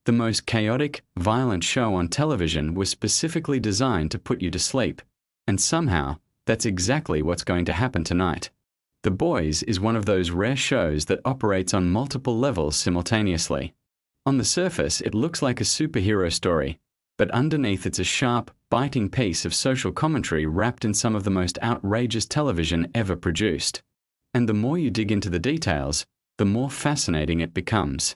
The most chaotic, violent show on television was specifically designed to put you to sleep. And somehow, that's exactly what's going to happen tonight. The Boys is one of those rare shows that operates on multiple levels simultaneously. On the surface, it looks like a superhero story, but underneath it's a sharp, biting piece of social commentary wrapped in some of the most outrageous television ever produced. And the more you dig into the details, the more fascinating it becomes.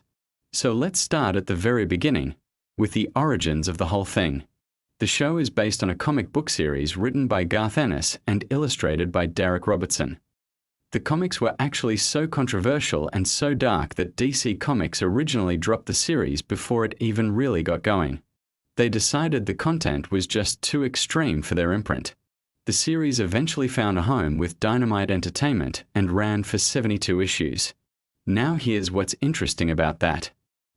So let's start at the very beginning, with the origins of the whole thing. The show is based on a comic book series written by Garth Ennis and illustrated by Derek Robertson. The comics were actually so controversial and so dark that DC Comics originally dropped the series before it even really got going. They decided the content was just too extreme for their imprint. The series eventually found a home with Dynamite Entertainment and ran for 72 issues. Now here's what's interesting about that.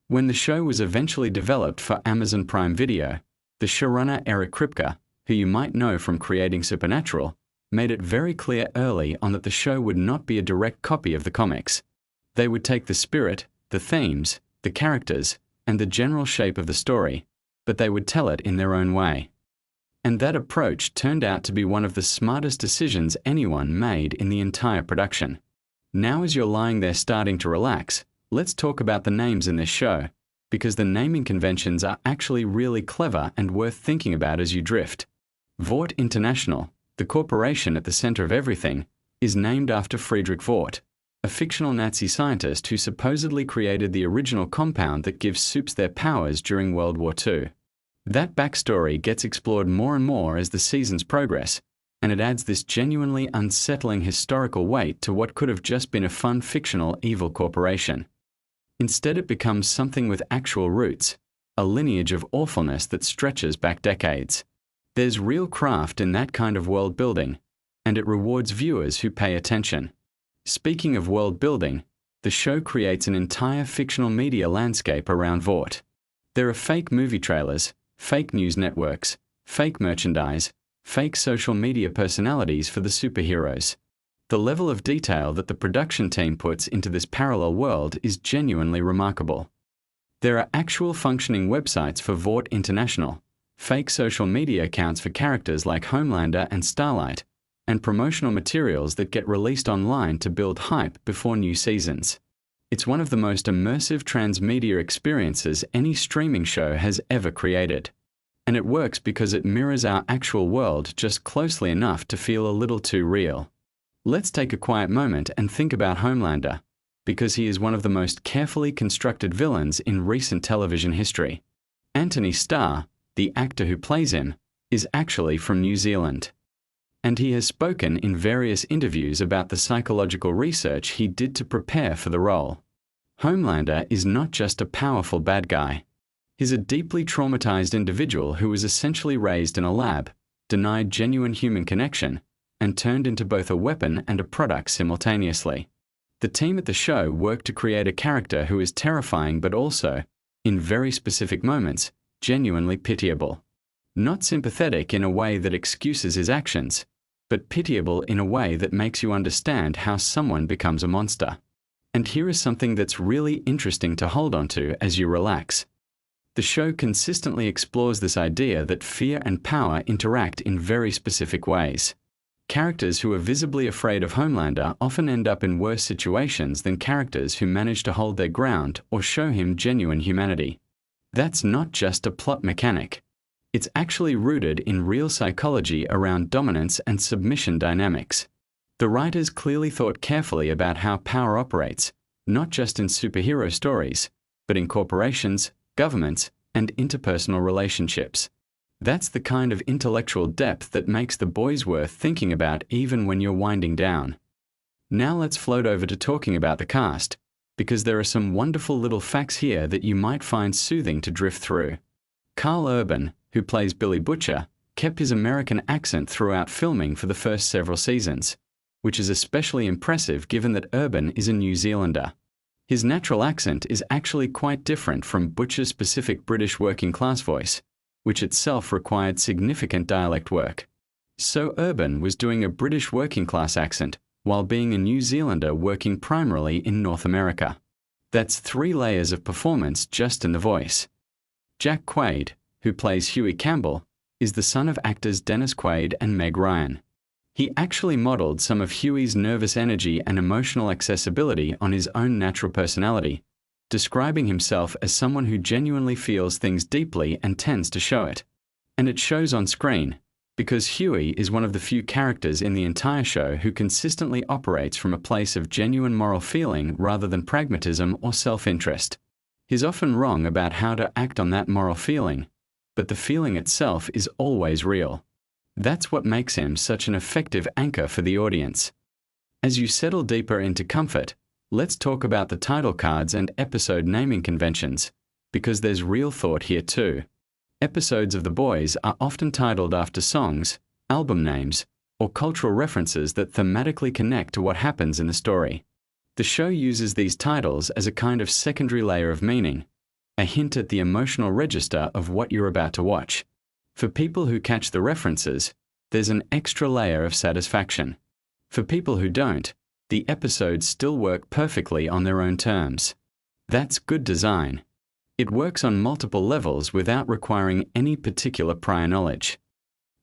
When the show was eventually developed for Amazon Prime Video, the showrunner Eric Kripke, who you might know from creating Supernatural, made it very clear early on that the show would not be a direct copy of the comics. They would take the spirit, the themes, the characters, and the general shape of the story, but they would tell it in their own way. And that approach turned out to be one of the smartest decisions anyone made in the entire production. Now as you're lying there starting to relax, let's talk about the names in this show, because the naming conventions are actually really clever and worth thinking about as you drift. Vought International, the corporation at the center of everything, is named after Friedrich Vought, a fictional Nazi scientist who supposedly created the original compound that gives soups their powers during World War II. That backstory gets explored more and more as the seasons progress, and it adds this genuinely unsettling historical weight to what could have just been a fun fictional evil corporation. Instead, it becomes something with actual roots, a lineage of awfulness that stretches back decades. There's real craft in that kind of world building, and it rewards viewers who pay attention. Speaking of world building, the show creates an entire fictional media landscape around Vought. There are fake movie trailers, fake news networks, fake merchandise, fake social media personalities for the superheroes. The level of detail that the production team puts into this parallel world is genuinely remarkable. There are actual functioning websites for Vought International, fake social media accounts for characters like Homelander and Starlight, and promotional materials that get released online to build hype before new seasons. It's one of the most immersive transmedia experiences any streaming show has ever created. And it works because it mirrors our actual world just closely enough to feel a little too real. Let's take a quiet moment and think about Homelander, because he is one of the most carefully constructed villains in recent television history. Anthony Starr, the actor who plays him, is actually from New Zealand. And he has spoken in various interviews about the psychological research he did to prepare for the role. Homelander is not just a powerful bad guy. He's a deeply traumatized individual who was essentially raised in a lab, denied genuine human connection, and turned into both a weapon and a product simultaneously. The team at the show worked to create a character who is terrifying but also, in very specific moments, genuinely pitiable. Not sympathetic in a way that excuses his actions, but pitiable in a way that makes you understand how someone becomes a monster. And here is something that's really interesting to hold on to as you relax. The show consistently explores this idea that fear and power interact in very specific ways. Characters who are visibly afraid of Homelander often end up in worse situations than characters who manage to hold their ground or show him genuine humanity. That's not just a plot mechanic. It's actually rooted in real psychology around dominance and submission dynamics. The writers clearly thought carefully about how power operates, not just in superhero stories, but in corporations, governments, and interpersonal relationships. That's the kind of intellectual depth that makes The Boys worth thinking about even when you're winding down. Now let's float over to talking about the cast, because there are some wonderful little facts here that you might find soothing to drift through. Carl Urban, who plays Billy Butcher, kept his American accent throughout filming for the first several seasons, which is especially impressive given that Urban is a New Zealander. His natural accent is actually quite different from Butcher's specific British working-class voice, which itself required significant dialect work. So Urban was doing a British working-class accent while being a New Zealander working primarily in North America. That's 3 layers of performance just in the voice. Jack Quaid, who plays Huey Campbell, is the son of actors Dennis Quaid and Meg Ryan. He actually modeled some of Huey's nervous energy and emotional accessibility on his own natural personality, describing himself as someone who genuinely feels things deeply and tends to show it. And it shows on screen, because Huey is one of the few characters in the entire show who consistently operates from a place of genuine moral feeling rather than pragmatism or self-interest. He's often wrong about how to act on that moral feeling, but the feeling itself is always real. That's what makes him such an effective anchor for the audience. As you settle deeper into comfort, let's talk about the title cards and episode naming conventions, because there's real thought here too. Episodes of The Boys are often titled after songs, album names, or cultural references that thematically connect to what happens in the story. The show uses these titles as a kind of secondary layer of meaning, a hint at the emotional register of what you're about to watch. For people who catch the references, there's an extra layer of satisfaction. For people who don't, the episodes still work perfectly on their own terms. That's good design. It works on multiple levels without requiring any particular prior knowledge.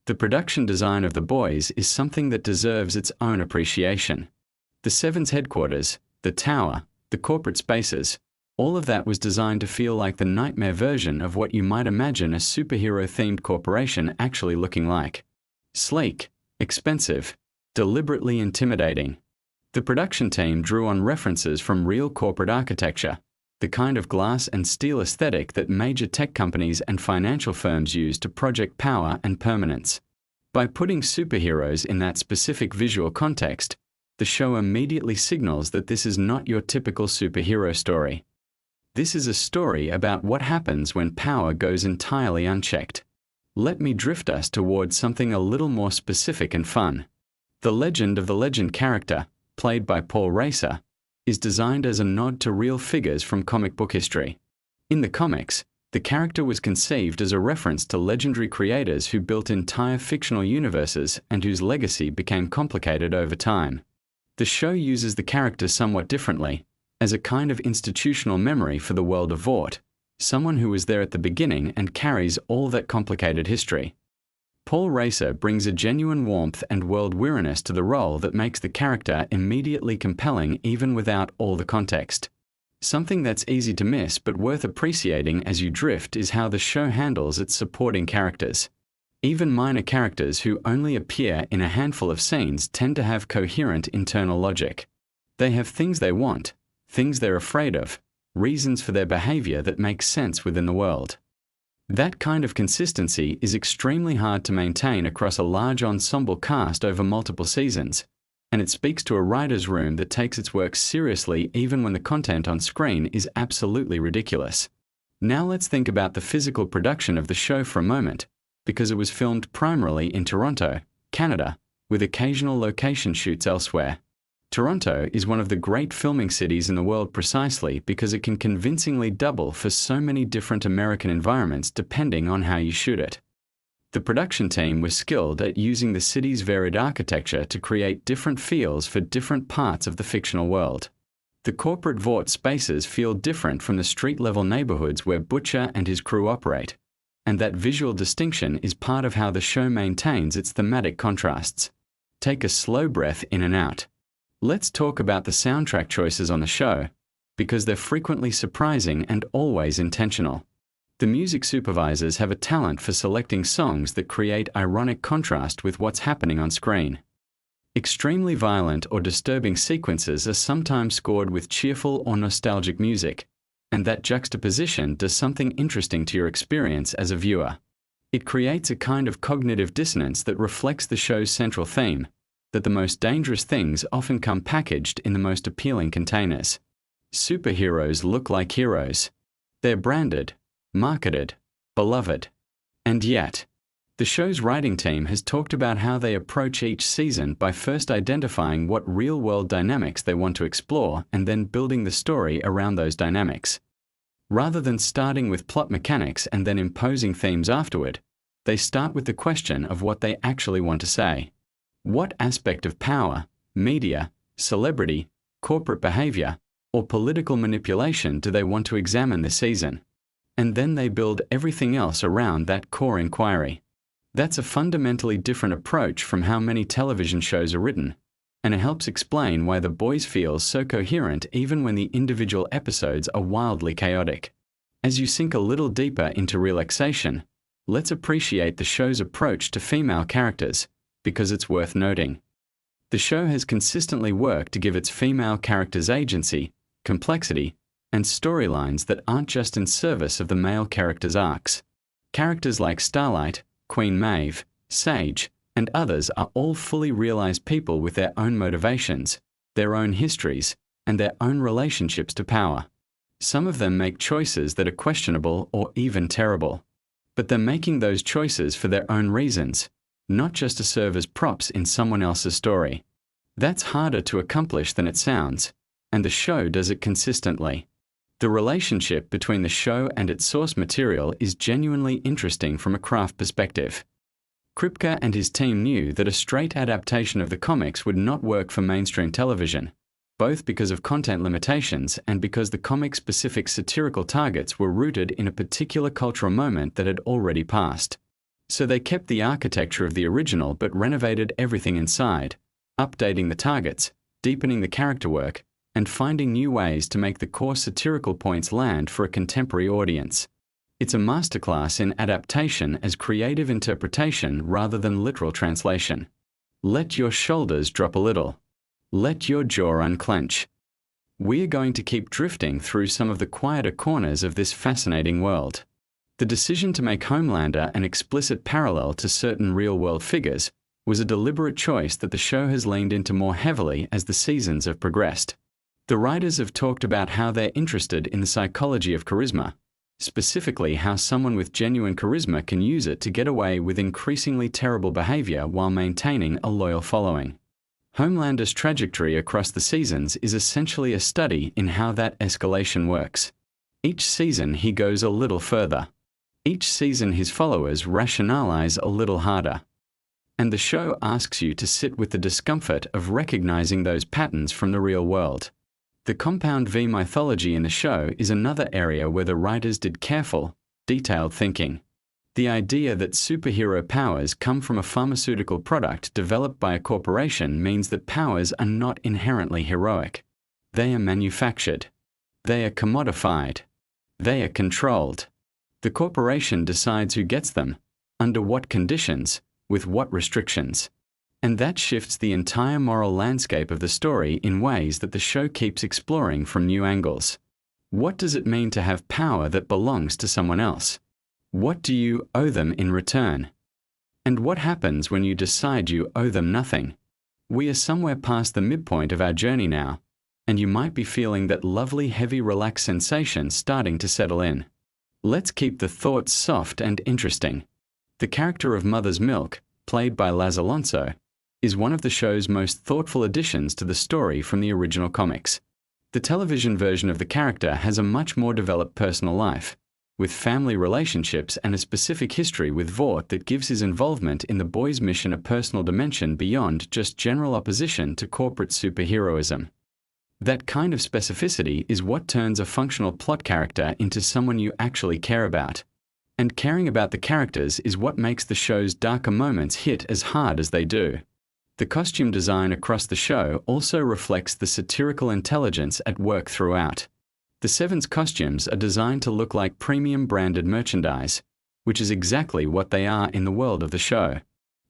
The production design of The Boys is something that deserves its own appreciation. The Seven's headquarters, the tower, the corporate spaces, all of that was designed to feel like the nightmare version of what you might imagine a superhero-themed corporation actually looking like. Sleek, expensive, deliberately intimidating. The production team drew on references from real corporate architecture, the kind of glass and steel aesthetic that major tech companies and financial firms use to project power and permanence. By putting superheroes in that specific visual context, the show immediately signals that this is not your typical superhero story. This is a story about what happens when power goes entirely unchecked. Let me drift us towards something a little more specific and fun. The Legend of the Legend character, played by Paul Racer, is designed as a nod to real figures from comic book history. In the comics, the character was conceived as a reference to legendary creators who built entire fictional universes and whose legacy became complicated over time. The show uses the character somewhat differently, as a kind of institutional memory for the world of Vought, someone who was there at the beginning and carries all that complicated history. Paul Racer brings a genuine warmth and world-weariness to the role that makes the character immediately compelling even without all the context. Something that's easy to miss but worth appreciating as you drift is how the show handles its supporting characters. Even minor characters who only appear in a handful of scenes tend to have coherent internal logic. They have things they want, things they're afraid of, reasons for their behavior that make sense within the world. That kind of consistency is extremely hard to maintain across a large ensemble cast over multiple seasons, and it speaks to a writer's room that takes its work seriously even when the content on screen is absolutely ridiculous. Now let's think about the physical production of the show for a moment, because it was filmed primarily in Toronto, Canada, with occasional location shoots elsewhere. Toronto is one of the great filming cities in the world precisely because it can convincingly double for so many different American environments depending on how you shoot it. The production team was skilled at using the city's varied architecture to create different feels for different parts of the fictional world. The corporate Vought spaces feel different from the street-level neighborhoods where Butcher and his crew operate, and that visual distinction is part of how the show maintains its thematic contrasts. Take a slow breath in and out. Let's talk about the soundtrack choices on the show, because they're frequently surprising and always intentional. The music supervisors have a talent for selecting songs that create ironic contrast with what's happening on screen. Extremely violent or disturbing sequences are sometimes scored with cheerful or nostalgic music, and that juxtaposition does something interesting to your experience as a viewer. It creates a kind of cognitive dissonance that reflects the show's central theme, that the most dangerous things often come packaged in the most appealing containers. Superheroes look like heroes. They're branded, marketed, beloved. And yet, the show's writing team has talked about how they approach each season by first identifying what real-world dynamics they want to explore and then building the story around those dynamics. Rather than starting with plot mechanics and then imposing themes afterward, they start with the question of what they actually want to say. What aspect of power, media, celebrity, corporate behavior, or political manipulation do they want to examine this season? and then they build everything else around that core inquiry. That's a fundamentally different approach from how many television shows are written, and it helps explain why The Boys feels so coherent even when the individual episodes are wildly chaotic. As you sink a little deeper into relaxation, let's appreciate the show's approach to female characters, because it's worth noting. The show has consistently worked to give its female characters agency, complexity, and storylines that aren't just in service of the male characters' arcs. Characters like Starlight, Queen Maeve, Sage, and others are all fully realized people with their own motivations, their own histories, and their own relationships to power. Some of them make choices that are questionable or even terrible. But they're making those choices for their own reasons, not just to serve as props in someone else's story. That's harder to accomplish than it sounds, and the show does it consistently. The relationship between the show and its source material is genuinely interesting from a craft perspective. Kripke and his team knew that a straight adaptation of the comics would not work for mainstream television, both because of content limitations and because the comic-specific satirical targets were rooted in a particular cultural moment that had already passed. So they kept the architecture of the original but renovated everything inside, updating the targets, deepening the character work, and finding new ways to make the core satirical points land for a contemporary audience. It's a masterclass in adaptation as creative interpretation rather than literal translation. Let your shoulders drop a little. Let your jaw unclench. We're going to keep drifting through some of the quieter corners of this fascinating world. The decision to make Homelander an explicit parallel to certain real-world figures was a deliberate choice that the show has leaned into more heavily as the seasons have progressed. The writers have talked about how they're interested in the psychology of charisma, specifically how someone with genuine charisma can use it to get away with increasingly terrible behavior while maintaining a loyal following. Homelander's trajectory across the seasons is essentially a study in how that escalation works. Each season he goes a little further. Each season his followers rationalize a little harder. And the show asks you to sit with the discomfort of recognizing those patterns from the real world. The Compound V mythology in the show is another area where the writers did careful, detailed thinking. The idea that superhero powers come from a pharmaceutical product developed by a corporation means that powers are not inherently heroic. They are manufactured. They are commodified. They are controlled. The corporation decides who gets them, under what conditions, with what restrictions. And that shifts the entire moral landscape of the story in ways that the show keeps exploring from new angles. What does it mean to have power that belongs to someone else? What do you owe them in return? And what happens when you decide you owe them nothing? We are somewhere past the midpoint of our journey now, and you might be feeling that lovely heavy relaxed sensation starting to settle in. Let's keep the thoughts soft and interesting. The character of Mother's Milk, played by Laz Alonso, is one of the show's most thoughtful additions to the story from the original comics. The television version of the character has a much more developed personal life, with family relationships and a specific history with Vought that gives his involvement in the boys' mission a personal dimension beyond just general opposition to corporate superheroism. That kind of specificity is what turns a functional plot character into someone you actually care about. And caring about the characters is what makes the show's darker moments hit as hard as they do. The costume design across the show also reflects the satirical intelligence at work throughout. The Seven's costumes are designed to look like premium branded merchandise, which is exactly what they are in the world of the show.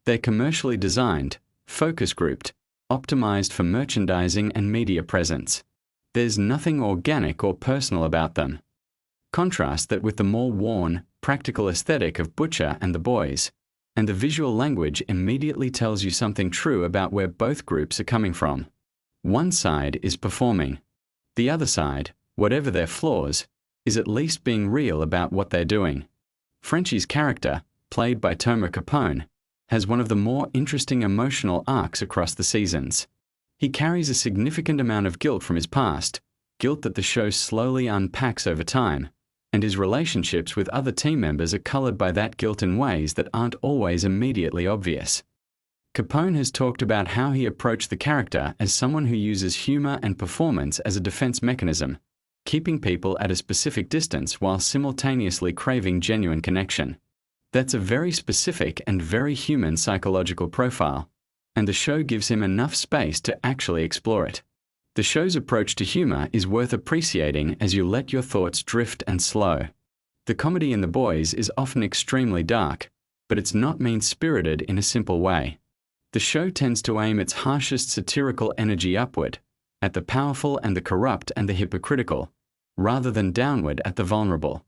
They're commercially designed, focus grouped, optimized for merchandising and media presence. There's nothing organic or personal about them. Contrast that with the more worn, practical aesthetic of Butcher and the Boys, and the visual language immediately tells you something true about where both groups are coming from. One side is performing. The other side, whatever their flaws, is at least being real about what they're doing. Frenchie's character, played by Tomer Capone, has one of the more interesting emotional arcs across the seasons. He carries a significant amount of guilt from his past, guilt that the show slowly unpacks over time, and his relationships with other team members are colored by that guilt in ways that aren't always immediately obvious. Capone has talked about how he approached the character as someone who uses humor and performance as a defense mechanism, keeping people at a specific distance while simultaneously craving genuine connection. That's a very specific and very human psychological profile, and the show gives him enough space to actually explore it. The show's approach to humor is worth appreciating as you let your thoughts drift and slow. The comedy in The Boys is often extremely dark, but it's not mean-spirited in a simple way. The show tends to aim its harshest satirical energy upward, at the powerful and the corrupt and the hypocritical, rather than downward at the vulnerable.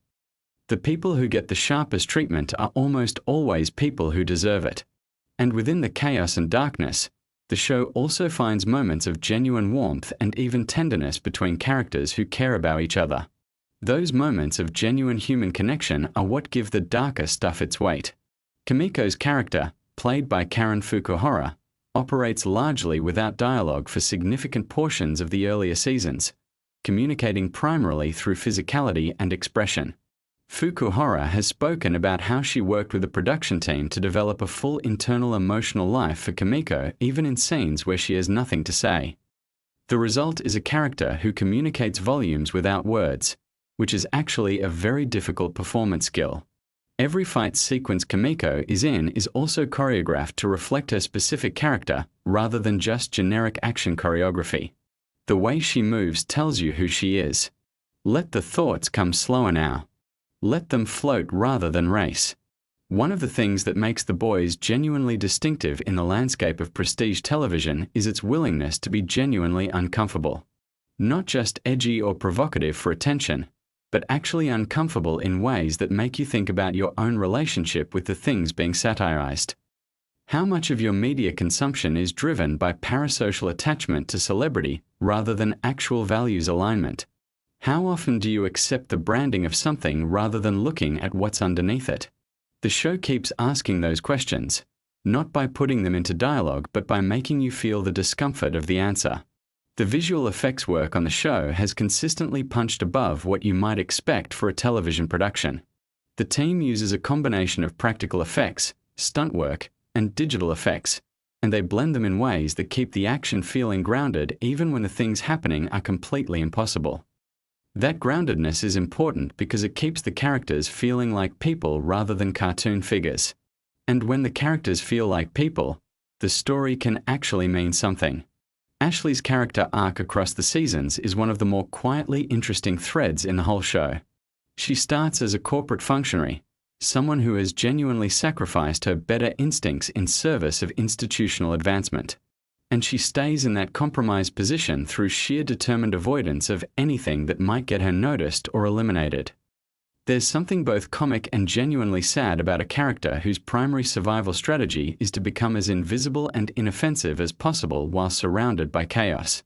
The people who get the sharpest treatment are almost always people who deserve it. And within the chaos and darkness, the show also finds moments of genuine warmth and even tenderness between characters who care about each other. Those moments of genuine human connection are what give the darker stuff its weight. Kimiko's character, played by Karen Fukuhara, operates largely without dialogue for significant portions of the earlier seasons, communicating primarily through physicality and expression. Fukuhara has spoken about how she worked with the production team to develop a full internal emotional life for Kimiko, even in scenes where she has nothing to say. The result is a character who communicates volumes without words, which is actually a very difficult performance skill. Every fight sequence Kimiko is in is also choreographed to reflect her specific character rather than just generic action choreography. The way she moves tells you who she is. Let the thoughts come slower now. Let them float rather than race. One of the things that makes The Boys genuinely distinctive in the landscape of prestige television is its willingness to be genuinely uncomfortable. Not just edgy or provocative for attention, but actually uncomfortable in ways that make you think about your own relationship with the things being satirized. How much of your media consumption is driven by parasocial attachment to celebrity rather than actual values alignment? How often do you accept the branding of something rather than looking at what's underneath it? The show keeps asking those questions, not by putting them into dialogue, but by making you feel the discomfort of the answer. The visual effects work on the show has consistently punched above what you might expect for a television production. The team uses a combination of practical effects, stunt work, and digital effects, and they blend them in ways that keep the action feeling grounded even when the things happening are completely impossible. That groundedness is important because it keeps the characters feeling like people rather than cartoon figures. And when the characters feel like people, the story can actually mean something. Ashley's character arc across the seasons is one of the more quietly interesting threads in the whole show. She starts as a corporate functionary, someone who has genuinely sacrificed her better instincts in service of institutional advancement. And she stays in that compromised position through sheer determined avoidance of anything that might get her noticed or eliminated. There's something both comic and genuinely sad about a character whose primary survival strategy is to become as invisible and inoffensive as possible while surrounded by chaos.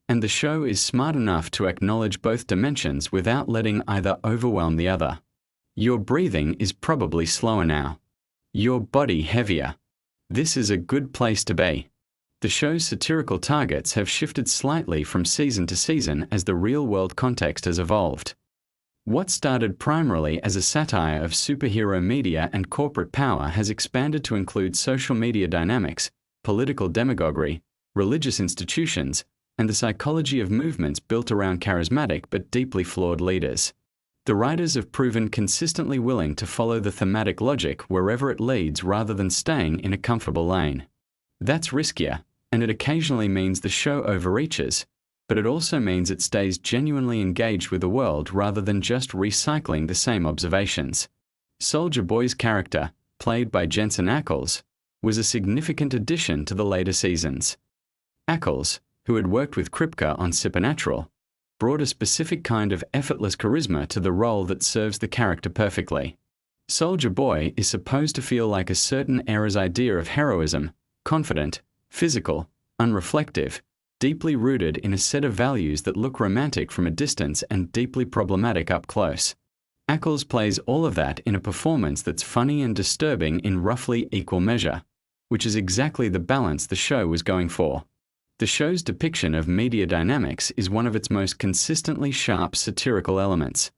And the show is smart enough to acknowledge both dimensions without letting either overwhelm the other. Your breathing is probably slower now. Your body heavier. This is a good place to be. The show's satirical targets have shifted slightly from season to season as the real-world context has evolved. What started primarily as a satire of superhero media and corporate power has expanded to include social media dynamics, political demagoguery, religious institutions, and the psychology of movements built around charismatic but deeply flawed leaders. The writers have proven consistently willing to follow the thematic logic wherever it leads rather than staying in a comfortable lane. That's riskier, and it occasionally means the show overreaches, but it also means it stays genuinely engaged with the world rather than just recycling the same observations. Soulja Boy's character, played by Jensen Ackles, was a significant addition to the later seasons. Ackles, who had worked with Kripke on Supernatural, brought a specific kind of effortless charisma to the role that serves the character perfectly. Soulja Boy is supposed to feel like a certain era's idea of heroism, confident, physical, unreflective, deeply rooted in a set of values that look romantic from a distance and deeply problematic up close. Ackles plays all of that in a performance that's funny and disturbing in roughly equal measure, which is exactly the balance the show was going for. The show's depiction of media dynamics is one of its most consistently sharp satirical elements.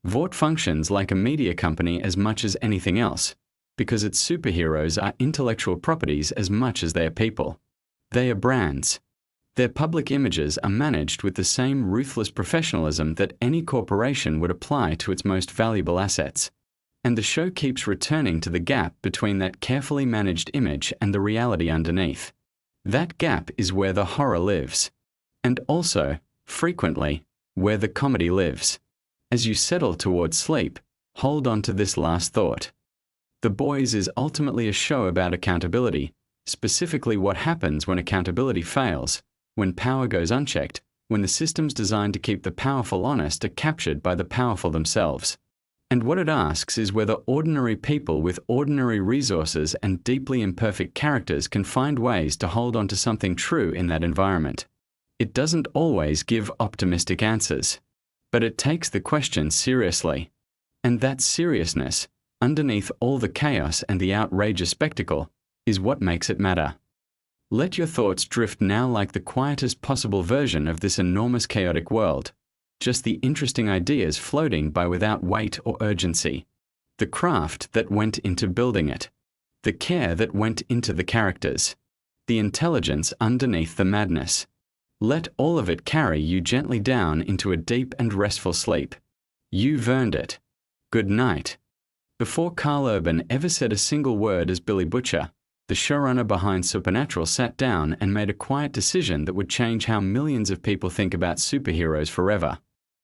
Vought functions like a media company as much as anything else, because its superheroes are intellectual properties as much as they are people. They are brands. Their public images are managed with the same ruthless professionalism that any corporation would apply to its most valuable assets. And the show keeps returning to the gap between that carefully managed image and the reality underneath. That gap is where the horror lives. And also, frequently, where the comedy lives. As you settle towards sleep, hold on to this last thought. The Boys is ultimately a show about accountability, specifically what happens when accountability fails, when power goes unchecked, when the systems designed to keep the powerful honest are captured by the powerful themselves. And what it asks is whether ordinary people with ordinary resources and deeply imperfect characters can find ways to hold on to something true in that environment. It doesn't always give optimistic answers, but it takes the question seriously. And that seriousness, underneath all the chaos and the outrageous spectacle, is what makes it matter. Let your thoughts drift now like the quietest possible version of this enormous chaotic world. Just the interesting ideas floating by without weight or urgency. The craft that went into building it. The care that went into the characters. The intelligence underneath the madness. Let all of it carry you gently down into a deep and restful sleep. You've earned it. Good night. Before Carl Urban ever said a single word as Billy Butcher, the showrunner behind Supernatural sat down and made a quiet decision that would change how millions of people think about superheroes forever.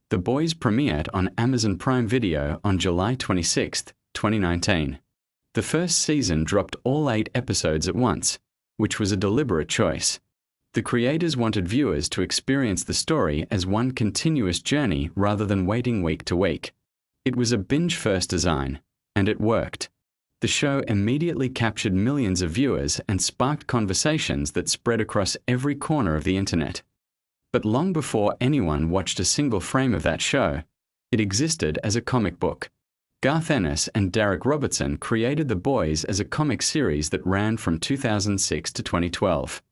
The Boys premiered on Amazon Prime Video on July 26, 2019. The first season dropped all 8 episodes at once, which was a deliberate choice. The creators wanted viewers to experience the story as one continuous journey rather than waiting week to week. It was a binge-first design, and it worked. The show immediately captured millions of viewers and sparked conversations that spread across every corner of the internet. But long before anyone watched a single frame of that show, it existed as a comic book. Garth Ennis and Derek Robertson created The Boys as a comic series that ran from 2006 to 2012.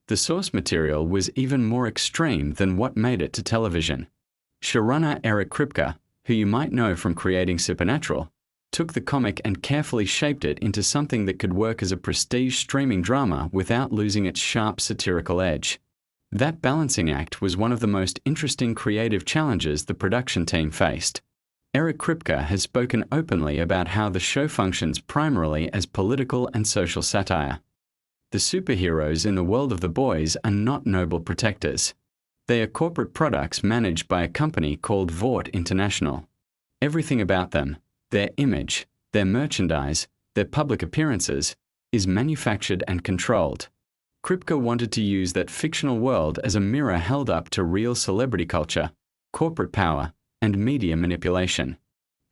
The source material was even more extreme than what made it to television. Showrunner Eric Kripke, who you might know from creating Supernatural, took the comic and carefully shaped it into something that could work as a prestige streaming drama without losing its sharp satirical edge. That balancing act was one of the most interesting creative challenges the production team faced. Eric Kripke has spoken openly about how the show functions primarily as political and social satire. The superheroes in the world of The Boys are not noble protectors. They are corporate products managed by a company called Vought International. Everything about them, their image, their merchandise, their public appearances, is manufactured and controlled. Kripke wanted to use that fictional world as a mirror held up to real celebrity culture, corporate power, and media manipulation.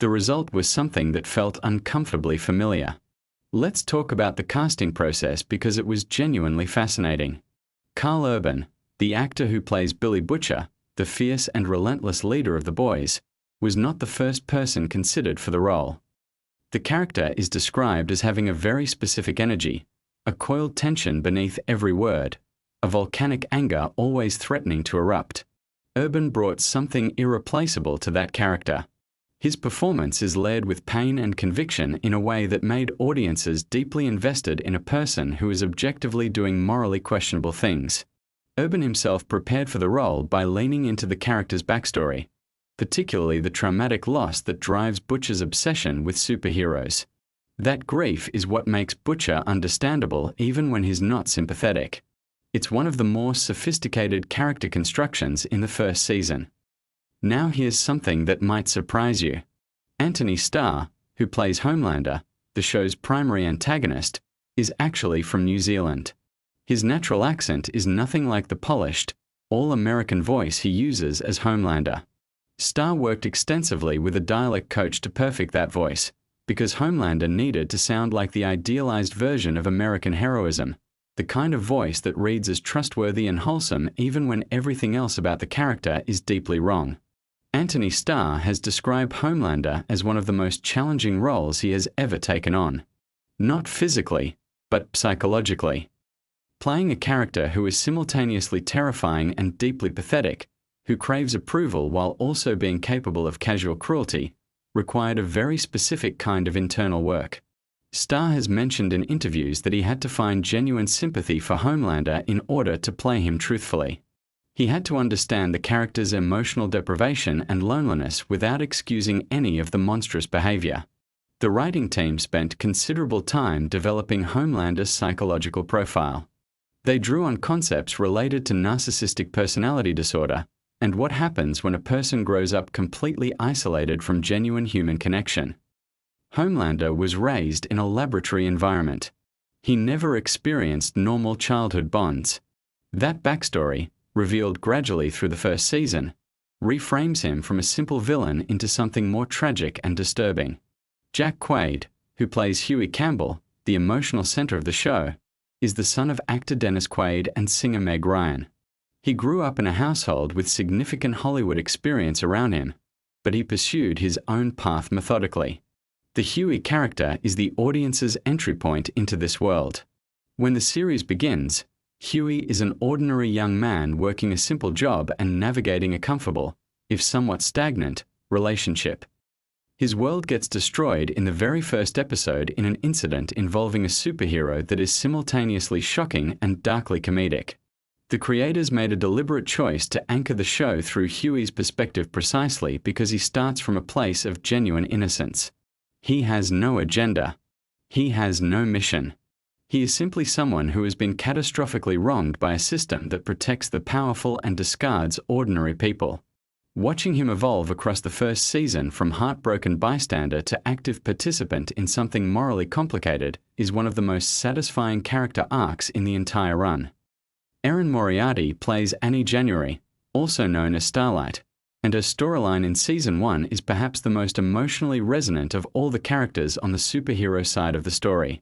The result was something that felt uncomfortably familiar. Let's talk about the casting process because it was genuinely fascinating. Carl Urban, the actor who plays Billy Butcher, the fierce and relentless leader of The Boys, was not the first person considered for the role. The character is described as having a very specific energy, a coiled tension beneath every word, a volcanic anger always threatening to erupt. Urban brought something irreplaceable to that character. His performance is layered with pain and conviction in a way that made audiences deeply invested in a person who is objectively doing morally questionable things. Urban himself prepared for the role by leaning into the character's backstory, particularly the traumatic loss that drives Butcher's obsession with superheroes. That grief is what makes Butcher understandable even when he's not sympathetic. It's one of the more sophisticated character constructions in the first season. Now here's something that might surprise you. Anthony Starr, who plays Homelander, the show's primary antagonist, is actually from New Zealand. His natural accent is nothing like the polished, all-American voice he uses as Homelander. Starr worked extensively with a dialect coach to perfect that voice, because Homelander needed to sound like the idealized version of American heroism, the kind of voice that reads as trustworthy and wholesome even when everything else about the character is deeply wrong. Anthony Starr has described Homelander as one of the most challenging roles he has ever taken on. Not physically, but psychologically. Playing a character who is simultaneously terrifying and deeply pathetic, who craves approval while also being capable of casual cruelty, required a very specific kind of internal work. Starr has mentioned in interviews that he had to find genuine sympathy for Homelander in order to play him truthfully. He had to understand the character's emotional deprivation and loneliness without excusing any of the monstrous behavior. The writing team spent considerable time developing Homelander's psychological profile. They drew on concepts related to narcissistic personality disorder and what happens when a person grows up completely isolated from genuine human connection. Homelander was raised in a laboratory environment. He never experienced normal childhood bonds. That backstory, revealed gradually through the first season, reframes him from a simple villain into something more tragic and disturbing. Jack Quaid, who plays Huey Campbell, the emotional center of the show, is the son of actor Dennis Quaid and singer Meg Ryan. He grew up in a household with significant Hollywood experience around him, but he pursued his own path methodically. The Huey character is the audience's entry point into this world. When the series begins, Huey is an ordinary young man working a simple job and navigating a comfortable, if somewhat stagnant, relationship. His world gets destroyed in the very first episode in an incident involving a superhero that is simultaneously shocking and darkly comedic. The creators made a deliberate choice to anchor the show through Huey's perspective precisely because he starts from a place of genuine innocence. He has no agenda. He has no mission. He is simply someone who has been catastrophically wronged by a system that protects the powerful and discards ordinary people. Watching him evolve across the first season from heartbroken bystander to active participant in something morally complicated is one of the most satisfying character arcs in the entire run. Erin Moriarty plays Annie January, also known as Starlight, and her storyline in Season 1 is perhaps the most emotionally resonant of all the characters on the superhero side of the story.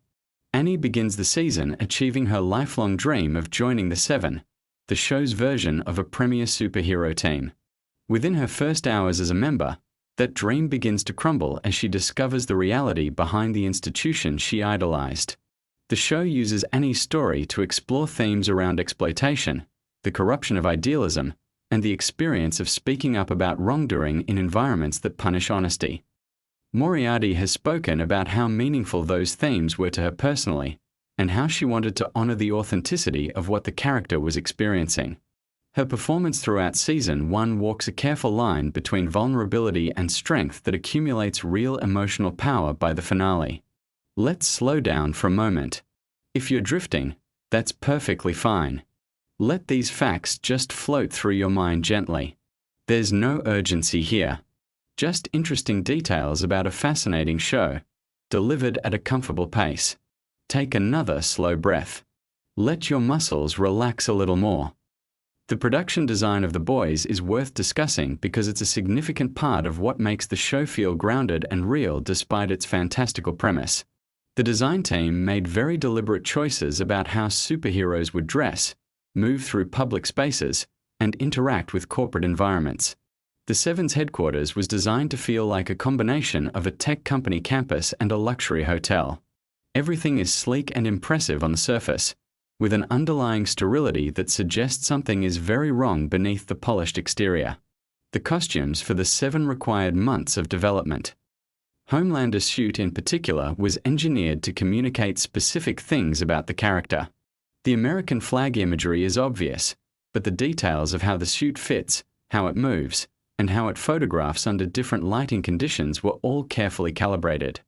Annie begins the season achieving her lifelong dream of joining the Seven, the show's version of a premier superhero team. Within her first hours as a member, that dream begins to crumble as she discovers the reality behind the institution she idolized. The show uses Annie's story to explore themes around exploitation, the corruption of idealism, and the experience of speaking up about wrongdoing in environments that punish honesty. Moriarty has spoken about how meaningful those themes were to her personally, and how she wanted to honor the authenticity of what the character was experiencing. Her performance throughout Season 1 walks a careful line between vulnerability and strength that accumulates real emotional power by the finale. Let's slow down for a moment. If you're drifting, that's perfectly fine. Let these facts just float through your mind gently. There's no urgency here. Just interesting details about a fascinating show, delivered at a comfortable pace. Take another slow breath. Let your muscles relax a little more. The production design of The Boys is worth discussing because it's a significant part of what makes the show feel grounded and real despite its fantastical premise. The design team made very deliberate choices about how superheroes would dress, move through public spaces, and interact with corporate environments. The Seven's headquarters was designed to feel like a combination of a tech company campus and a luxury hotel. Everything is sleek and impressive on the surface, with an underlying sterility that suggests something is very wrong beneath the polished exterior. The costumes for the Seven required months of development. Homelander's suit in particular was engineered to communicate specific things about the character. The American flag imagery is obvious, but the details of how the suit fits, how it moves, and how it photographs under different lighting conditions were all carefully calibrated.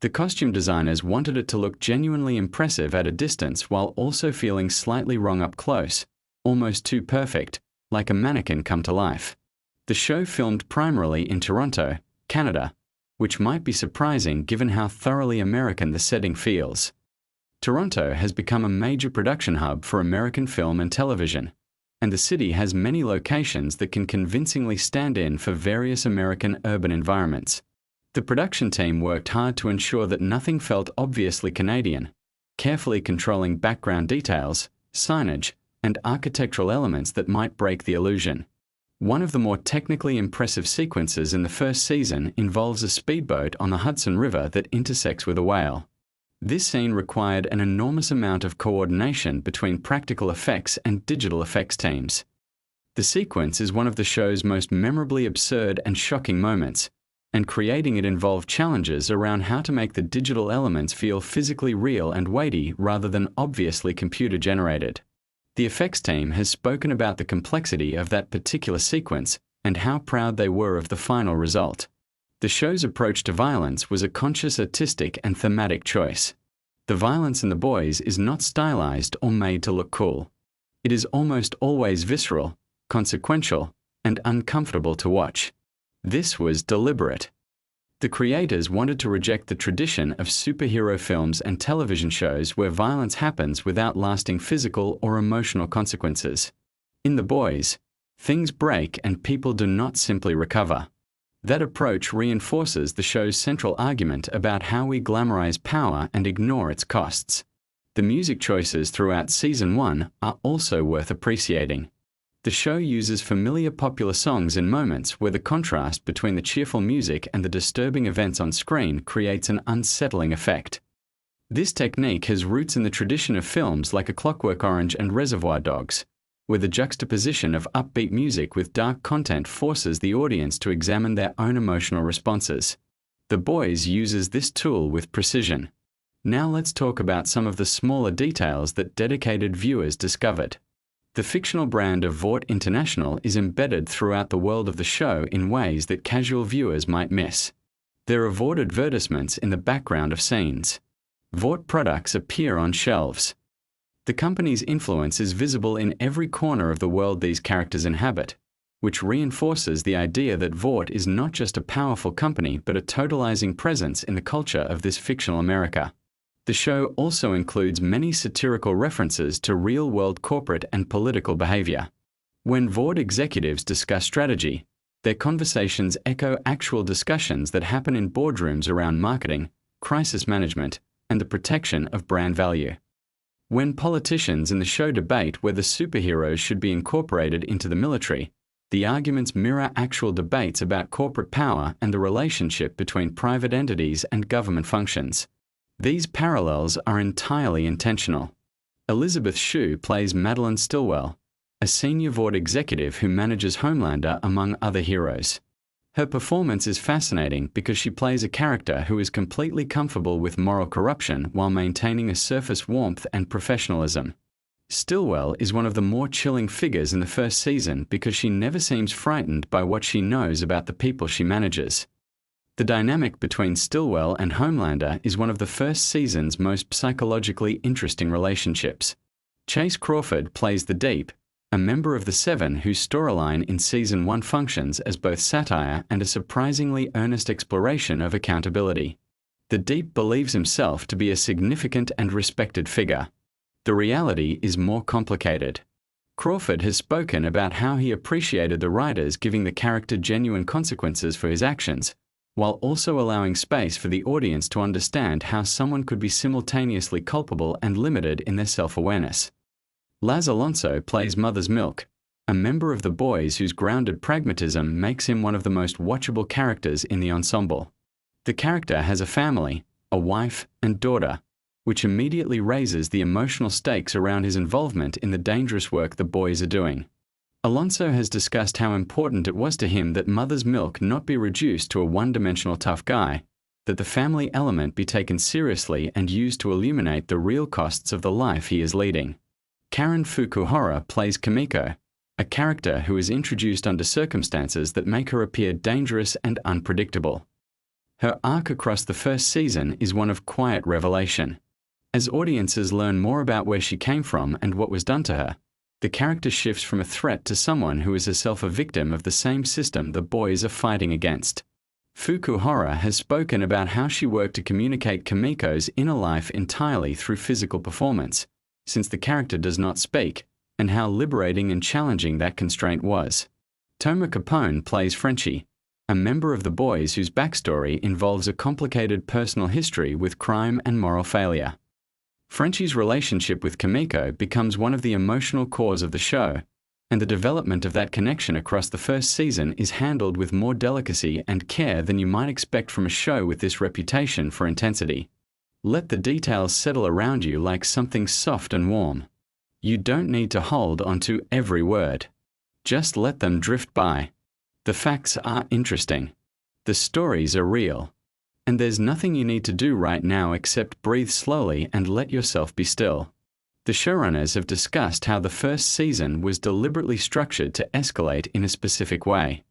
The costume designers wanted it to look genuinely impressive at a distance while also feeling slightly wrong up close, almost too perfect, like a mannequin come to life. The show filmed primarily in Toronto, Canada, which might be surprising given how thoroughly American the setting feels. Toronto has become a major production hub for American film and television, and the city has many locations that can convincingly stand in for various American urban environments. The production team worked hard to ensure that nothing felt obviously Canadian, carefully controlling background details, signage, and architectural elements that might break the illusion. One of the more technically impressive sequences in the first season involves a speedboat on the Hudson River that intersects with a whale. This scene required an enormous amount of coordination between practical effects and digital effects teams. The sequence is one of the show's most memorably absurd and shocking moments, and creating it involved challenges around how to make the digital elements feel physically real and weighty rather than obviously computer-generated. The effects team has spoken about the complexity of that particular sequence and how proud they were of the final result. The show's approach to violence was a conscious artistic and thematic choice. The violence in The Boys is not stylized or made to look cool. It is almost always visceral, consequential, and uncomfortable to watch. This was deliberate. The creators wanted to reject the tradition of superhero films and television shows where violence happens without lasting physical or emotional consequences. In The Boys, things break and people do not simply recover. That approach reinforces the show's central argument about how we glamorize power and ignore its costs. The music choices throughout Season 1 are also worth appreciating. The show uses familiar popular songs in moments where the contrast between the cheerful music and the disturbing events on screen creates an unsettling effect. This technique has roots in the tradition of films like A Clockwork Orange and Reservoir Dogs, where the juxtaposition of upbeat music with dark content forces the audience to examine their own emotional responses. The Boys uses this tool with precision. Now let's talk about some of the smaller details that dedicated viewers discovered. The fictional brand of Vought International is embedded throughout the world of the show in ways that casual viewers might miss. There are Vought advertisements in the background of scenes. Vought products appear on shelves. The company's influence is visible in every corner of the world these characters inhabit, which reinforces the idea that Vought is not just a powerful company but a totalizing presence in the culture of this fictional America. The show also includes many satirical references to real-world corporate and political behavior. When Vought executives discuss strategy, their conversations echo actual discussions that happen in boardrooms around marketing, crisis management, and the protection of brand value. When politicians in the show debate whether superheroes should be incorporated into the military, the arguments mirror actual debates about corporate power and the relationship between private entities and government functions. These parallels are entirely intentional. Elizabeth Shue plays Madeline Stillwell, a senior Vought executive who manages Homelander among other heroes. Her performance is fascinating because she plays a character who is completely comfortable with moral corruption while maintaining a surface warmth and professionalism. Stillwell is one of the more chilling figures in the first season because she never seems frightened by what she knows about the people she manages. The dynamic between Stillwell and Homelander is one of the first season's most psychologically interesting relationships. Chase Crawford plays the Deep, a member of the Seven whose storyline in Season 1 functions as both satire and a surprisingly earnest exploration of accountability. The Deep believes himself to be a significant and respected figure. The reality is more complicated. Crawford has spoken about how he appreciated the writers giving the character genuine consequences for his actions, while also allowing space for the audience to understand how someone could be simultaneously culpable and limited in their self-awareness. Laz Alonso plays Mother's Milk, a member of the Boys whose grounded pragmatism makes him one of the most watchable characters in the ensemble. The character has a family, a wife and daughter, which immediately raises the emotional stakes around his involvement in the dangerous work the Boys are doing. Alonso has discussed how important it was to him that Mother's Milk not be reduced to a one-dimensional tough guy, that the family element be taken seriously and used to illuminate the real costs of the life he is leading. Karen Fukuhara plays Kimiko, a character who is introduced under circumstances that make her appear dangerous and unpredictable. Her arc across the first season is one of quiet revelation. As audiences learn more about where she came from and what was done to her, the character shifts from a threat to someone who is herself a victim of the same system the Boys are fighting against. Fukuhara has spoken about how she worked to communicate Kimiko's inner life entirely through physical performance, since the character does not speak, and how liberating and challenging that constraint was. Toma Capone plays Frenchie, a member of the Boys whose backstory involves a complicated personal history with crime and moral failure. Frenchie's relationship with Kimiko becomes one of the emotional cores of the show, and the development of that connection across the first season is handled with more delicacy and care than you might expect from a show with this reputation for intensity. Let the details settle around you like something soft and warm. You don't need to hold onto every word. Just let them drift by. The facts are interesting. The stories are real. And there's nothing you need to do right now except breathe slowly and let yourself be still. The showrunners have discussed how the first season was deliberately structured to escalate in a specific way.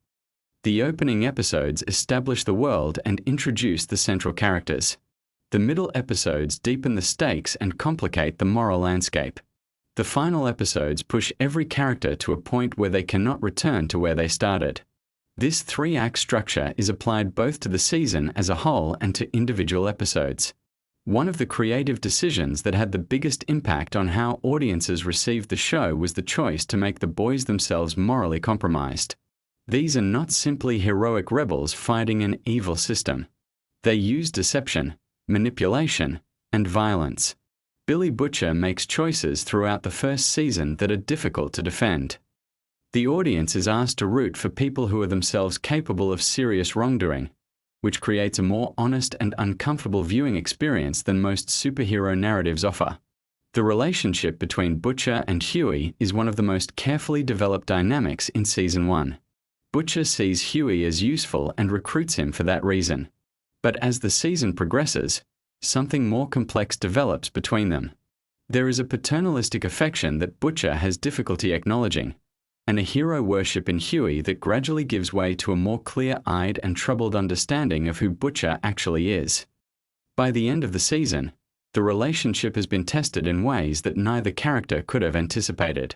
The opening episodes establish the world and introduce the central characters. The middle episodes deepen the stakes and complicate the moral landscape. The final episodes push every character to a point where they cannot return to where they started. This three-act structure is applied both to the season as a whole and to individual episodes. One of the creative decisions that had the biggest impact on how audiences received the show was the choice to make the boys themselves morally compromised. These are not simply heroic rebels fighting an evil system. They use deception, manipulation, and violence. Billy Butcher makes choices throughout the first season that are difficult to defend. The audience is asked to root for people who are themselves capable of serious wrongdoing, which creates a more honest and uncomfortable viewing experience than most superhero narratives offer. The relationship between Butcher and Huey is one of the most carefully developed dynamics in Season 1. Butcher sees Huey as useful and recruits him for that reason. But as the season progresses, something more complex develops between them. There is a paternalistic affection that Butcher has difficulty acknowledging, and a hero worship in Huey that gradually gives way to a more clear-eyed and troubled understanding of who Butcher actually is. By the end of the season, the relationship has been tested in ways that neither character could have anticipated.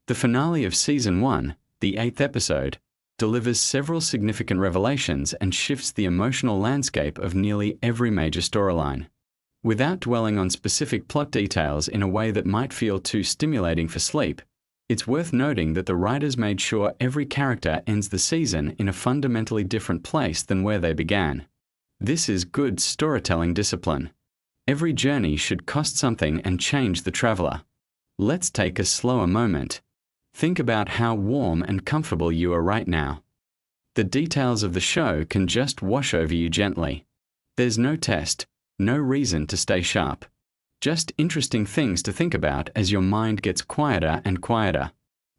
The finale of Season 1, the 8th episode, delivers several significant revelations and shifts the emotional landscape of nearly every major storyline. Without dwelling on specific plot details in a way that might feel too stimulating for sleep, it's worth noting that the writers made sure every character ends the season in a fundamentally different place than where they began. This is good storytelling discipline. Every journey should cost something and change the traveler. Let's take a slower moment. Think about how warm and comfortable you are right now. The details of the show can just wash over you gently. There's no test, no reason to stay sharp. Just interesting things to think about as your mind gets quieter and quieter.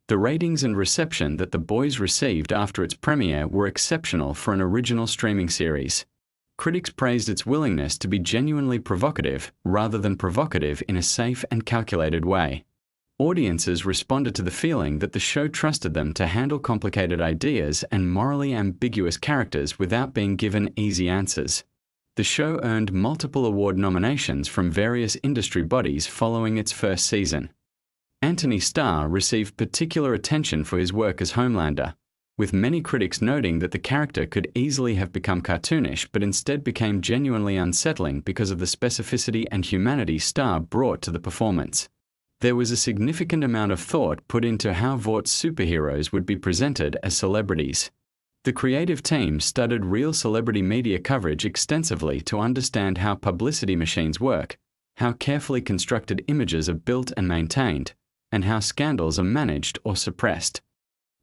The ratings and reception that The Boys received after its premiere were exceptional for an original streaming series. Critics praised its willingness to be genuinely provocative rather than provocative in a safe and calculated way. Audiences responded to the feeling that the show trusted them to handle complicated ideas and morally ambiguous characters without being given easy answers. The show earned multiple award nominations from various industry bodies following its first season. Anthony Starr received particular attention for his work as Homelander, with many critics noting that the character could easily have become cartoonish but instead became genuinely unsettling because of the specificity and humanity Starr brought to the performance. There was a significant amount of thought put into how Vort's superheroes would be presented as celebrities. The creative team studied real celebrity media coverage extensively to understand how publicity machines work, how carefully constructed images are built and maintained, and how scandals are managed or suppressed.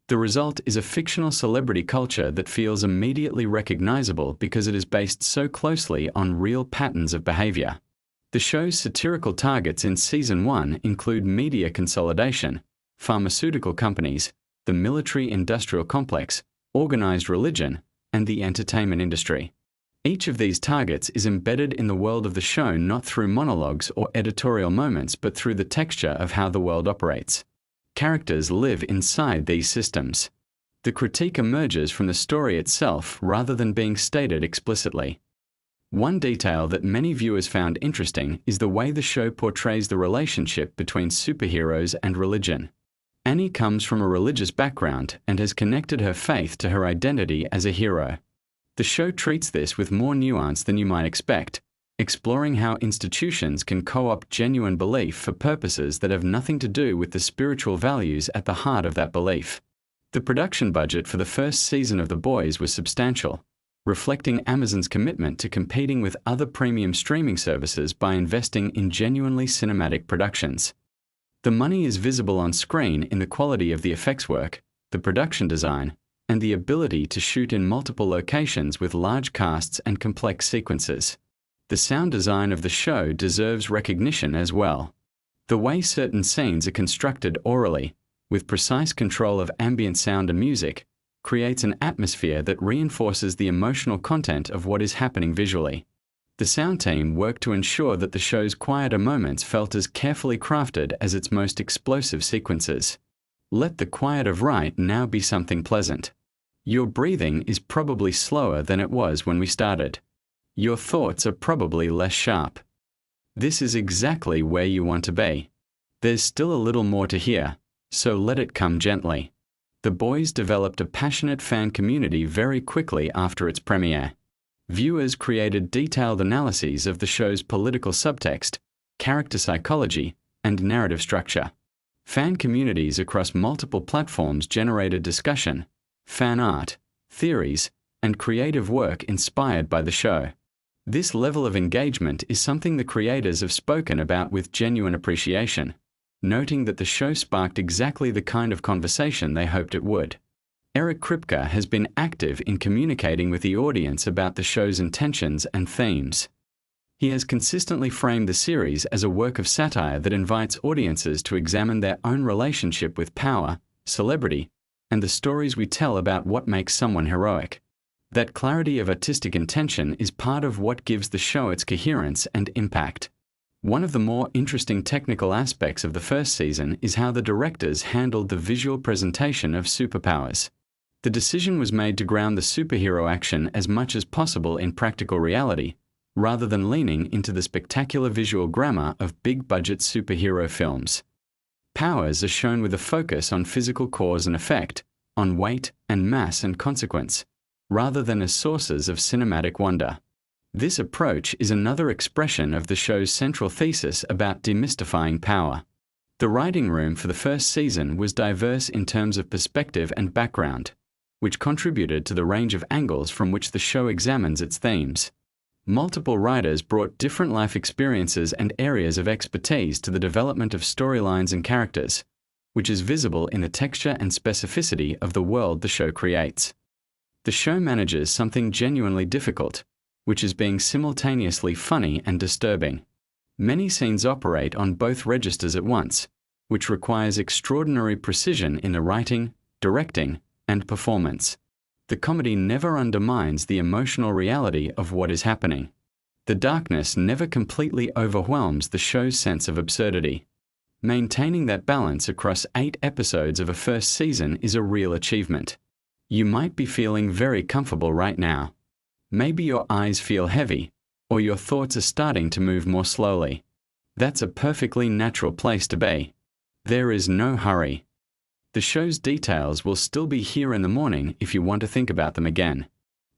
The result is a fictional celebrity culture that feels immediately recognizable because it is based so closely on real patterns of behavior. The show's satirical targets in Season 1 include media consolidation, pharmaceutical companies, the military-industrial complex, organized religion, and the entertainment industry. Each of these targets is embedded in the world of the show not through monologues or editorial moments but through the texture of how the world operates. Characters live inside these systems. The critique emerges from the story itself rather than being stated explicitly. One detail that many viewers found interesting is the way the show portrays the relationship between superheroes and religion. Annie comes from a religious background and has connected her faith to her identity as a hero. The show treats this with more nuance than you might expect, exploring how institutions can co-opt genuine belief for purposes that have nothing to do with the spiritual values at the heart of that belief. The production budget for the first season of The Boys was substantial, reflecting Amazon's commitment to competing with other premium streaming services by investing in genuinely cinematic productions. The money is visible on screen in the quality of the effects work, the production design, and the ability to shoot in multiple locations with large casts and complex sequences. The sound design of the show deserves recognition as well. The way certain scenes are constructed orally, with precise control of ambient sound and music, creates an atmosphere that reinforces the emotional content of what is happening visually. The sound team worked to ensure that the show's quieter moments felt as carefully crafted as its most explosive sequences. Let the quiet of right now be something pleasant. Your breathing is probably slower than it was when we started. Your thoughts are probably less sharp. This is exactly where you want to be. There's still a little more to hear, so let it come gently. The boys developed a passionate fan community very quickly after its premiere. Viewers created detailed analyses of the show's political subtext, character psychology, and narrative structure. Fan communities across multiple platforms generated discussion, fan art, theories, and creative work inspired by the show. This level of engagement is something the creators have spoken about with genuine appreciation, noting that the show sparked exactly the kind of conversation they hoped it would. Eric Kripke has been active in communicating with the audience about the show's intentions and themes. He has consistently framed the series as a work of satire that invites audiences to examine their own relationship with power, celebrity, and the stories we tell about what makes someone heroic. That clarity of artistic intention is part of what gives the show its coherence and impact. One of the more interesting technical aspects of the first season is how the directors handled the visual presentation of superpowers. The decision was made to ground the superhero action as much as possible in practical reality, rather than leaning into the spectacular visual glamour of big-budget superhero films. Powers are shown with a focus on physical cause and effect, on weight and mass and consequence, rather than as sources of cinematic wonder. This approach is another expression of the show's central thesis about demystifying power. The writing room for the first season was diverse in terms of perspective and background, which contributed to the range of angles from which the show examines its themes. Multiple writers brought different life experiences and areas of expertise to the development of storylines and characters, which is visible in the texture and specificity of the world the show creates. The show manages something genuinely difficult, which is being simultaneously funny and disturbing. Many scenes operate on both registers at once, which requires extraordinary precision in the writing, directing, and performance. The comedy never undermines the emotional reality of what is happening. The darkness never completely overwhelms the show's sense of absurdity. Maintaining that balance across 8 episodes of a first season is a real achievement. You might be feeling very comfortable right now. Maybe your eyes feel heavy, or your thoughts are starting to move more slowly. That's a perfectly natural place to be. There is no hurry. The show's details will still be here in the morning if you want to think about them again.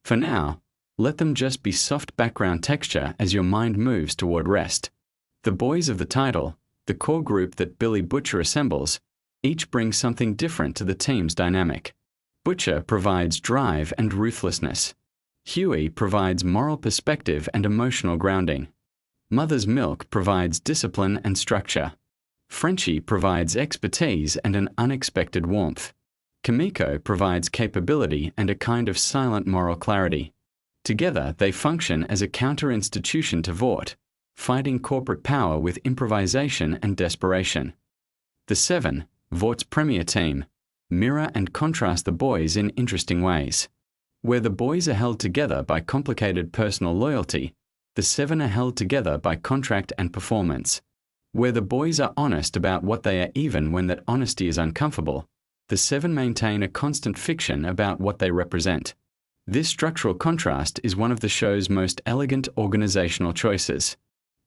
For now, let them just be soft background texture as your mind moves toward rest. The boys of the title, the core group that Billy Butcher assembles, each bring something different to the team's dynamic. Butcher provides drive and ruthlessness. Huey provides moral perspective and emotional grounding. Mother's Milk provides discipline and structure. Frenchie provides expertise and an unexpected warmth. Kimiko provides capability and a kind of silent moral clarity. Together, they function as a counter-institution to Vought, fighting corporate power with improvisation and desperation. The Seven, Vaught's premier team, mirror and contrast the boys in interesting ways. Where the boys are held together by complicated personal loyalty, the Seven are held together by contract and performance. Where the boys are honest about what they are even when that honesty is uncomfortable, the Seven maintain a constant fiction about what they represent. This structural contrast is one of the show's most elegant organizational choices.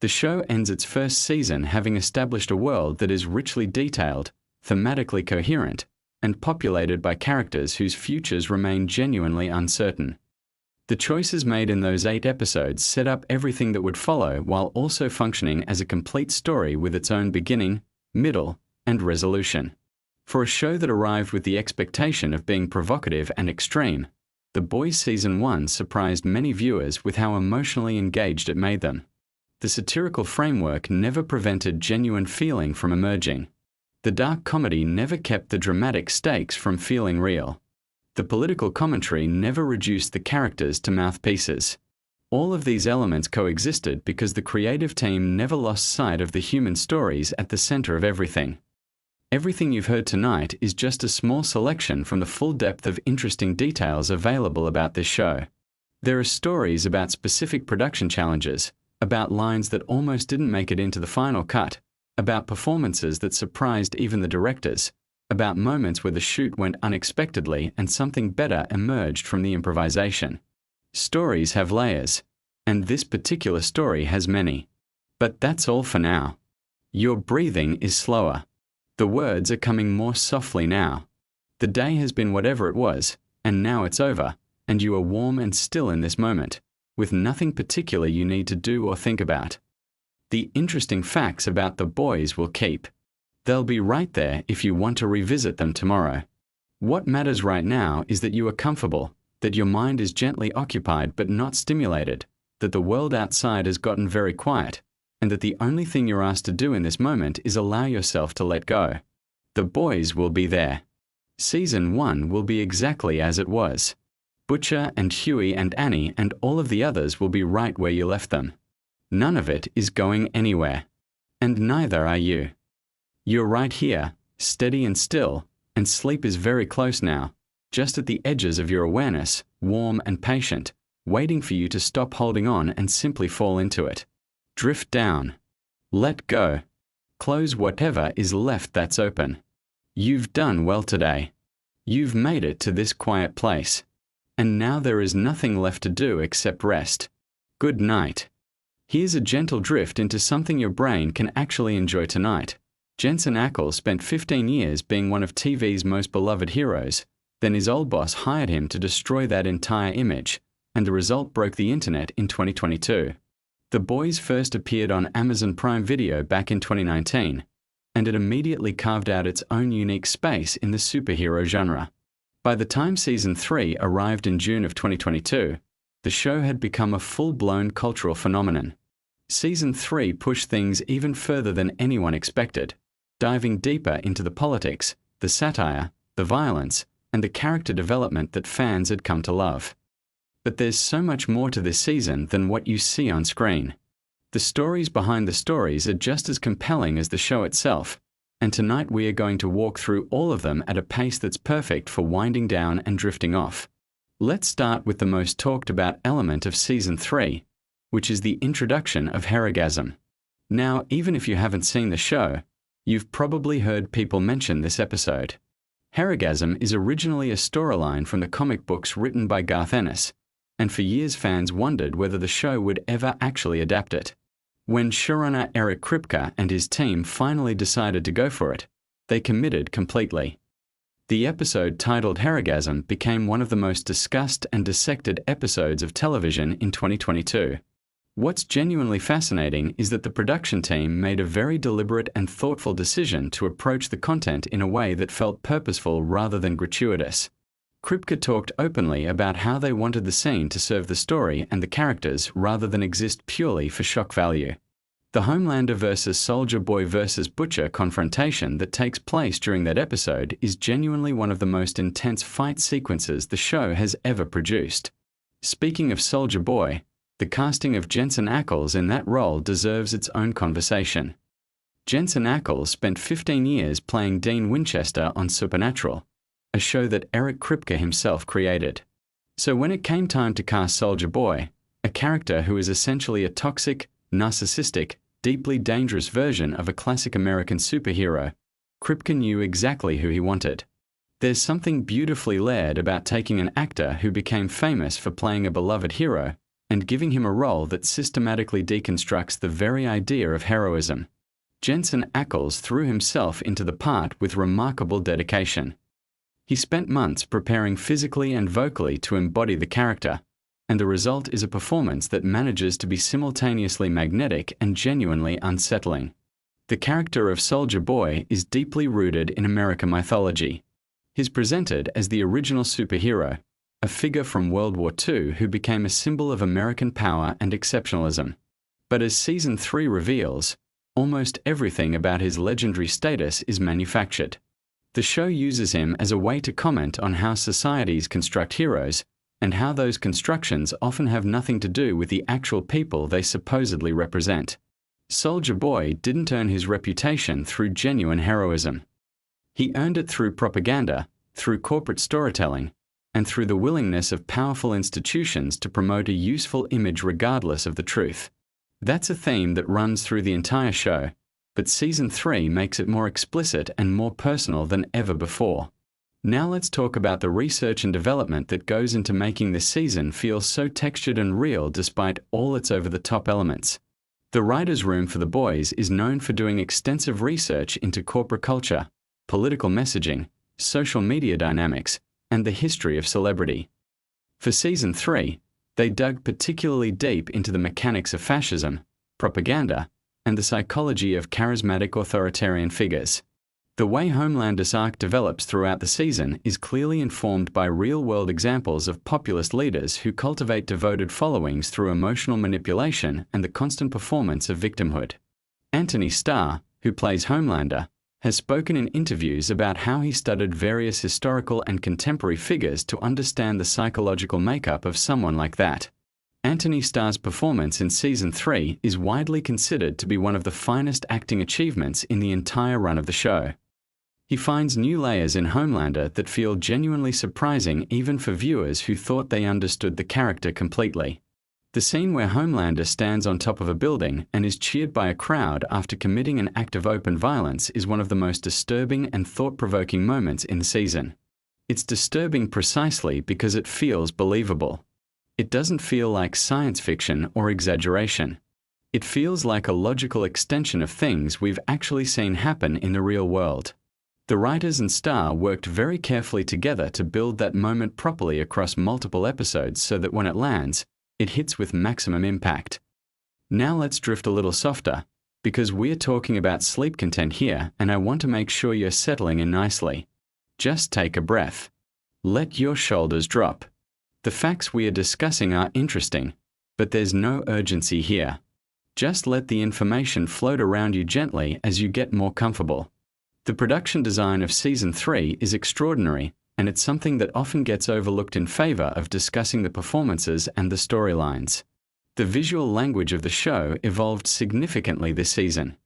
The show ends its first season having established a world that is richly detailed, thematically coherent, and populated by characters whose futures remain genuinely uncertain. The choices made in those 8 episodes set up everything that would follow while also functioning as a complete story with its own beginning, middle, and resolution. For a show that arrived with the expectation of being provocative and extreme, The Boys Season 1 surprised many viewers with how emotionally engaged it made them. The satirical framework never prevented genuine feeling from emerging. The dark comedy never kept the dramatic stakes from feeling real. The political commentary never reduced the characters to mouthpieces. All of these elements coexisted because the creative team never lost sight of the human stories at the center of everything. Everything you've heard tonight is just a small selection from the full depth of interesting details available about this show. There are stories about specific production challenges, about lines that almost didn't make it into the final cut, about performances that surprised even the directors, about moments where the shoot went unexpectedly and something better emerged from the improvisation. Stories have layers, and this particular story has many. But that's all for now. Your breathing is slower. The words are coming more softly now. The day has been whatever it was, and now it's over, and you are warm and still in this moment, with nothing particular you need to do or think about. The interesting facts about the boys will keep. They'll be right there if you want to revisit them tomorrow. What matters right now is that you are comfortable, that your mind is gently occupied but not stimulated, that the world outside has gotten very quiet, and that the only thing you're asked to do in this moment is allow yourself to let go. The boys will be there. Season 1 will be exactly as it was. Butcher and Huey and Annie and all of the others will be right where you left them. None of it is going anywhere. And neither are you. You're right here, steady and still, and sleep is very close now, just at the edges of your awareness, warm and patient, waiting for you to stop holding on and simply fall into it. Drift down. Let go. Close whatever is left that's open. You've done well today. You've made it to this quiet place. And now there is nothing left to do except rest. Good night. Here's a gentle drift into something your brain can actually enjoy tonight. Jensen Ackles spent 15 years being one of TV's most beloved heroes. Then his old boss hired him to destroy that entire image, and the result broke the internet in 2022. The Boys first appeared on Amazon Prime Video back in 2019, and it immediately carved out its own unique space in the superhero genre. By the time Season 3 arrived in June of 2022, the show had become a full-blown cultural phenomenon. Season 3 pushed things even further than anyone expected, diving deeper into the politics, the satire, the violence, and the character development that fans had come to love. But there's so much more to this season than what you see on screen. The stories behind the stories are just as compelling as the show itself, and tonight we are going to walk through all of them at a pace that's perfect for winding down and drifting off. Let's start with the most talked about element of Season 3, which is the introduction of Herogasm. Now, even if you haven't seen the show, you've probably heard people mention this episode. Herogasm is originally a storyline from the comic books written by Garth Ennis, and for years fans wondered whether the show would ever actually adapt it. When showrunner Eric Kripke and his team finally decided to go for it, they committed completely. The episode titled Herogasm became one of the most discussed and dissected episodes of television in 2022. What's genuinely fascinating is that the production team made a very deliberate and thoughtful decision to approach the content in a way that felt purposeful rather than gratuitous. Kripke talked openly about how they wanted the scene to serve the story and the characters rather than exist purely for shock value. The Homelander versus Soldier Boy versus Butcher confrontation that takes place during that episode is genuinely one of the most intense fight sequences the show has ever produced. Speaking of Soldier Boy, the casting of Jensen Ackles in that role deserves its own conversation. Jensen Ackles spent 15 years playing Dean Winchester on Supernatural, a show that Eric Kripke himself created. So when it came time to cast Soldier Boy, a character who is essentially a toxic, narcissistic, deeply dangerous version of a classic American superhero, Kripke knew exactly who he wanted. There's something beautifully layered about taking an actor who became famous for playing a beloved hero and giving him a role that systematically deconstructs the very idea of heroism. Jensen Ackles threw himself into the part with remarkable dedication. He spent months preparing physically and vocally to embody the character, and the result is a performance that manages to be simultaneously magnetic and genuinely unsettling. The character of Soldier Boy is deeply rooted in American mythology. He's presented as the original superhero, a figure from World War II who became a symbol of American power and exceptionalism. But as Season 3 reveals, almost everything about his legendary status is manufactured. The show uses him as a way to comment on how societies construct heroes, and how those constructions often have nothing to do with the actual people they supposedly represent. Soldier Boy didn't earn his reputation through genuine heroism. He earned it through propaganda, through corporate storytelling, and through the willingness of powerful institutions to promote a useful image regardless of the truth. That's a theme that runs through the entire show, but Season 3 makes it more explicit and more personal than ever before. Now let's talk about the research and development that goes into making this season feel so textured and real despite all its over-the-top elements. The writer's room for The Boys is known for doing extensive research into corporate culture, political messaging, social media dynamics, and the history of celebrity. For Season 3, they dug particularly deep into the mechanics of fascism, propaganda, and the psychology of charismatic authoritarian figures. The way Homelander's arc develops throughout the season is clearly informed by real-world examples of populist leaders who cultivate devoted followings through emotional manipulation and the constant performance of victimhood. Anthony Starr, who plays Homelander, has spoken in interviews about how he studied various historical and contemporary figures to understand the psychological makeup of someone like that. Anthony Starr's performance in Season 3 is widely considered to be one of the finest acting achievements in the entire run of the show. He finds new layers in Homelander that feel genuinely surprising even for viewers who thought they understood the character completely. The scene where Homelander stands on top of a building and is cheered by a crowd after committing an act of open violence is one of the most disturbing and thought-provoking moments in the season. It's disturbing precisely because it feels believable. It doesn't feel like science fiction or exaggeration. It feels like a logical extension of things we've actually seen happen in the real world. The writers and Starr worked very carefully together to build that moment properly across multiple episodes so that when it lands, it hits with maximum impact. Now let's drift a little softer, because we're talking about sleep content here and I want to make sure you're settling in nicely. Just take a breath. Let your shoulders drop. The facts we are discussing are interesting, but there's no urgency here. Just let the information float around you gently as you get more comfortable. The production design of Season 3 is extraordinary, and it's something that often gets overlooked in favor of discussing the performances and the storylines. The visual language of the show evolved significantly this season.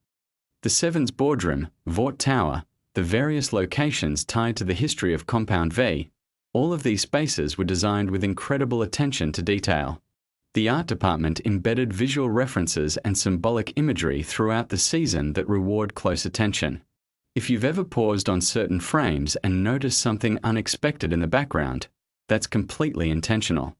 The Seven's boardroom, Vought Tower, the various locations tied to the history of Compound V, all of these spaces were designed with incredible attention to detail. The art department embedded visual references and symbolic imagery throughout the season that reward close attention. If you've ever paused on certain frames and noticed something unexpected in the background, that's completely intentional.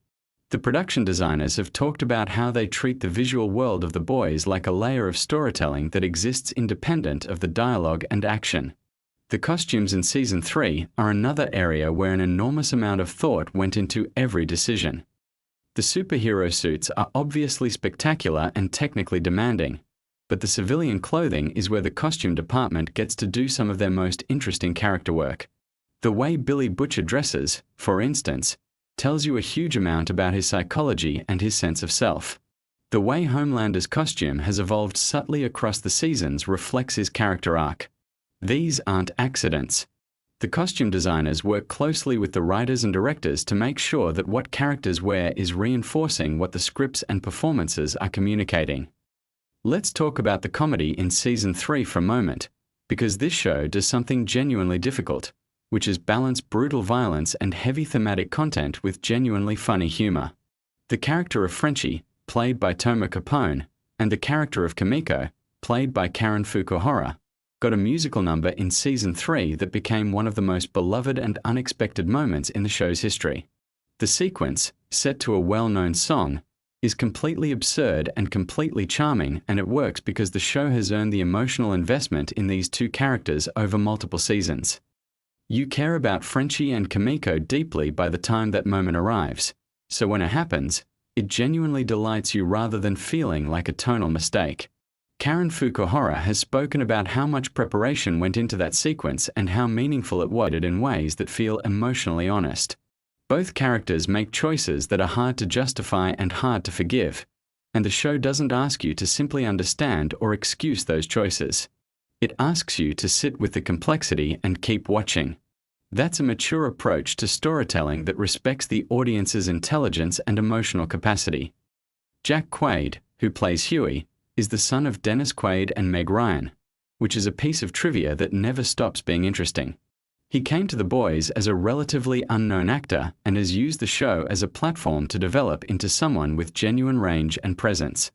The production designers have talked about how they treat the visual world of The Boys like a layer of storytelling that exists independent of the dialogue and action. The costumes in Season 3 are another area where an enormous amount of thought went into every decision. The superhero suits are obviously spectacular and technically demanding, but the civilian clothing is where the costume department gets to do some of their most interesting character work. The way Billy Butcher dresses, for instance, tells you a huge amount about his psychology and his sense of self. The way Homelander's costume has evolved subtly across the seasons reflects his character arc. These aren't accidents. The costume designers work closely with the writers and directors to make sure that what characters wear is reinforcing what the scripts and performances are communicating. Let's talk about the comedy in Season 3 for a moment, because this show does something genuinely difficult, which is balance brutal violence and heavy thematic content with genuinely funny humor. The character of Frenchie, played by Toma Capone, and the character of Kimiko, played by Karen Fukuhara, got a musical number in Season 3 that became one of the most beloved and unexpected moments in the show's history. The sequence, set to a well-known song, is completely absurd and completely charming, and it works because the show has earned the emotional investment in these two characters over multiple seasons. You care about Frenchie and Kimiko deeply by the time that moment arrives, so when it happens, it genuinely delights you rather than feeling like a tonal mistake. Karen Fukuhara has spoken about how much preparation went into that sequence and how meaningful it was in ways that feel emotionally honest. Both characters make choices that are hard to justify and hard to forgive, and the show doesn't ask you to simply understand or excuse those choices. It asks you to sit with the complexity and keep watching. That's a mature approach to storytelling that respects the audience's intelligence and emotional capacity. Jack Quaid, who plays Huey, is the son of Dennis Quaid and Meg Ryan, which is a piece of trivia that never stops being interesting. He came to The Boys as a relatively unknown actor and has used the show as a platform to develop into someone with genuine range and presence.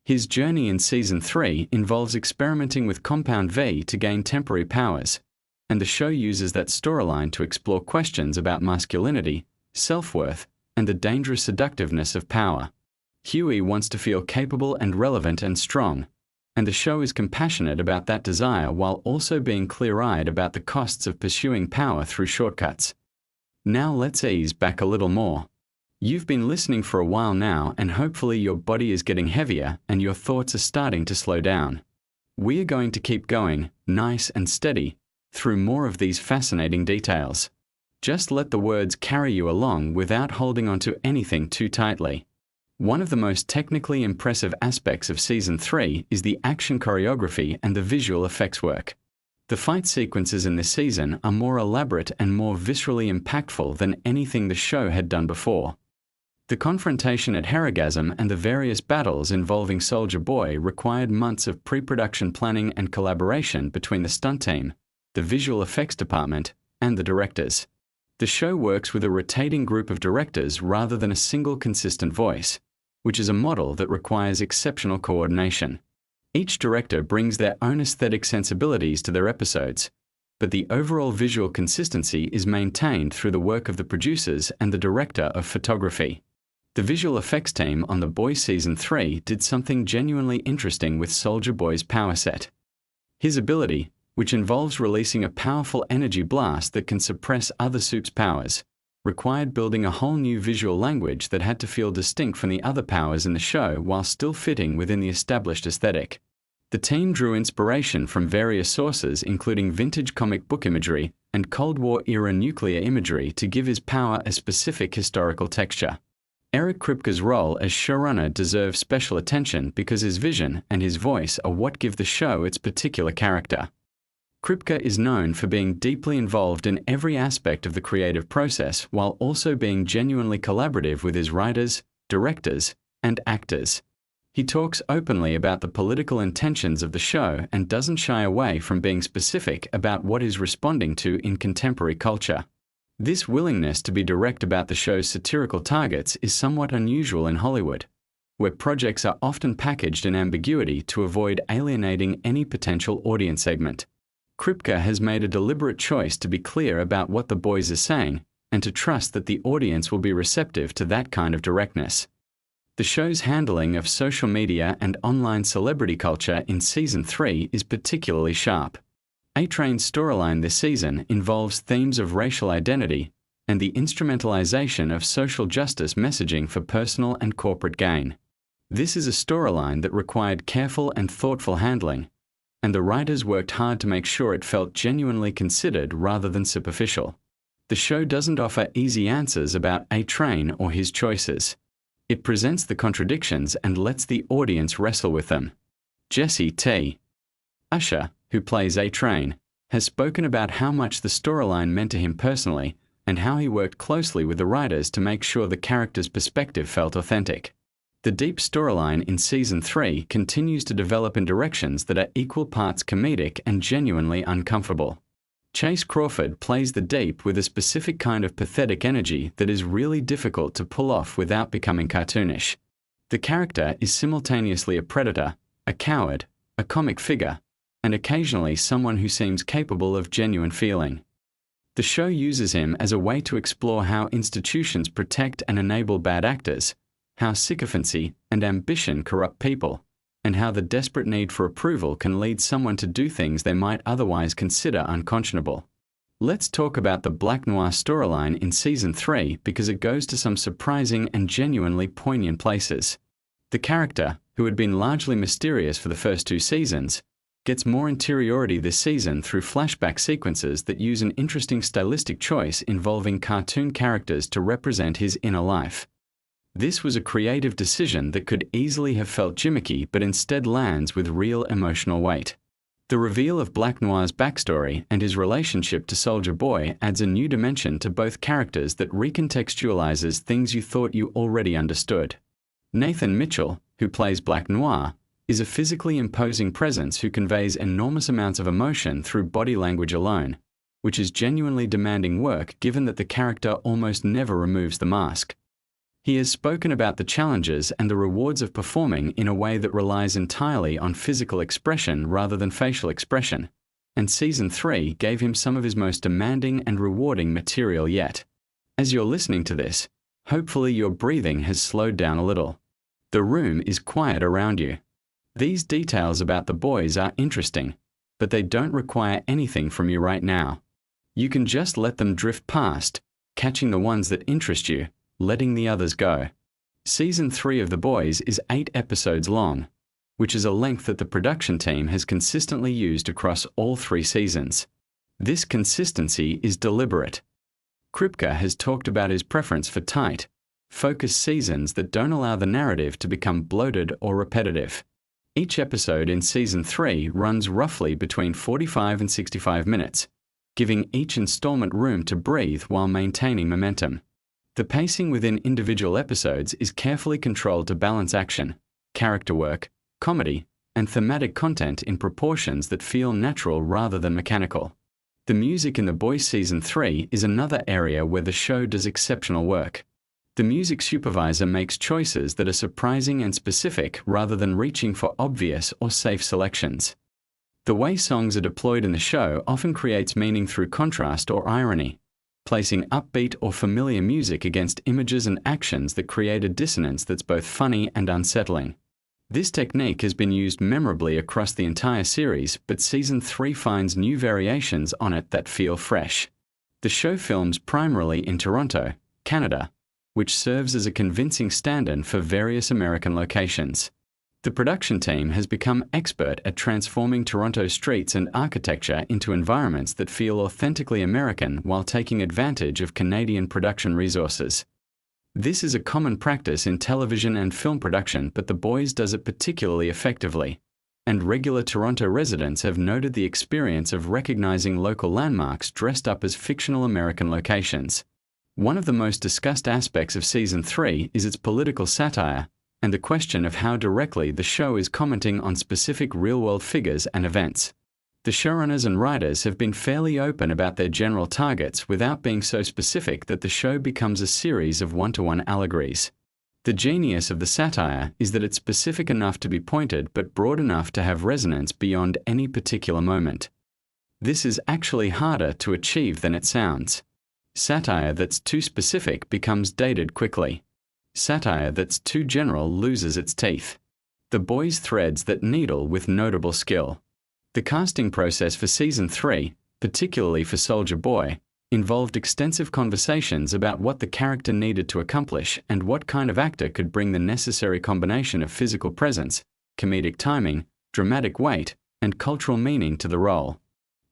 His journey in Season 3 involves experimenting with Compound V to gain temporary powers, and the show uses that storyline to explore questions about masculinity, self-worth, and the dangerous seductiveness of power. Huey wants to feel capable and relevant and strong, and the show is compassionate about that desire while also being clear-eyed about the costs of pursuing power through shortcuts. Now let's ease back a little more. You've been listening for a while now, and hopefully your body is getting heavier and your thoughts are starting to slow down. We are going to keep going, nice and steady, through more of these fascinating details. Just let the words carry you along without holding onto anything too tightly. One of the most technically impressive aspects of Season 3 is the action choreography and the visual effects work. The fight sequences in this season are more elaborate and more viscerally impactful than anything the show had done before. The confrontation at Heragasm and the various battles involving Soldier Boy required months of pre-production planning and collaboration between the stunt team, the visual effects department, and the directors. The show works with a rotating group of directors rather than a single consistent voice, which is a model that requires exceptional coordination. Each director brings their own aesthetic sensibilities to their episodes, but the overall visual consistency is maintained through the work of the producers and the director of photography. The visual effects team on The Boys Season 3 did something genuinely interesting with Soldier Boy's power set. His ability, which involves releasing a powerful energy blast that can suppress other suits' powers, required building a whole new visual language that had to feel distinct from the other powers in the show while still fitting within the established aesthetic. The team drew inspiration from various sources including vintage comic book imagery and Cold War-era nuclear imagery to give his power a specific historical texture. Eric Kripke's role as showrunner deserves special attention because his vision and his voice are what give the show its particular character. Kripke is known for being deeply involved in every aspect of the creative process while also being genuinely collaborative with his writers, directors, and actors. He talks openly about the political intentions of the show and doesn't shy away from being specific about what he's responding to in contemporary culture. This willingness to be direct about the show's satirical targets is somewhat unusual in Hollywood, where projects are often packaged in ambiguity to avoid alienating any potential audience segment. Kripke has made a deliberate choice to be clear about what The Boys are saying and to trust that the audience will be receptive to that kind of directness. The show's handling of social media and online celebrity culture in Season 3 is particularly sharp. A-Train's storyline this season involves themes of racial identity and the instrumentalization of social justice messaging for personal and corporate gain. This is a storyline that required careful and thoughtful handling, and the writers worked hard to make sure it felt genuinely considered rather than superficial. The show doesn't offer easy answers about A-Train or his choices. It presents the contradictions and lets the audience wrestle with them. Jesse T. Usher, who plays A-Train, has spoken about how much the storyline meant to him personally and how he worked closely with the writers to make sure the character's perspective felt authentic. The deep storyline in Season 3 continues to develop in directions that are equal parts comedic and genuinely uncomfortable. Chase Crawford plays the deep with a specific kind of pathetic energy that is really difficult to pull off without becoming cartoonish. The character is simultaneously a predator, a coward, a comic figure, and occasionally someone who seems capable of genuine feeling. The show uses him as a way to explore how institutions protect and enable bad actors, how sycophancy and ambition corrupt people, and how the desperate need for approval can lead someone to do things they might otherwise consider unconscionable. Let's talk about the Black Noir storyline in Season 3 because it goes to some surprising and genuinely poignant places. The character, who had been largely mysterious for the first 2 seasons, gets more interiority this season through flashback sequences that use an interesting stylistic choice involving cartoon characters to represent his inner life. This was a creative decision that could easily have felt gimmicky but instead lands with real emotional weight. The reveal of Black Noir's backstory and his relationship to Soldier Boy adds a new dimension to both characters that recontextualizes things you thought you already understood. Nathan Mitchell, who plays Black Noir, is a physically imposing presence who conveys enormous amounts of emotion through body language alone, which is genuinely demanding work given that the character almost never removes the mask. He has spoken about the challenges and the rewards of performing in a way that relies entirely on physical expression rather than facial expression, and Season 3 gave him some of his most demanding and rewarding material yet. As you're listening to this, hopefully your breathing has slowed down a little. The room is quiet around you. These details about the boys are interesting, but they don't require anything from you right now. You can just let them drift past, catching the ones that interest you, letting the others go. Season 3 of The Boys is 8 episodes long, which is a length that the production team has consistently used across all 3 seasons. This consistency is deliberate. Kripke has talked about his preference for tight, focused seasons that don't allow the narrative to become bloated or repetitive. Each episode in Season 3 runs roughly between 45 and 65 minutes, giving each installment room to breathe while maintaining momentum. The pacing within individual episodes is carefully controlled to balance action, character work, comedy, and thematic content in proportions that feel natural rather than mechanical. The music in The Boys Season 3 is another area where the show does exceptional work. The music supervisor makes choices that are surprising and specific rather than reaching for obvious or safe selections. The way songs are deployed in the show often creates meaning through contrast or irony, placing upbeat or familiar music against images and actions that create a dissonance that's both funny and unsettling. This technique has been used memorably across the entire series, but Season 3 finds new variations on it that feel fresh. The show films primarily in Toronto, Canada, which serves as a convincing stand-in for various American locations. The production team has become expert at transforming Toronto streets and architecture into environments that feel authentically American while taking advantage of Canadian production resources. This is a common practice in television and film production, but The Boys does it particularly effectively, and regular Toronto residents have noted the experience of recognizing local landmarks dressed up as fictional American locations. One of the most discussed aspects of Season 3 is its political satire, and the question of how directly the show is commenting on specific real-world figures and events. The showrunners and writers have been fairly open about their general targets without being so specific that the show becomes a series of one-to-one allegories. The genius of the satire is that it's specific enough to be pointed but broad enough to have resonance beyond any particular moment. This is actually harder to achieve than it sounds. Satire that's too specific becomes dated quickly. Satire that's too general loses its teeth. The Boys threads that needle with notable skill. The casting process for Season 3, particularly for Soldier Boy, involved extensive conversations about what the character needed to accomplish and what kind of actor could bring the necessary combination of physical presence, comedic timing, dramatic weight, and cultural meaning to the role.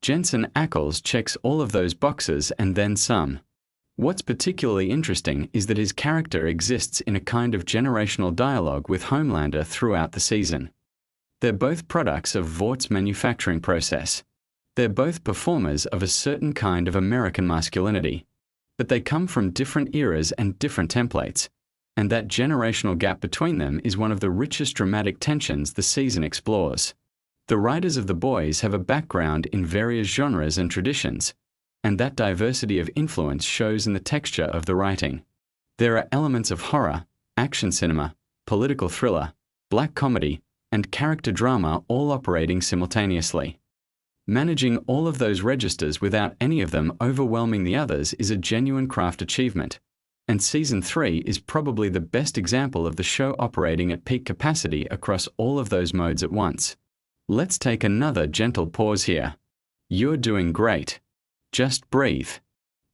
Jensen Ackles checks all of those boxes and then some. What's particularly interesting is that his character exists in a kind of generational dialogue with Homelander throughout the season. They're both products of Vort's manufacturing process. They're both performers of a certain kind of American masculinity. But they come from different eras and different templates, and that generational gap between them is one of the richest dramatic tensions the season explores. The writers of The Boys have a background in various genres and traditions, and that diversity of influence shows in the texture of the writing. There are elements of horror, action cinema, political thriller, black comedy, and character drama all operating simultaneously. Managing all of those registers without any of them overwhelming the others is a genuine craft achievement, and Season 3 is probably the best example of the show operating at peak capacity across all of those modes at once. Let's take another gentle pause here. You're doing great. Just breathe.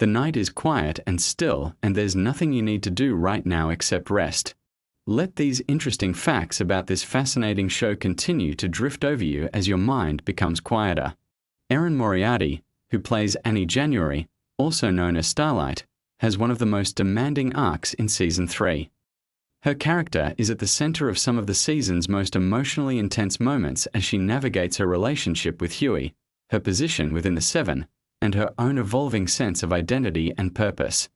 The night is quiet and still, and there's nothing you need to do right now except rest. Let these interesting facts about this fascinating show continue to drift over you as your mind becomes quieter. Erin Moriarty, who plays Annie January, also known as Starlight, has one of the most demanding arcs in Season 3. Her character is at the center of some of the season's most emotionally intense moments as she navigates her relationship with Huey, her position within the Seven, and her own evolving sense of identity and purpose.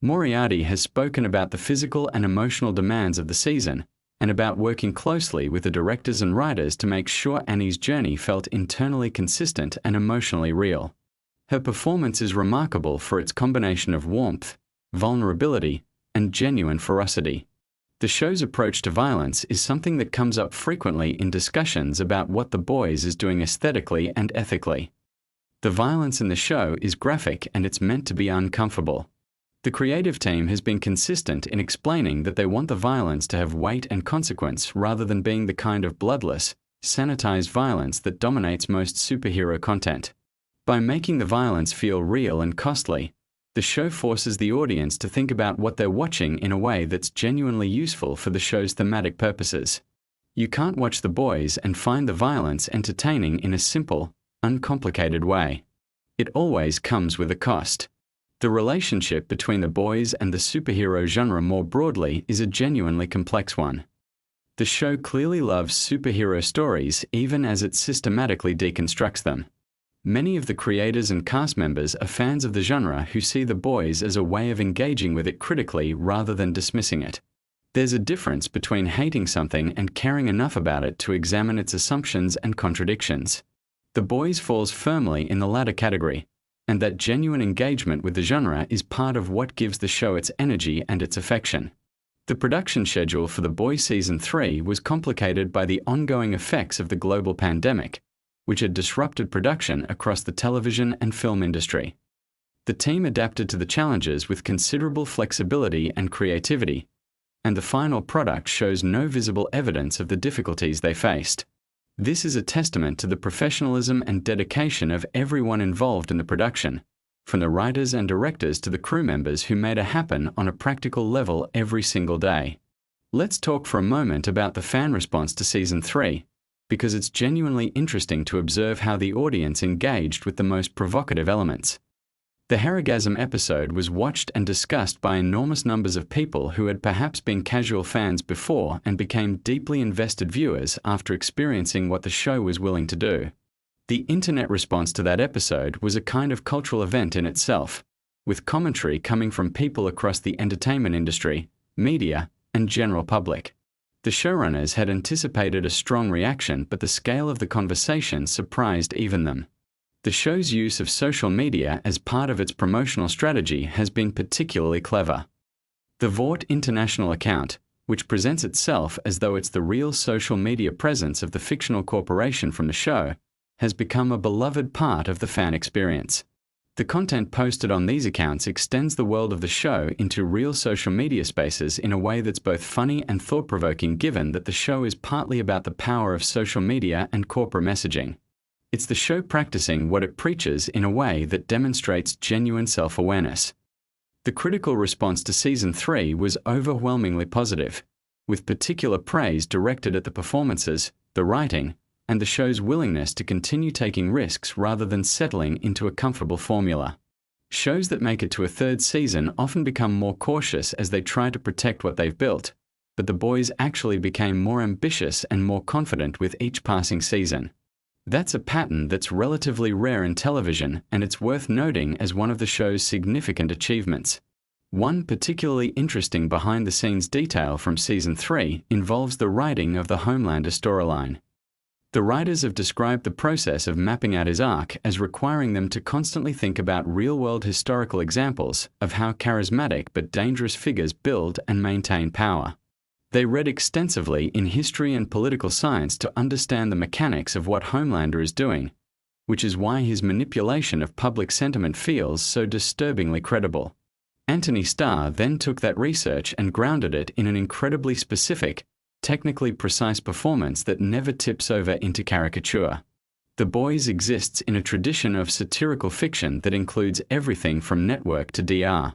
Moriarty has spoken about the physical and emotional demands of the season, and about working closely with the directors and writers to make sure Annie's journey felt internally consistent and emotionally real. Her performance is remarkable for its combination of warmth, vulnerability, and genuine ferocity. The show's approach to violence is something that comes up frequently in discussions about what The Boys is doing aesthetically and ethically. The violence in the show is graphic and it's meant to be uncomfortable. The creative team has been consistent in explaining that they want the violence to have weight and consequence rather than being the kind of bloodless, sanitized violence that dominates most superhero content. By making the violence feel real and costly, the show forces the audience to think about what they're watching in a way that's genuinely useful for the show's thematic purposes. You can't watch The Boys and find the violence entertaining in a simple, uncomplicated way. It always comes with a cost. The relationship between The Boys and the superhero genre more broadly is a genuinely complex one. The show clearly loves superhero stories even as it systematically deconstructs them. Many of the creators and cast members are fans of the genre who see The Boys as a way of engaging with it critically rather than dismissing it. There's a difference between hating something and caring enough about it to examine its assumptions and contradictions. The Boys falls firmly in the latter category, and that genuine engagement with the genre is part of what gives the show its energy and its affection. The production schedule for The Boys Season 3 was complicated by the ongoing effects of the global pandemic, which had disrupted production across the television and film industry. The team adapted to the challenges with considerable flexibility and creativity, and the final product shows no visible evidence of the difficulties they faced. This is a testament to the professionalism and dedication of everyone involved in the production, from the writers and directors to the crew members who made it happen on a practical level every single day. Let's talk for a moment about the fan response to Season 3, because it's genuinely interesting to observe how the audience engaged with the most provocative elements. The Harrigasm episode was watched and discussed by enormous numbers of people who had perhaps been casual fans before and became deeply invested viewers after experiencing what the show was willing to do. The internet response to that episode was a kind of cultural event in itself, with commentary coming from people across the entertainment industry, media, and general public. The showrunners had anticipated a strong reaction, but the scale of the conversation surprised even them. The show's use of social media as part of its promotional strategy has been particularly clever. The Vought International account, which presents itself as though it's the real social media presence of the fictional corporation from the show, has become a beloved part of the fan experience. The content posted on these accounts extends the world of the show into real social media spaces in a way that's both funny and thought-provoking, given that the show is partly about the power of social media and corporate messaging. It's the show practicing what it preaches in a way that demonstrates genuine self-awareness. The critical response to Season 3 was overwhelmingly positive, with particular praise directed at the performances, the writing, and the show's willingness to continue taking risks rather than settling into a comfortable formula. Shows that make it to a third season often become more cautious as they try to protect what they've built, but The Boys actually became more ambitious and more confident with each passing season. That's a pattern that's relatively rare in television, and it's worth noting as one of the show's significant achievements. One particularly interesting behind-the-scenes detail from Season 3 involves the writing of the Homelander storyline. The writers have described the process of mapping out his arc as requiring them to constantly think about real-world historical examples of how charismatic but dangerous figures build and maintain power. They read extensively in history and political science to understand the mechanics of what Homelander is doing, which is why his manipulation of public sentiment feels so disturbingly credible. Anthony Starr then took that research and grounded it in an incredibly specific, technically precise performance that never tips over into caricature. The Boys exists in a tradition of satirical fiction that includes everything from Network to DR.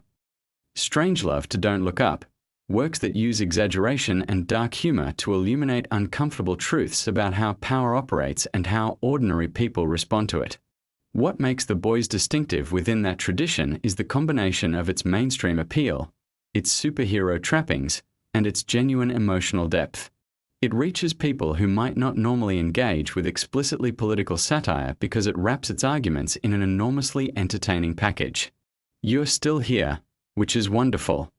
Strangelove to Don't Look Up, works that use exaggeration and dark humor to illuminate uncomfortable truths about how power operates and how ordinary people respond to it. What makes The Boys distinctive within that tradition is the combination of its mainstream appeal, its superhero trappings, and its genuine emotional depth. It reaches people who might not normally engage with explicitly political satire because it wraps its arguments in an enormously entertaining package. You're still here, which is wonderful.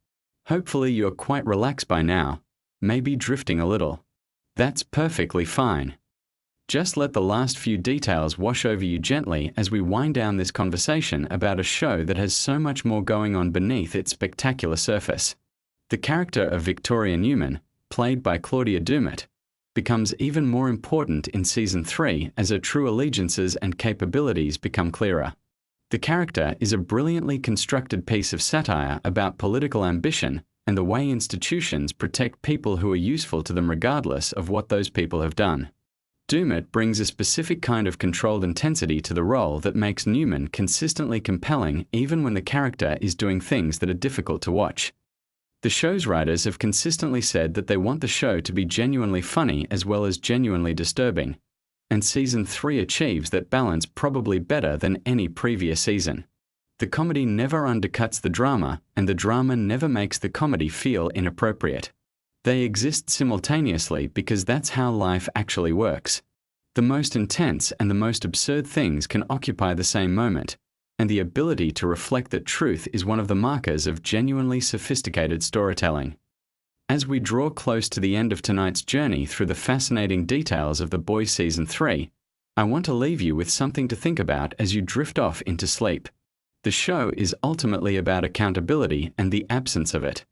Hopefully you're quite relaxed by now, maybe drifting a little. That's perfectly fine. Just let the last few details wash over you gently as we wind down this conversation about a show that has so much more going on beneath its spectacular surface. The character of Victoria Newman, played by Claudia Dumont, becomes even more important in Season 3 as her true allegiances and capabilities become clearer. The character is a brilliantly constructed piece of satire about political ambition and the way institutions protect people who are useful to them regardless of what those people have done. Dumont brings a specific kind of controlled intensity to the role that makes Newman consistently compelling even when the character is doing things that are difficult to watch. The show's writers have consistently said that they want the show to be genuinely funny as well as genuinely disturbing, and Season 3 achieves that balance probably better than any previous season. The comedy never undercuts the drama, and the drama never makes the comedy feel inappropriate. They exist simultaneously because that's how life actually works. The most intense and the most absurd things can occupy the same moment, and the ability to reflect that truth is one of the markers of genuinely sophisticated storytelling. As we draw close to the end of tonight's journey through the fascinating details of The Boys Season 3, I want to leave you with something to think about as you drift off into sleep. The show is ultimately about accountability and the absence of it.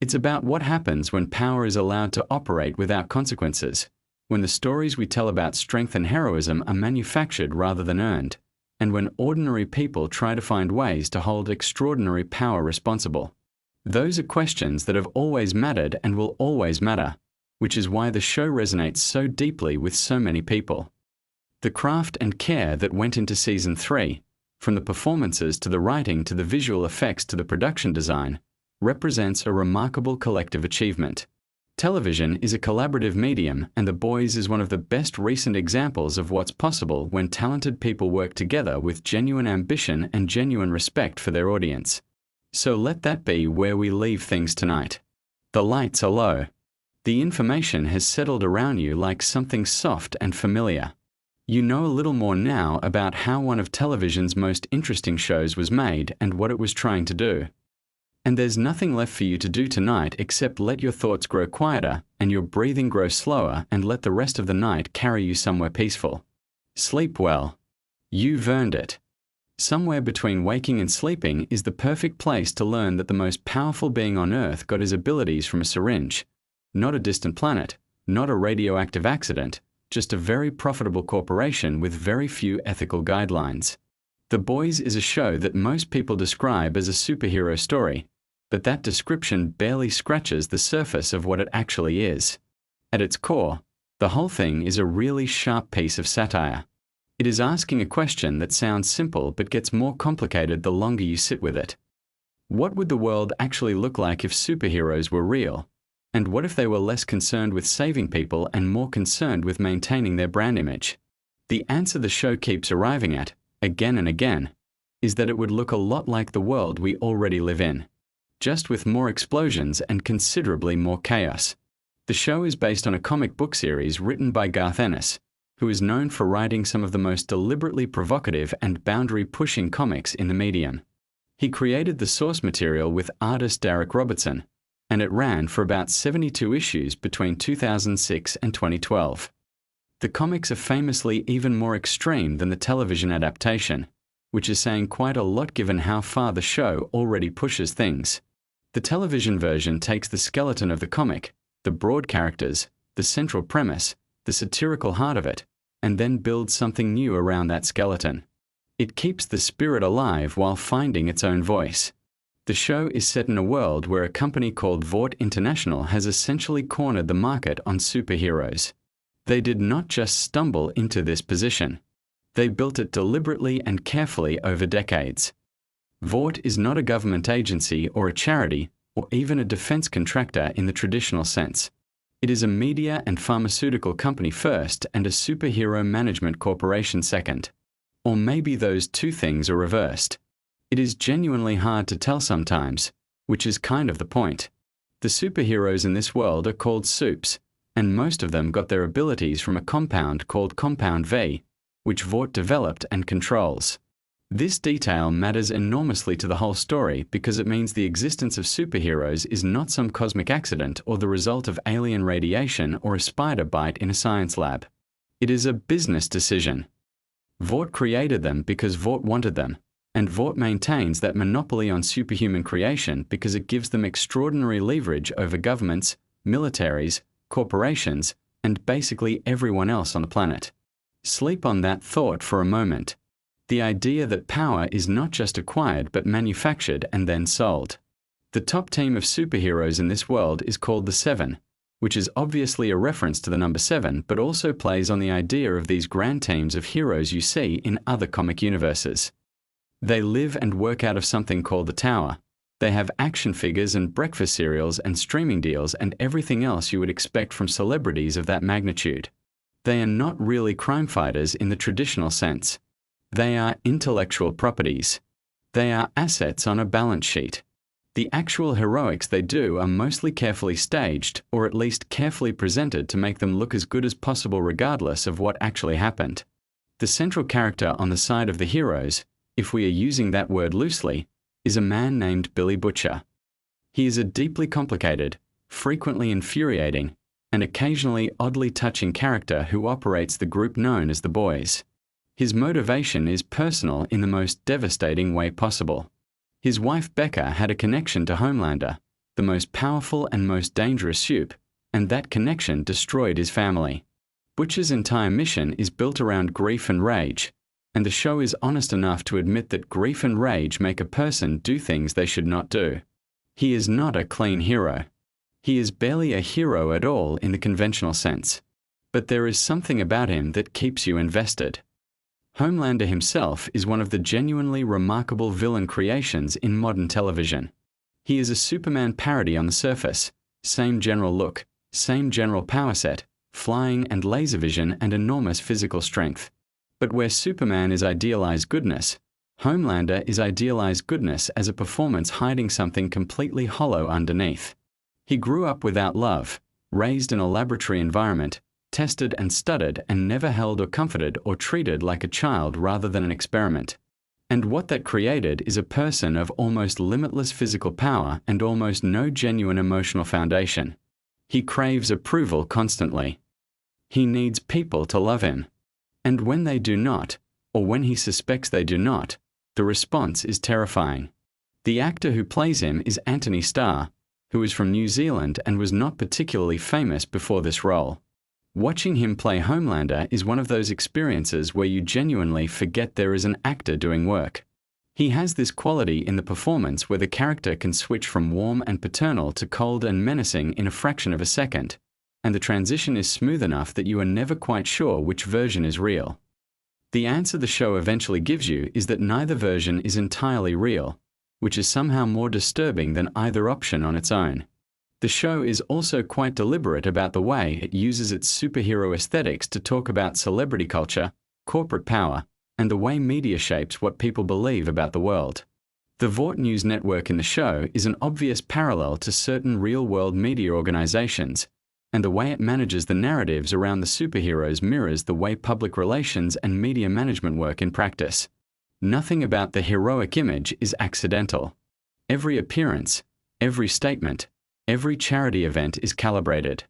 It's about what happens when power is allowed to operate without consequences, when the stories we tell about strength and heroism are manufactured rather than earned, and when ordinary people try to find ways to hold extraordinary power responsible. Those are questions that have always mattered and will always matter, which is why the show resonates so deeply with so many people. The craft and care that went into Season 3, from the performances to the writing to the visual effects to the production design, represents a remarkable collective achievement. Television is a collaborative medium, and The Boys is one of the best recent examples of what's possible when talented people work together with genuine ambition and genuine respect for their audience. So let that be where we leave things tonight. The lights are low. The information has settled around you like something soft and familiar. You know a little more now about how one of television's most interesting shows was made and what it was trying to do. And there's nothing left for you to do tonight except let your thoughts grow quieter and your breathing grow slower and let the rest of the night carry you somewhere peaceful. Sleep well. You've earned it. Somewhere between waking and sleeping is the perfect place to learn that the most powerful being on Earth got his abilities from a syringe. Not a distant planet, not a radioactive accident, just a very profitable corporation with very few ethical guidelines. The Boys is a show that most people describe as a superhero story, but that description barely scratches the surface of what it actually is. At its core, the whole thing is a really sharp piece of satire. It is asking a question that sounds simple but gets more complicated the longer you sit with it. What would the world actually look like if superheroes were real? And what if they were less concerned with saving people and more concerned with maintaining their brand image? The answer the show keeps arriving at, again and again, is that it would look a lot like the world we already live in, just with more explosions and considerably more chaos. The show is based on a comic book series written by Garth Ennis, who is known for writing some of the most deliberately provocative and boundary-pushing comics in the medium. He created the source material with artist Derek Robertson, and it ran for about 72 issues between 2006 and 2012. The comics are famously even more extreme than the television adaptation, which is saying quite a lot given how far the show already pushes things. The television version takes the skeleton of the comic, the broad characters, the central premise, the satirical heart of it, and then builds something new around that skeleton. It keeps the spirit alive while finding its own voice. The show is set in a world where a company called Vought International has essentially cornered the market on superheroes. They did not just stumble into this position. They built it deliberately and carefully over decades. Vought is not a government agency or a charity or even a defense contractor in the traditional sense. It is a media and pharmaceutical company first and a superhero management corporation second. Or maybe those two things are reversed. It is genuinely hard to tell sometimes, which is kind of the point. The superheroes in this world are called supes, and most of them got their abilities from a compound called Compound V, which Vought developed and controls. This detail matters enormously to the whole story because it means the existence of superheroes is not some cosmic accident or the result of alien radiation or a spider bite in a science lab. It is a business decision. Vought created them because Vought wanted them, and Vought maintains that monopoly on superhuman creation because it gives them extraordinary leverage over governments, militaries, corporations, and basically everyone else on the planet. Sleep on that thought for a moment. The idea that power is not just acquired but manufactured and then sold. The top team of superheroes in this world is called the Seven, which is obviously a reference to the number 7 but also plays on the idea of these grand teams of heroes you see in other comic universes. They live and work out of something called the Tower. They have action figures and breakfast cereals and streaming deals and everything else you would expect from celebrities of that magnitude. They are not really crime fighters in the traditional sense. They are intellectual properties. They are assets on a balance sheet. The actual heroics they do are mostly carefully staged, or at least carefully presented to make them look as good as possible regardless of what actually happened. The central character on the side of the heroes, if we are using that word loosely, is a man named Billy Butcher. He is a deeply complicated, frequently infuriating, and occasionally oddly touching character who operates the group known as the Boys. His motivation is personal in the most devastating way possible. His wife Becca had a connection to Homelander, the most powerful and most dangerous supe, and that connection destroyed his family. Butcher's entire mission is built around grief and rage, and the show is honest enough to admit that grief and rage make a person do things they should not do. He is not a clean hero. He is barely a hero at all in the conventional sense, but there is something about him that keeps you invested. Homelander himself is one of the genuinely remarkable villain creations in modern television. He is a Superman parody on the surface, same general look, same general power set, flying and laser vision and enormous physical strength. But where Superman is idealized goodness, Homelander is idealized goodness as a performance hiding something completely hollow underneath. He grew up without love, raised in a laboratory environment, tested and studied and never held or comforted or treated like a child rather than an experiment. And what that created is a person of almost limitless physical power and almost no genuine emotional foundation. He craves approval constantly. He needs people to love him. And when they do not, or when he suspects they do not, the response is terrifying. The actor who plays him is Anthony Starr, who is from New Zealand and was not particularly famous before this role. Watching him play Homelander is one of those experiences where you genuinely forget there is an actor doing work. He has this quality in the performance where the character can switch from warm and paternal to cold and menacing in a fraction of a second, and the transition is smooth enough that you are never quite sure which version is real. The answer the show eventually gives you is that neither version is entirely real, which is somehow more disturbing than either option on its own. The show is also quite deliberate about the way it uses its superhero aesthetics to talk about celebrity culture, corporate power, and the way media shapes what people believe about the world. The Vought News network in the show is an obvious parallel to certain real-world media organizations, and the way it manages the narratives around the superheroes mirrors the way public relations and media management work in practice. Nothing about the heroic image is accidental. Every appearance, every statement, every charity event is calibrated.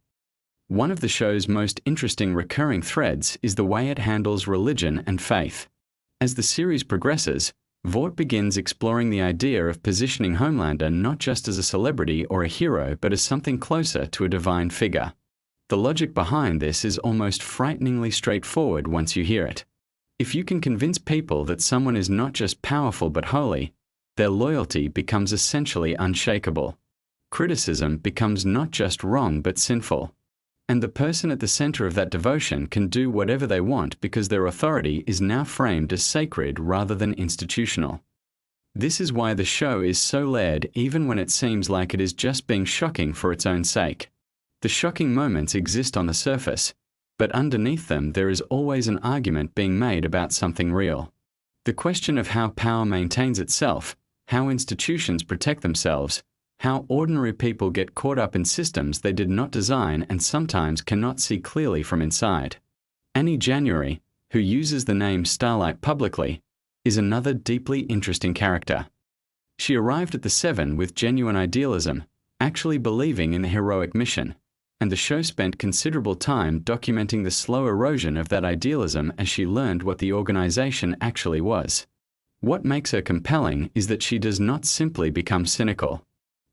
One of the show's most interesting recurring threads is the way it handles religion and faith. As the series progresses, Vought begins exploring the idea of positioning Homelander not just as a celebrity or a hero but as something closer to a divine figure. The logic behind this is almost frighteningly straightforward once you hear it. If you can convince people that someone is not just powerful but holy, their loyalty becomes essentially unshakable. Criticism becomes not just wrong but sinful. And the person at the center of that devotion can do whatever they want because their authority is now framed as sacred rather than institutional. This is why the show is so layered even when it seems like it is just being shocking for its own sake. The shocking moments exist on the surface, but underneath them there is always an argument being made about something real. The question of how power maintains itself, how institutions protect themselves, how ordinary people get caught up in systems they did not design and sometimes cannot see clearly from inside. Annie January, who uses the name Starlight publicly, is another deeply interesting character. She arrived at the Seven with genuine idealism, actually believing in the heroic mission, and the show spent considerable time documenting the slow erosion of that idealism as she learned what the organization actually was. What makes her compelling is that she does not simply become cynical.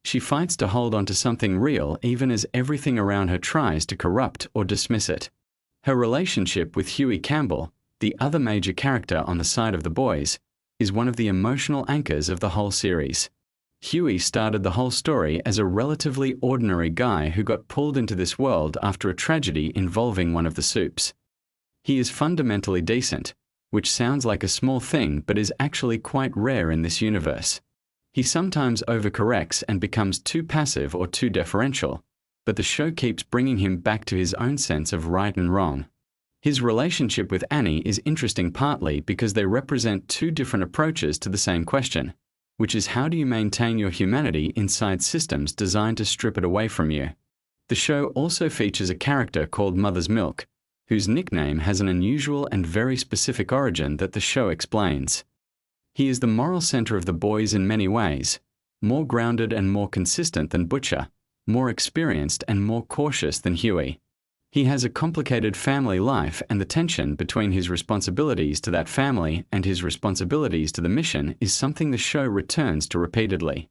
She fights to hold on to something real even as everything around her tries to corrupt or dismiss it. Her relationship with Huey Campbell, the other major character on the side of the boys, is one of the emotional anchors of the whole series. Huey started the whole story as a relatively ordinary guy who got pulled into this world after a tragedy involving one of the Supes. He is fundamentally decent, which sounds like a small thing but is actually quite rare in this universe. He sometimes overcorrects and becomes too passive or too deferential, but the show keeps bringing him back to his own sense of right and wrong. His relationship with Annie is interesting partly because they represent two different approaches to the same question, which is how do you maintain your humanity inside systems designed to strip it away from you? The show also features a character called Mother's Milk, whose nickname has an unusual and very specific origin that the show explains. He is the moral center of the boys in many ways, more grounded and more consistent than Butcher, more experienced and more cautious than Huey. He has a complicated family life, and the tension between his responsibilities to that family and his responsibilities to the mission is something the show returns to repeatedly.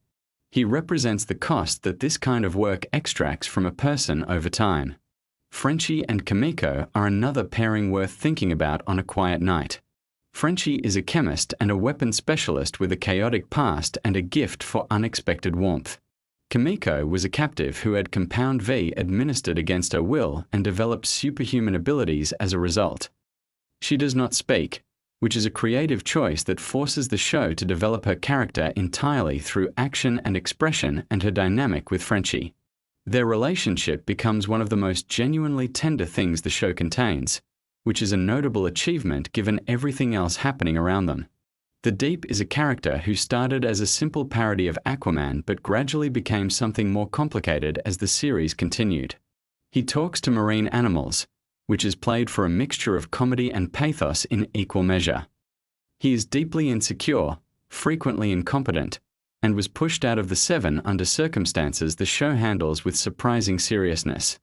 He represents the cost that this kind of work extracts from a person over time. Frenchie and Kimiko are another pairing worth thinking about on a quiet night. Frenchie is a chemist and a weapons specialist with a chaotic past and a gift for unexpected warmth. Kimiko was a captive who had Compound V administered against her will and developed superhuman abilities as a result. She does not speak, which is a creative choice that forces the show to develop her character entirely through action and expression and her dynamic with Frenchie. Their relationship becomes one of the most genuinely tender things the show contains, which is a notable achievement given everything else happening around them. The Deep is a character who started as a simple parody of Aquaman but gradually became something more complicated as the series continued. He talks to marine animals, which is played for a mixture of comedy and pathos in equal measure. He is deeply insecure, frequently incompetent, and was pushed out of the Seven under circumstances the show handles with surprising seriousness.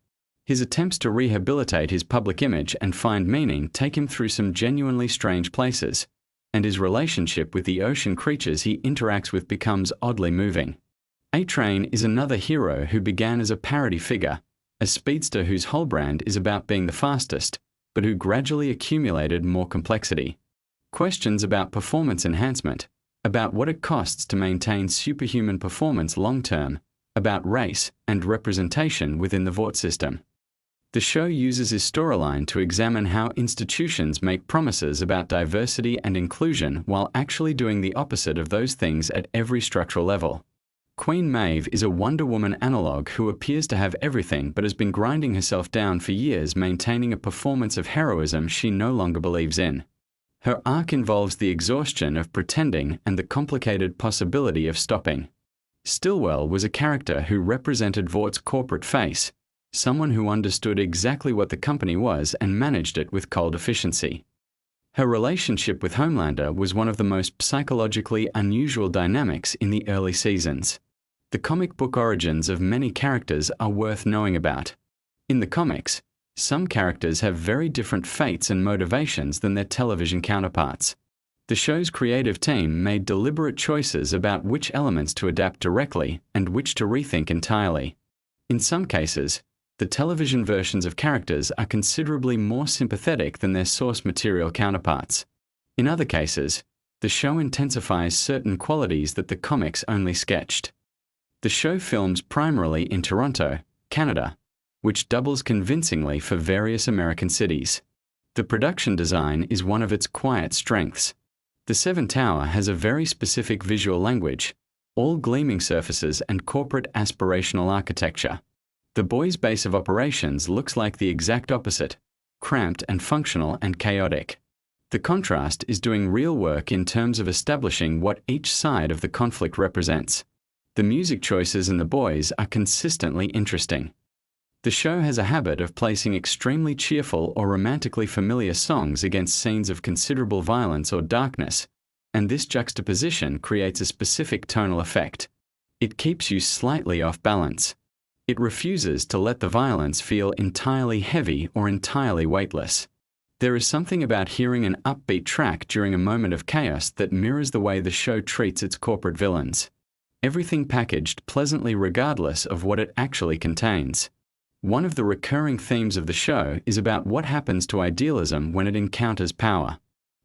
His attempts to rehabilitate his public image and find meaning take him through some genuinely strange places, and his relationship with the ocean creatures he interacts with becomes oddly moving. A-Train is another hero who began as a parody figure, a speedster whose whole brand is about being the fastest, but who gradually accumulated more complexity. Questions about performance enhancement, about what it costs to maintain superhuman performance long-term, about race and representation within the Vought system. The show uses his storyline to examine how institutions make promises about diversity and inclusion while actually doing the opposite of those things at every structural level. Queen Maeve is a Wonder Woman analog who appears to have everything but has been grinding herself down for years maintaining a performance of heroism she no longer believes in. Her arc involves the exhaustion of pretending and the complicated possibility of stopping. Stillwell was a character who represented Vaught's corporate face, someone who understood exactly what the company was and managed it with cold efficiency. Her relationship with Homelander was one of the most psychologically unusual dynamics in the early seasons. The comic book origins of many characters are worth knowing about. In the comics, some characters have very different fates and motivations than their television counterparts. The show's creative team made deliberate choices about which elements to adapt directly and which to rethink entirely. In some cases, the television versions of characters are considerably more sympathetic than their source material counterparts. In other cases, the show intensifies certain qualities that the comics only sketched. The show films primarily in Toronto, Canada, which doubles convincingly for various American cities. The production design is one of its quiet strengths. The Seven Tower has a very specific visual language, all gleaming surfaces and corporate aspirational architecture. The boys' base of operations looks like the exact opposite, cramped and functional and chaotic. The contrast is doing real work in terms of establishing what each side of the conflict represents. The music choices in The Boys are consistently interesting. The show has a habit of placing extremely cheerful or romantically familiar songs against scenes of considerable violence or darkness, and this juxtaposition creates a specific tonal effect. It keeps you slightly off balance. It refuses to let the violence feel entirely heavy or entirely weightless. There is something about hearing an upbeat track during a moment of chaos that mirrors the way the show treats its corporate villains. Everything packaged pleasantly regardless of what it actually contains. One of the recurring themes of the show is about what happens to idealism when it encounters power.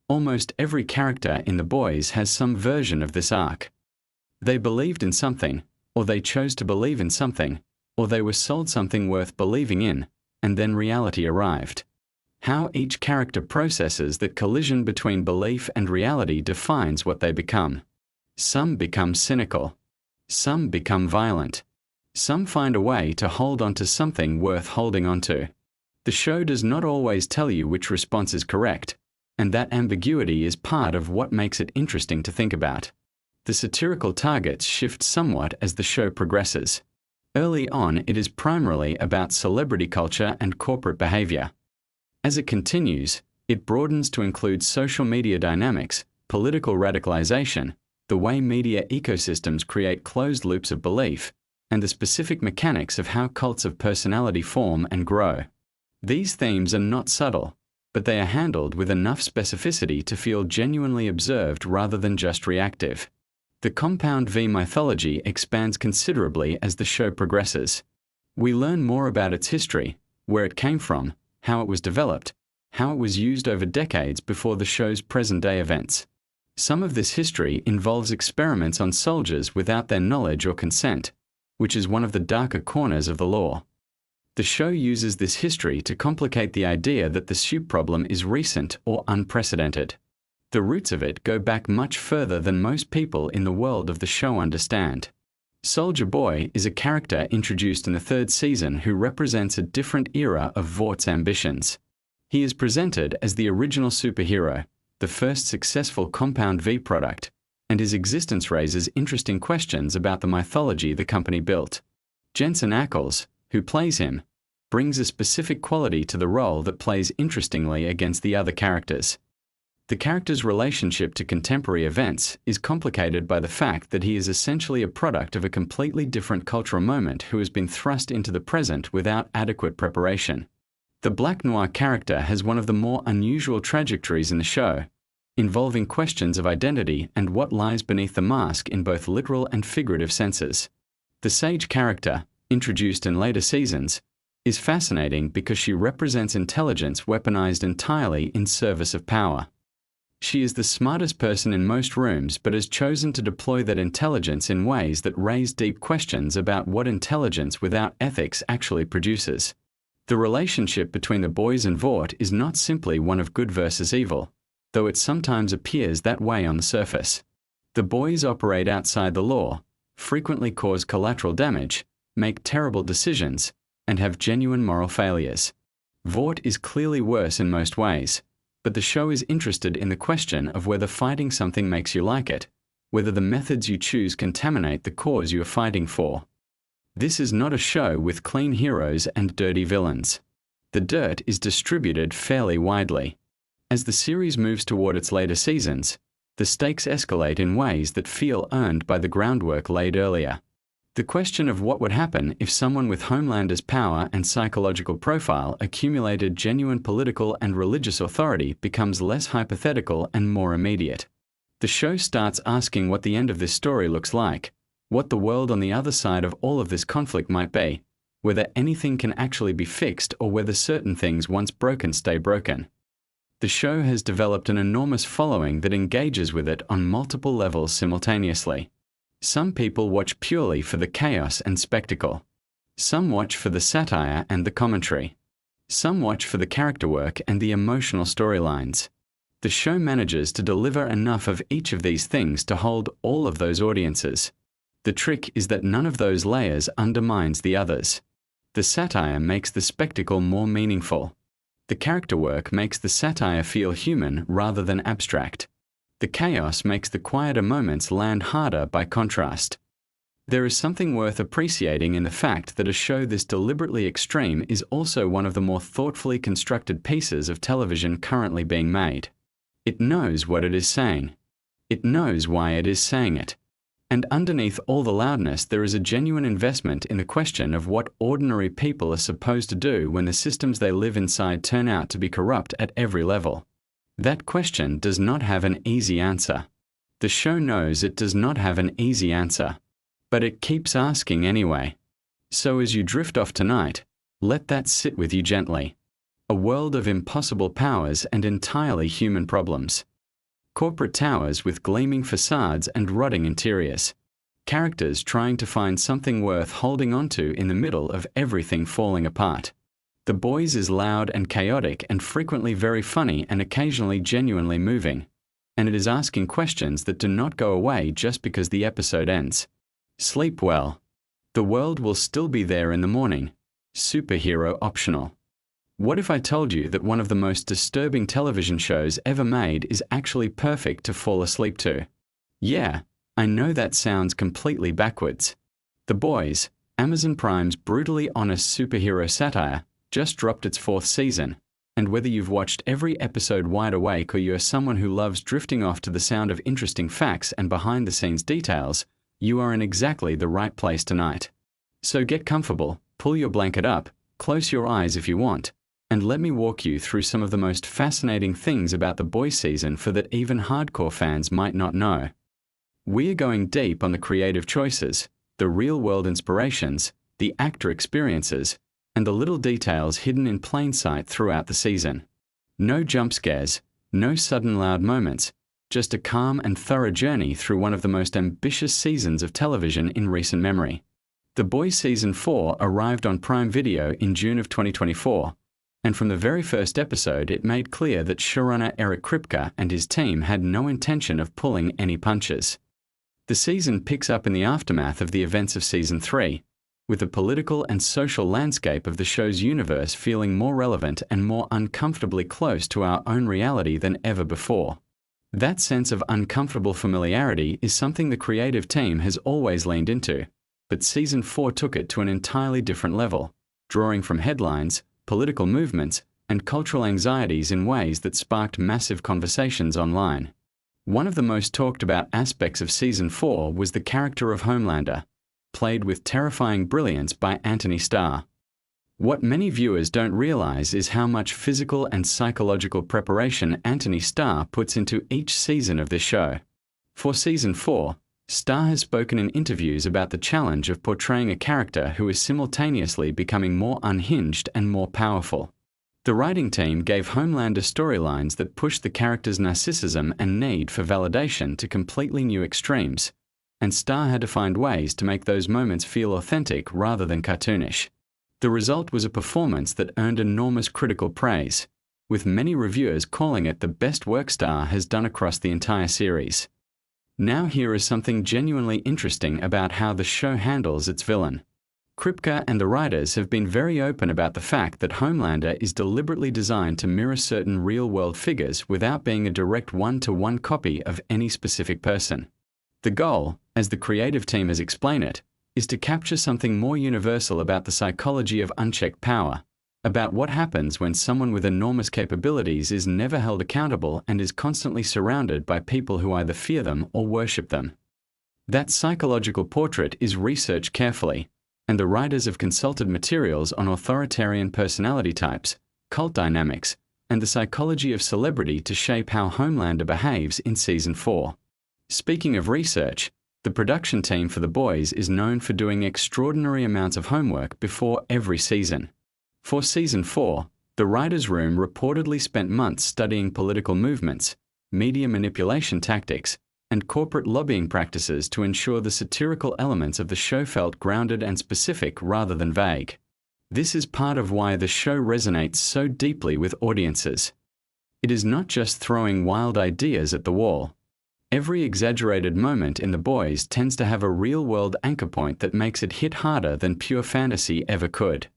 Almost every character in The Boys has some version of this arc. They believed in something, or they chose to believe in something, or they were sold something worth believing in, and then reality arrived. How each character processes that collision between belief and reality defines what they become. Some become cynical. Some become violent. Some find a way to hold on to something worth holding on to. The show does not always tell you which response is correct, and that ambiguity is part of what makes it interesting to think about. The satirical targets shift somewhat as the show progresses. Early on, it is primarily about celebrity culture and corporate behavior. As it continues, it broadens to include social media dynamics, political radicalization, the way media ecosystems create closed loops of belief, and the specific mechanics of how cults of personality form and grow. These themes are not subtle, but they are handled with enough specificity to feel genuinely observed rather than just reactive. The Compound V mythology expands considerably as the show progresses. We learn more about its history, where it came from, how it was developed, how it was used over decades before the show's present-day events. Some of this history involves experiments on soldiers without their knowledge or consent, which is one of the darker corners of the lore. The show uses this history to complicate the idea that the soup problem is recent or unprecedented. The roots of it go back much further than most people in the world of the show understand. Soldier Boy is a character introduced in the third season who represents a different era of Vort's ambitions. He is presented as the original superhero, the first successful Compound V product, and his existence raises interesting questions about the mythology the company built. Jensen Ackles, who plays him, brings a specific quality to the role that plays interestingly against the other characters. The character's relationship to contemporary events is complicated by the fact that he is essentially a product of a completely different cultural moment who has been thrust into the present without adequate preparation. The Black Noir character has one of the more unusual trajectories in the show, involving questions of identity and what lies beneath the mask in both literal and figurative senses. The Sage character, introduced in later seasons, is fascinating because she represents intelligence weaponized entirely in service of power. She is the smartest person in most rooms but has chosen to deploy that intelligence in ways that raise deep questions about what intelligence without ethics actually produces. The relationship between the boys and Vought is not simply one of good versus evil, though it sometimes appears that way on the surface. The boys operate outside the law, frequently cause collateral damage, make terrible decisions, and have genuine moral failures. Vought is clearly worse in most ways, but the show is interested in the question of whether fighting something makes you like it, whether the methods you choose contaminate the cause you are fighting for. This is not a show with clean heroes and dirty villains. The dirt is distributed fairly widely. As the series moves toward its later seasons, the stakes escalate in ways that feel earned by the groundwork laid earlier. The question of what would happen if someone with Homelander's power and psychological profile accumulated genuine political and religious authority becomes less hypothetical and more immediate. The show starts asking what the end of this story looks like, what the world on the other side of all of this conflict might be, whether anything can actually be fixed or whether certain things once broken stay broken. The show has developed an enormous following that engages with it on multiple levels simultaneously. Some people watch purely for the chaos and spectacle. Some watch for the satire and the commentary. Some watch for the character work and the emotional storylines. The show manages to deliver enough of each of these things to hold all of those audiences. The trick is that none of those layers undermines the others. The satire makes the spectacle more meaningful. The character work makes the satire feel human rather than abstract. The chaos makes the quieter moments land harder by contrast. There is something worth appreciating in the fact that a show this deliberately extreme is also one of the more thoughtfully constructed pieces of television currently being made. It knows what it is saying. It knows why it is saying it. And underneath all the loudness, there is a genuine investment in the question of what ordinary people are supposed to do when the systems they live inside turn out to be corrupt at every level. That question does not have an easy answer. The show knows it does not have an easy answer, but it keeps asking anyway. So as you drift off tonight, let that sit with you gently. A world of impossible powers and entirely human problems. Corporate towers with gleaming facades and rotting interiors. Characters trying to find something worth holding onto in the middle of everything falling apart. The Boys is loud and chaotic and frequently very funny and occasionally genuinely moving. And it is asking questions that do not go away just because the episode ends. Sleep well. The world will still be there in the morning. Superhero optional. What if I told you that one of the most disturbing television shows ever made is actually perfect to fall asleep to? Yeah, I know that sounds completely backwards. The Boys, Amazon Prime's brutally honest superhero satire, just dropped its 4th season, and whether you've watched every episode wide awake or you're someone who loves drifting off to the sound of interesting facts and behind-the-scenes details, you are in exactly the right place tonight. So get comfortable, pull your blanket up, close your eyes if you want, and let me walk you through some of the most fascinating things about the Boys season for that even hardcore fans might not know. We are going deep on the creative choices, the real-world inspirations, the actor experiences, and the little details hidden in plain sight throughout the season. No jump scares, no sudden loud moments, just a calm and thorough journey through one of the most ambitious seasons of television in recent memory. The Boys Season 4 arrived on Prime Video in June of 2024, and from the very first episode it made clear that showrunner Eric Kripke and his team had no intention of pulling any punches. The season picks up in the aftermath of the events of Season 3, with the political and social landscape of the show's universe feeling more relevant and more uncomfortably close to our own reality than ever before. That sense of uncomfortable familiarity is something the creative team has always leaned into, but Season 4 took it to an entirely different level, drawing from headlines, political movements, and cultural anxieties in ways that sparked massive conversations online. One of the most talked about aspects of Season 4 was the character of Homelander, played with terrifying brilliance by Anthony Starr. What many viewers don't realize is how much physical and psychological preparation Anthony Starr puts into each season of this show. For Season 4, Starr has spoken in interviews about the challenge of portraying a character who is simultaneously becoming more unhinged and more powerful. The writing team gave Homelander storylines that pushed the character's narcissism and need for validation to completely new extremes, and Starr had to find ways to make those moments feel authentic rather than cartoonish. The result was a performance that earned enormous critical praise, with many reviewers calling it the best work Starr has done across the entire series. Now here is something genuinely interesting about how the show handles its villain. Kripke and the writers have been very open about the fact that Homelander is deliberately designed to mirror certain real-world figures without being a direct one-to-one copy of any specific person. The goal, as the creative team has explained it, is to capture something more universal about the psychology of unchecked power, about what happens when someone with enormous capabilities is never held accountable and is constantly surrounded by people who either fear them or worship them. That psychological portrait is researched carefully, and the writers have consulted materials on authoritarian personality types, cult dynamics, and the psychology of celebrity to shape how Homelander behaves in Season 4. Speaking of research, the production team for The Boys is known for doing extraordinary amounts of homework before every season. For Season 4, the writers' room reportedly spent months studying political movements, media manipulation tactics, and corporate lobbying practices to ensure the satirical elements of the show felt grounded and specific rather than vague. This is part of why the show resonates so deeply with audiences. It is not just throwing wild ideas at the wall. Every exaggerated moment in The Boys tends to have a real-world anchor point that makes it hit harder than pure fantasy ever could.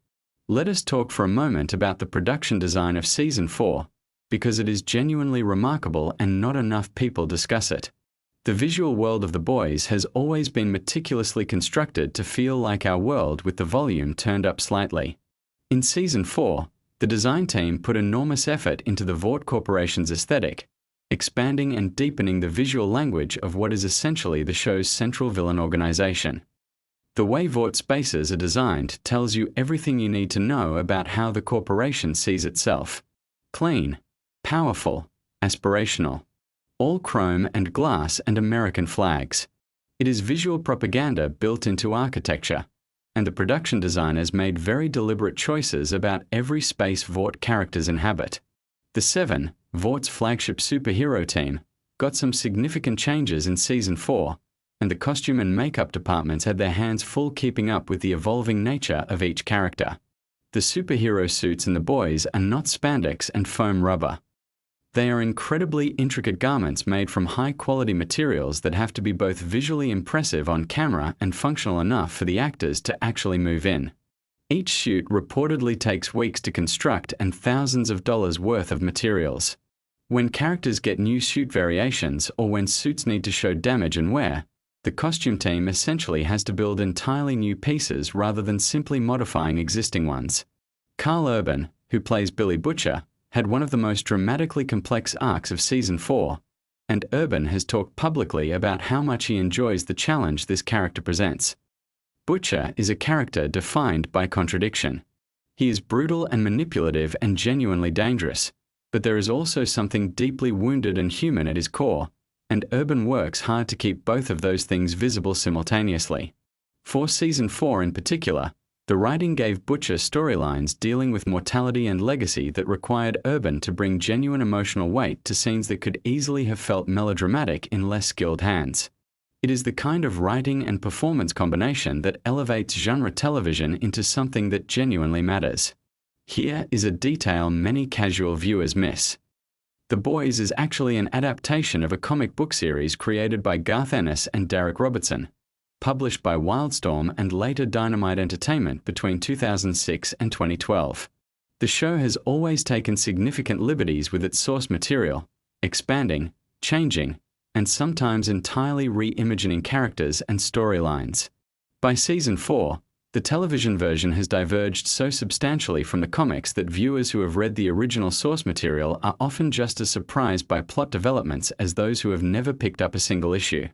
Let us talk for a moment about the production design of Season 4, because it is genuinely remarkable and not enough people discuss it. The visual world of The Boys has always been meticulously constructed to feel like our world with the volume turned up slightly. In Season 4, the design team put enormous effort into the Vought Corporation's aesthetic, expanding and deepening the visual language of what is essentially the show's central villain organization. The way Vought spaces are designed tells you everything you need to know about how the corporation sees itself. Clean, powerful, aspirational. All chrome and glass and American flags. It is visual propaganda built into architecture, and the production designers made very deliberate choices about every space Vought characters inhabit. The Seven, Vaught's flagship superhero team, got some significant changes in Season 4, and the costume and makeup departments had their hands full keeping up with the evolving nature of each character. The superhero suits in the boys are not spandex and foam rubber. They are incredibly intricate garments made from high-quality materials that have to be both visually impressive on camera and functional enough for the actors to actually move in. Each suit reportedly takes weeks to construct and thousands of dollars worth of materials. When characters get new suit variations or when suits need to show damage and wear, the costume team essentially has to build entirely new pieces rather than simply modifying existing ones. Carl Urban, who plays Billy Butcher, had one of the most dramatically complex arcs of Season 4, and Urban has talked publicly about how much he enjoys the challenge this character presents. Butcher is a character defined by contradiction. He is brutal and manipulative and genuinely dangerous, but there is also something deeply wounded and human at his core, and Urban works hard to keep both of those things visible simultaneously. For Season 4 in particular, the writing gave Butcher storylines dealing with mortality and legacy that required Urban to bring genuine emotional weight to scenes that could easily have felt melodramatic in less skilled hands. It is the kind of writing and performance combination that elevates genre television into something that genuinely matters. Here is a detail many casual viewers miss. The Boys is actually an adaptation of a comic book series created by Garth Ennis and Derek Robertson, published by Wildstorm and later Dynamite Entertainment between 2006 and 2012. The show has always taken significant liberties with its source material, expanding, changing, and sometimes entirely reimagining characters and storylines. By Season 4, the television version has diverged so substantially from the comics that viewers who have read the original source material are often just as surprised by plot developments as those who have never picked up a single issue.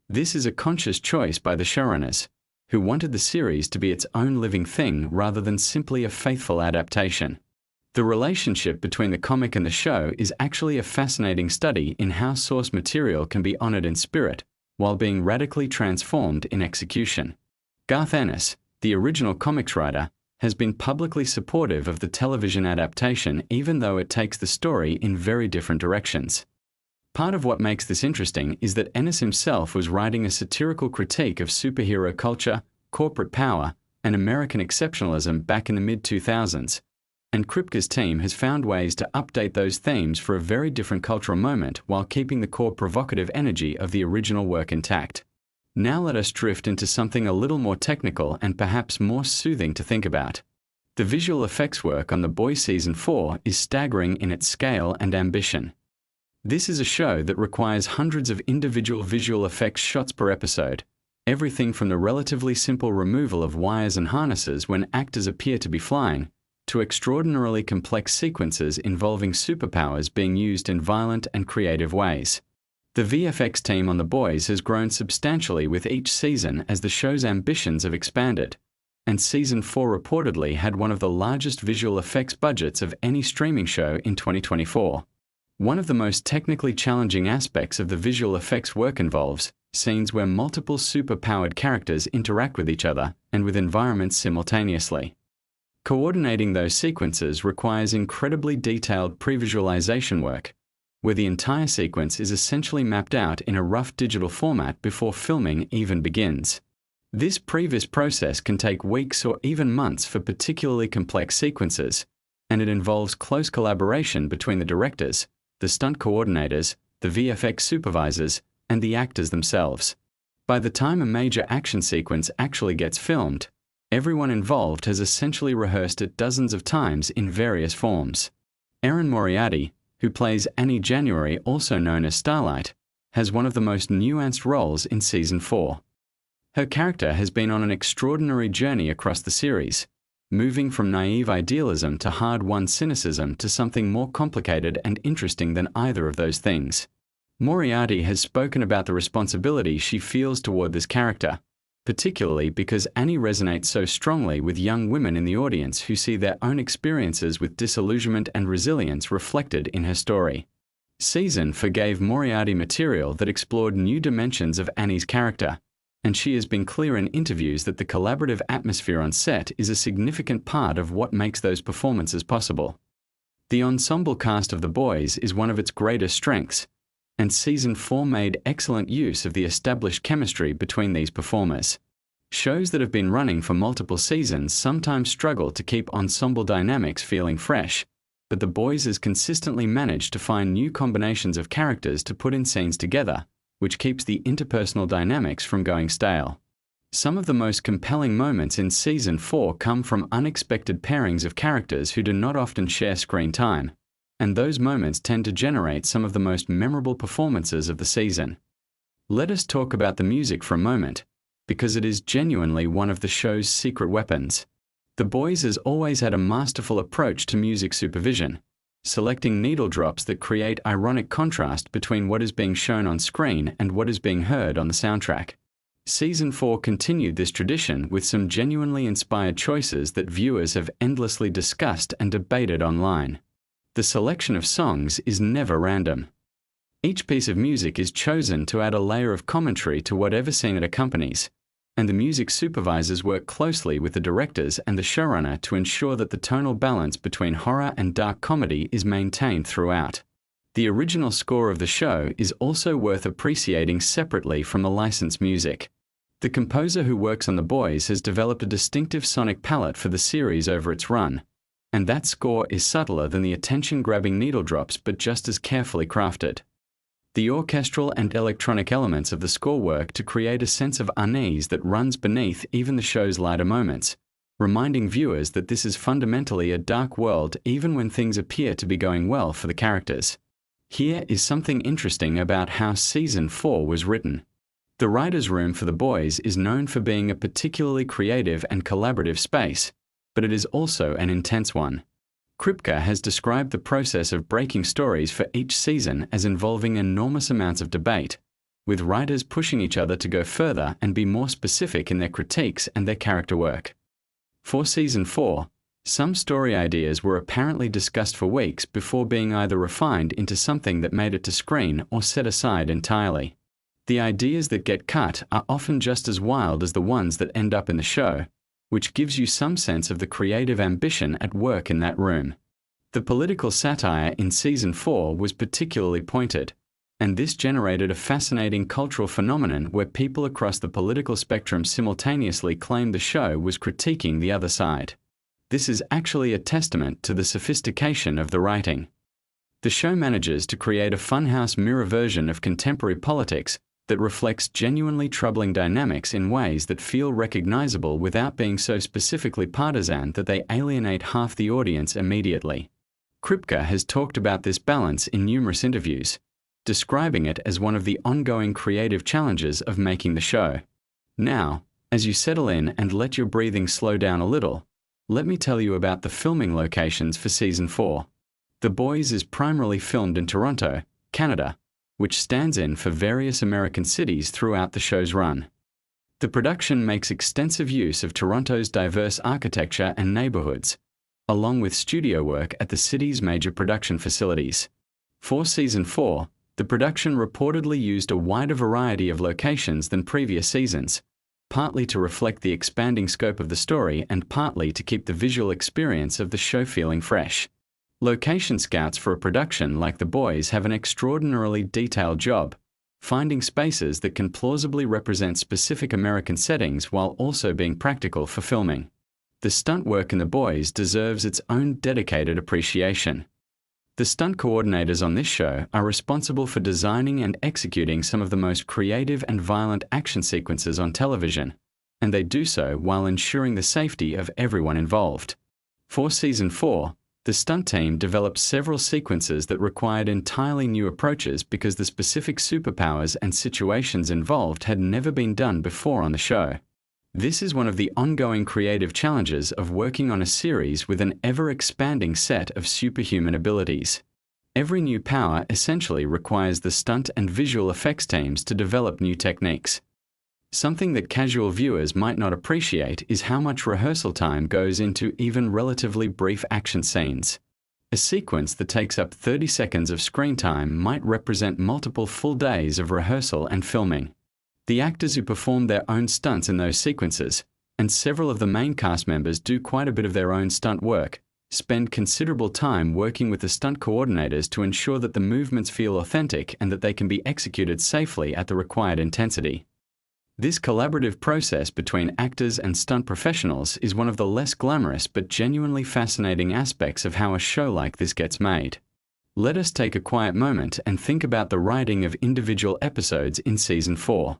This is a conscious choice by the showrunners, who wanted the series to be its own living thing rather than simply a faithful adaptation. The relationship between the comic and the show is actually a fascinating study in how source material can be honored in spirit, while being radically transformed in execution. Garth Ennis, the original comics writer, has been publicly supportive of the television adaptation even though it takes the story in very different directions. Part of what makes this interesting is that Ennis himself was writing a satirical critique of superhero culture, corporate power, and American exceptionalism back in the mid-2000s, and Kripke's team has found ways to update those themes for a very different cultural moment while keeping the core provocative energy of the original work intact. Now let us drift into something a little more technical and perhaps more soothing to think about. The visual effects work on The Boys Season 4 is staggering in its scale and ambition. This is a show that requires hundreds of individual visual effects shots per episode, everything from the relatively simple removal of wires and harnesses when actors appear to be flying, to extraordinarily complex sequences involving superpowers being used in violent and creative ways. The VFX team on The Boys has grown substantially with each season as the show's ambitions have expanded, and Season 4 reportedly had one of the largest visual effects budgets of any streaming show in 2024. One of the most technically challenging aspects of the visual effects work involves scenes where multiple super-powered characters interact with each other and with environments simultaneously. Coordinating those sequences requires incredibly detailed pre-visualization work, where the entire sequence is essentially mapped out in a rough digital format before filming even begins. This previs process can take weeks or even months for particularly complex sequences, and it involves close collaboration between the directors, the stunt coordinators, the VFX supervisors, and the actors themselves. By the time a major action sequence actually gets filmed, everyone involved has essentially rehearsed it dozens of times in various forms. Erin Moriarty, who plays Annie January, also known as Starlight, has one of the most nuanced roles in Season 4. Her character has been on an extraordinary journey across the series, moving from naive idealism to hard-won cynicism to something more complicated and interesting than either of those things. Moriarty has spoken about the responsibility she feels toward this character, particularly because Annie resonates so strongly with young women in the audience who see their own experiences with disillusionment and resilience reflected in her story. Season 4 gave Moriarty material that explored new dimensions of Annie's character, and she has been clear in interviews that the collaborative atmosphere on set is a significant part of what makes those performances possible. The ensemble cast of The Boys is one of its greatest strengths, and Season 4 made excellent use of the established chemistry between these performers. Shows that have been running for multiple seasons sometimes struggle to keep ensemble dynamics feeling fresh, but The Boys has consistently managed to find new combinations of characters to put in scenes together, which keeps the interpersonal dynamics from going stale. Some of the most compelling moments in Season 4 come from unexpected pairings of characters who do not often share screen time, and those moments tend to generate some of the most memorable performances of the season. Let us talk about the music for a moment, because it is genuinely one of the show's secret weapons. The Boys has always had a masterful approach to music supervision, selecting needle drops that create ironic contrast between what is being shown on screen and what is being heard on the soundtrack. Season 4 continued this tradition with some genuinely inspired choices that viewers have endlessly discussed and debated online. The selection of songs is never random. Each piece of music is chosen to add a layer of commentary to whatever scene it accompanies, and the music supervisors work closely with the directors and the showrunner to ensure that the tonal balance between horror and dark comedy is maintained throughout. The original score of the show is also worth appreciating separately from the licensed music. The composer who works on The Boys has developed a distinctive sonic palette for the series over its run, and that score is subtler than the attention-grabbing needle drops but just as carefully crafted. The orchestral and electronic elements of the score work to create a sense of unease that runs beneath even the show's lighter moments, reminding viewers that this is fundamentally a dark world even when things appear to be going well for the characters. Here is something interesting about how Season 4 was written. The writer's room for The Boys is known for being a particularly creative and collaborative space, but it is also an intense one. Kripke has described the process of breaking stories for each season as involving enormous amounts of debate, with writers pushing each other to go further and be more specific in their critiques and their character work. For Season 4, some story ideas were apparently discussed for weeks before being either refined into something that made it to screen or set aside entirely. The ideas that get cut are often just as wild as the ones that end up in the show, which gives you some sense of the creative ambition at work in that room. The political satire in Season 4 was particularly pointed, and this generated a fascinating cultural phenomenon where people across the political spectrum simultaneously claimed the show was critiquing the other side. This is actually a testament to the sophistication of the writing. The show manages to create a funhouse mirror version of contemporary politics that reflects genuinely troubling dynamics in ways that feel recognizable without being so specifically partisan that they alienate half the audience immediately. Kripke has talked about this balance in numerous interviews, describing it as one of the ongoing creative challenges of making the show. Now, as you settle in and let your breathing slow down a little, let me tell you about the filming locations for Season 4. The Boys is primarily filmed in Toronto, Canada, which stands in for various American cities throughout the show's run. The production makes extensive use of Toronto's diverse architecture and neighborhoods, along with studio work at the city's major production facilities. For Season 4, the production reportedly used a wider variety of locations than previous seasons, partly to reflect the expanding scope of the story and partly to keep the visual experience of the show feeling fresh. Location scouts for a production like The Boys have an extraordinarily detailed job, finding spaces that can plausibly represent specific American settings while also being practical for filming. The stunt work in The Boys deserves its own dedicated appreciation. The stunt coordinators on this show are responsible for designing and executing some of the most creative and violent action sequences on television, and they do so while ensuring the safety of everyone involved. For Season 4, the stunt team developed several sequences that required entirely new approaches because the specific superpowers and situations involved had never been done before on the show. This is one of the ongoing creative challenges of working on a series with an ever-expanding set of superhuman abilities. Every new power essentially requires the stunt and visual effects teams to develop new techniques. Something that casual viewers might not appreciate is how much rehearsal time goes into even relatively brief action scenes. A sequence that takes up 30 seconds of screen time might represent multiple full days of rehearsal and filming. The actors who perform their own stunts in those sequences, and several of the main cast members do quite a bit of their own stunt work, spend considerable time working with the stunt coordinators to ensure that the movements feel authentic and that they can be executed safely at the required intensity. This collaborative process between actors and stunt professionals is one of the less glamorous but genuinely fascinating aspects of how a show like this gets made. Let us take a quiet moment and think about the writing of individual episodes in Season 4.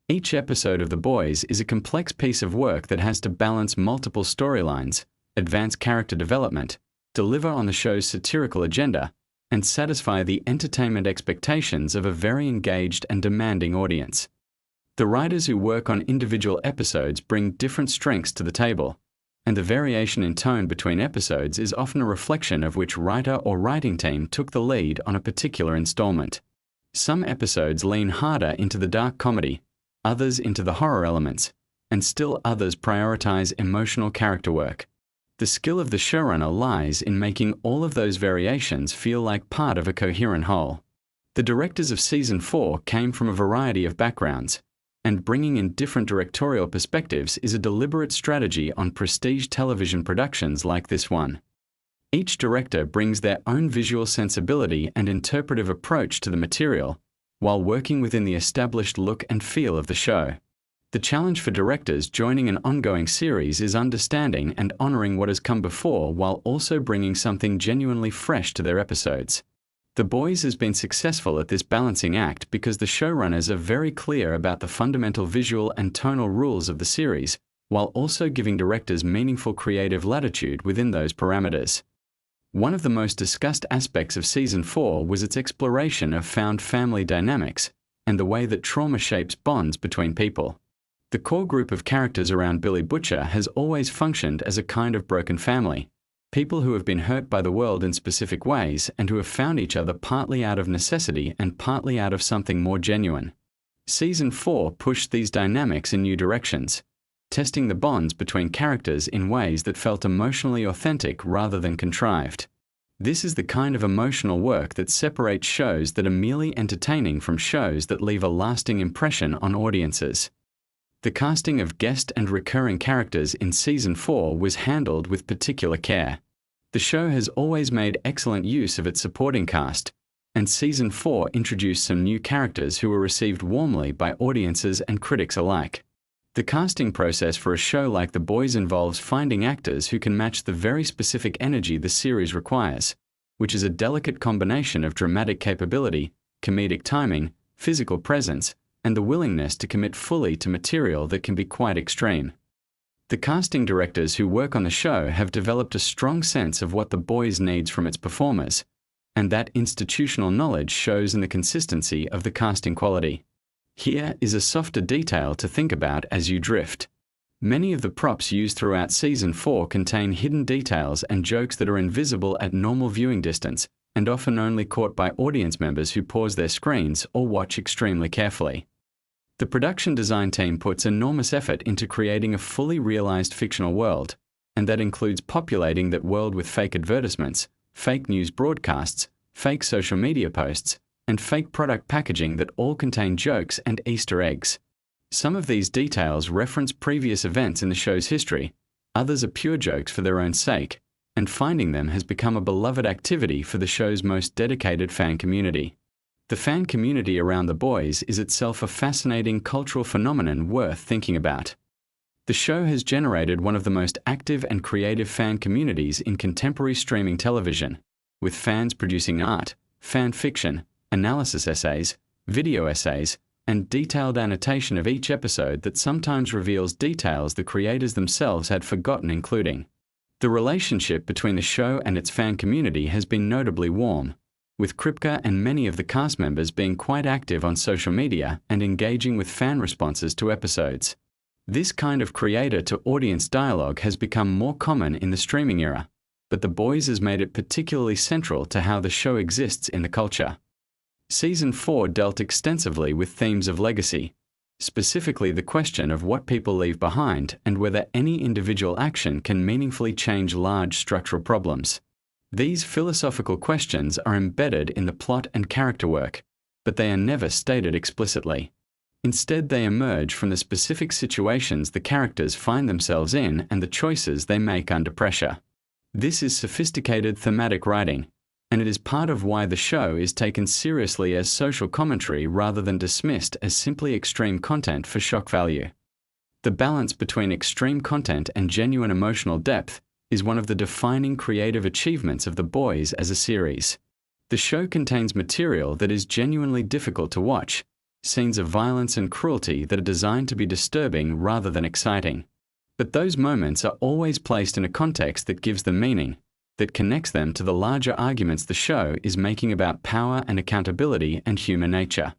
Each episode of The Boys is a complex piece of work that has to balance multiple storylines, advance character development, deliver on the show's satirical agenda, and satisfy the entertainment expectations of a very engaged and demanding audience. The writers who work on individual episodes bring different strengths to the table, and the variation in tone between episodes is often a reflection of which writer or writing team took the lead on a particular installment. Some episodes lean harder into the dark comedy, others into the horror elements, and still others prioritize emotional character work. The skill of the showrunner lies in making all of those variations feel like part of a coherent whole. The directors of Season 4 came from a variety of backgrounds, and bringing in different directorial perspectives is a deliberate strategy on prestige television productions like this one. Each director brings their own visual sensibility and interpretive approach to the material, while working within the established look and feel of the show. The challenge for directors joining an ongoing series is understanding and honoring what has come before while also bringing something genuinely fresh to their episodes. The Boys has been successful at this balancing act because the showrunners are very clear about the fundamental visual and tonal rules of the series, while also giving directors meaningful creative latitude within those parameters. One of the most discussed aspects of Season 4 was its exploration of found family dynamics and the way that trauma shapes bonds between people. The core group of characters around Billy Butcher has always functioned as a kind of broken family, people who have been hurt by the world in specific ways and who have found each other partly out of necessity and partly out of something more genuine. Season 4 pushed these dynamics in new directions, testing the bonds between characters in ways that felt emotionally authentic rather than contrived. This is the kind of emotional work that separates shows that are merely entertaining from shows that leave a lasting impression on audiences. The casting of guest and recurring characters in Season 4 was handled with particular care. The show has always made excellent use of its supporting cast, and Season 4 introduced some new characters who were received warmly by audiences and critics alike. The casting process for a show like The Boys involves finding actors who can match the very specific energy the series requires, which is a delicate combination of dramatic capability, comedic timing, physical presence, and the willingness to commit fully to material that can be quite extreme. The casting directors who work on the show have developed a strong sense of what The Boys needs from its performers, and that institutional knowledge shows in the consistency of the casting quality. Here is a softer detail to think about as you drift. Many of the props used throughout Season 4 contain hidden details and jokes that are invisible at normal viewing distance and often only caught by audience members who pause their screens or watch extremely carefully. The production design team puts enormous effort into creating a fully realized fictional world, and that includes populating that world with fake advertisements, fake news broadcasts, fake social media posts, and fake product packaging that all contain jokes and Easter eggs. Some of these details reference previous events in the show's history, others are pure jokes for their own sake, and finding them has become a beloved activity for the show's most dedicated fan community. The fan community around The Boys is itself a fascinating cultural phenomenon worth thinking about. The show has generated one of the most active and creative fan communities in contemporary streaming television, with fans producing art, fan fiction, analysis essays, video essays, and detailed annotation of each episode that sometimes reveals details the creators themselves had forgotten including. The relationship between the show and its fan community has been notably warm, with Kripke and many of the cast members being quite active on social media and engaging with fan responses to episodes. This kind of creator-to-audience dialogue has become more common in the streaming era, but The Boys has made it particularly central to how the show exists in the culture. Season 4 dealt extensively with themes of legacy, specifically the question of what people leave behind and whether any individual action can meaningfully change large structural problems. These philosophical questions are embedded in the plot and character work, but they are never stated explicitly. Instead, they emerge from the specific situations the characters find themselves in and the choices they make under pressure. This is sophisticated thematic writing, and it is part of why the show is taken seriously as social commentary rather than dismissed as simply extreme content for shock value. The balance between extreme content and genuine emotional depth is one of the defining creative achievements of The Boys as a series. The show contains material that is genuinely difficult to watch, scenes of violence and cruelty that are designed to be disturbing rather than exciting. But those moments are always placed in a context that gives them meaning, that connects them to the larger arguments the show is making about power and accountability and human nature.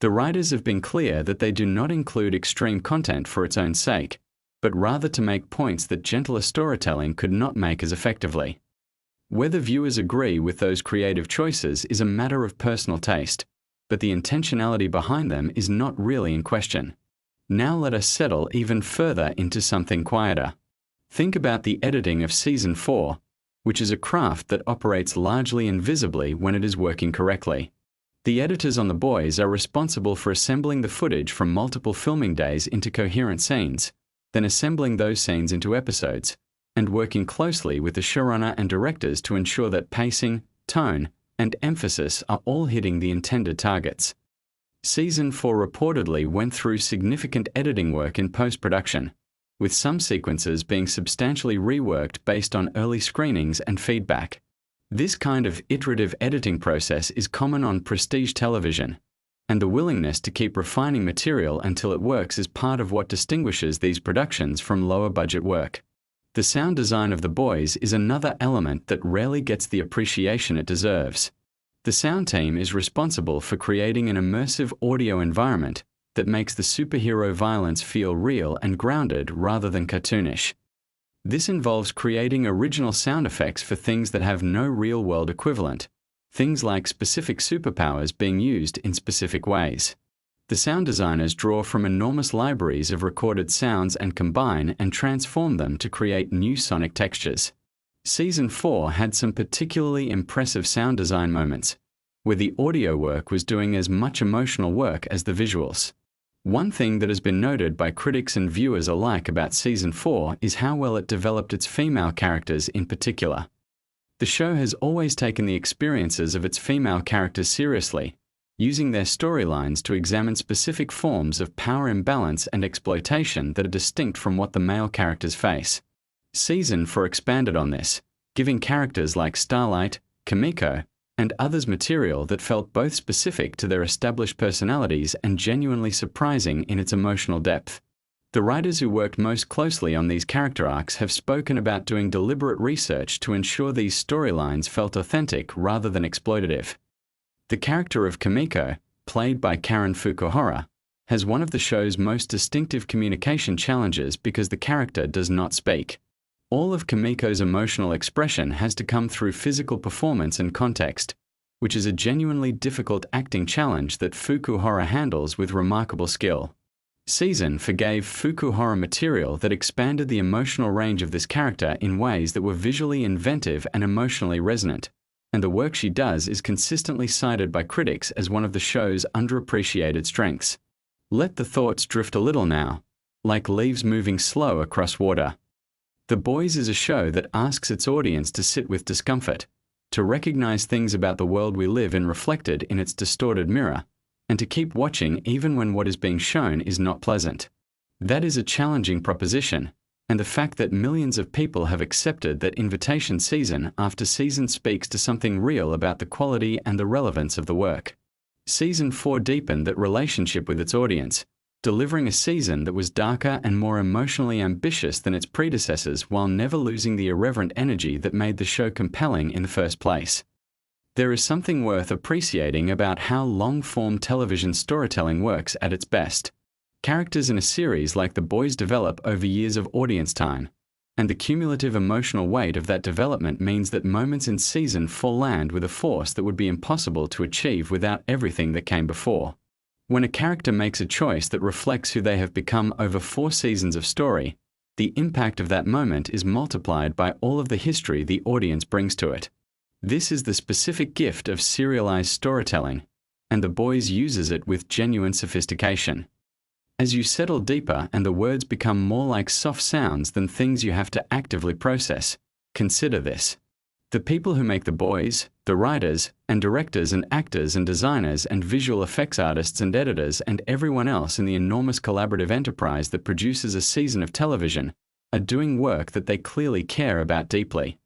The writers have been clear that they do not include extreme content for its own sake, but rather to make points that gentler storytelling could not make as effectively. Whether viewers agree with those creative choices is a matter of personal taste, but the intentionality behind them is not really in question. Now let us settle even further into something quieter. Think about the editing of Season 4, which is a craft that operates largely invisibly when it is working correctly. The editors on The Boys are responsible for assembling the footage from multiple filming days into coherent scenes, then assembling those scenes into episodes, and working closely with the showrunner and directors to ensure that pacing, tone, and emphasis are all hitting the intended targets. Season 4 reportedly went through significant editing work in post-production, with some sequences being substantially reworked based on early screenings and feedback. This kind of iterative editing process is common on prestige television, and the willingness to keep refining material until it works is part of what distinguishes these productions from lower-budget work. The sound design of The Boys is another element that rarely gets the appreciation it deserves. The sound team is responsible for creating an immersive audio environment that makes the superhero violence feel real and grounded rather than cartoonish. This involves creating original sound effects for things that have no real-world equivalent, things like specific superpowers being used in specific ways. The sound designers draw from enormous libraries of recorded sounds and combine and transform them to create new sonic textures. Season 4 had some particularly impressive sound design moments, where the audio work was doing as much emotional work as the visuals. One thing that has been noted by critics and viewers alike about Season 4 is how well it developed its female characters in particular. The show has always taken the experiences of its female characters seriously, using their storylines to examine specific forms of power imbalance and exploitation that are distinct from what the male characters face. Season 4 expanded on this, giving characters like Starlight, Kimiko, and others material that felt both specific to their established personalities and genuinely surprising in its emotional depth. The writers who worked most closely on these character arcs have spoken about doing deliberate research to ensure these storylines felt authentic rather than exploitative. The character of Kimiko, played by Karen Fukuhara, has one of the show's most distinctive communication challenges because the character does not speak. All of Kimiko's emotional expression has to come through physical performance and context, which is a genuinely difficult acting challenge that Fukuhara handles with remarkable skill. Season forgave Fukuhara material that expanded the emotional range of this character in ways that were visually inventive and emotionally resonant, and the work she does is consistently cited by critics as one of the show's underappreciated strengths. Let the thoughts drift a little now, like leaves moving slow across water. The Boys is a show that asks its audience to sit with discomfort, to recognize things about the world we live in reflected in its distorted mirror, and to keep watching even when what is being shown is not pleasant. That is a challenging proposition, and the fact that millions of people have accepted that invitation season after season speaks to something real about the quality and the relevance of the work. Season 4 deepened that relationship with its audience, delivering a season that was darker and more emotionally ambitious than its predecessors while never losing the irreverent energy that made the show compelling in the first place. There is something worth appreciating about how long-form television storytelling works at its best. Characters in a series like The Boys develop over years of audience time, and the cumulative emotional weight of that development means that moments in Season 4 land with a force that would be impossible to achieve without everything that came before. When a character makes a choice that reflects who they have become over 4 seasons of story, the impact of that moment is multiplied by all of the history the audience brings to it. This is the specific gift of serialized storytelling, and The Boys uses it with genuine sophistication. As you settle deeper and the words become more like soft sounds than things you have to actively process, consider this. The people who make The Boys, the writers and directors and actors and designers and visual effects artists and editors and everyone else in the enormous collaborative enterprise that produces a season of television, are doing work that they clearly care about deeply.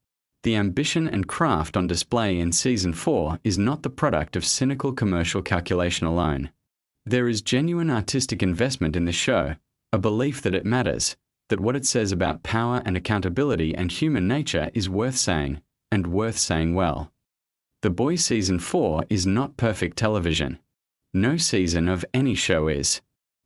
The ambition and craft on display in Season 4 is not the product of cynical commercial calculation alone. There is genuine artistic investment in the show, a belief that it matters, that what it says about power and accountability and human nature is worth saying, and worth saying well. The Boys Season 4 is not perfect television. No season of any show is.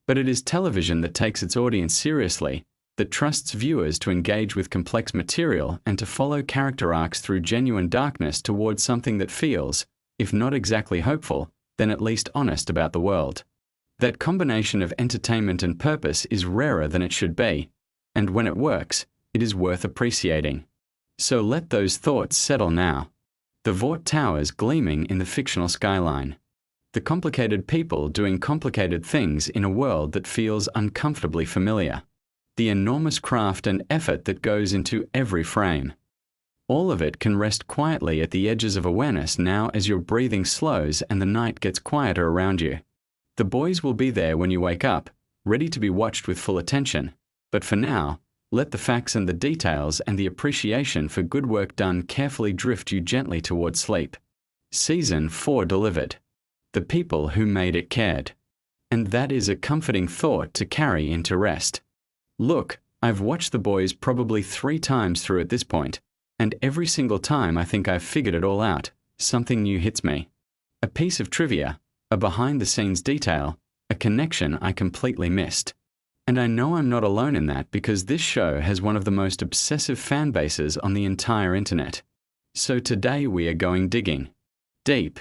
But it is television that takes its audience seriously, that trusts viewers to engage with complex material and to follow character arcs through genuine darkness towards something that feels, if not exactly hopeful, then at least honest about the world. That combination of entertainment and purpose is rarer than it should be, and when it works, it is worth appreciating. So let those thoughts settle now. The Vought Towers gleaming in the fictional skyline. The complicated people doing complicated things in a world that feels uncomfortably familiar. The enormous craft and effort that goes into every frame. All of it can rest quietly at the edges of awareness now as your breathing slows and the night gets quieter around you. The Boys will be there when you wake up, ready to be watched with full attention. But for now, let the facts and the details and the appreciation for good work done carefully drift you gently towards sleep. Season 4 delivered. The people who made it cared. And that is a comforting thought to carry into rest. Look, I've watched The Boys probably 3 times through at this point. And every single time I think I've figured it all out, something new hits me. A piece of trivia, a behind-the-scenes detail, a connection I completely missed. And I know I'm not alone in that because this show has one of the most obsessive fan bases on the entire internet. So today we are going digging. Deep.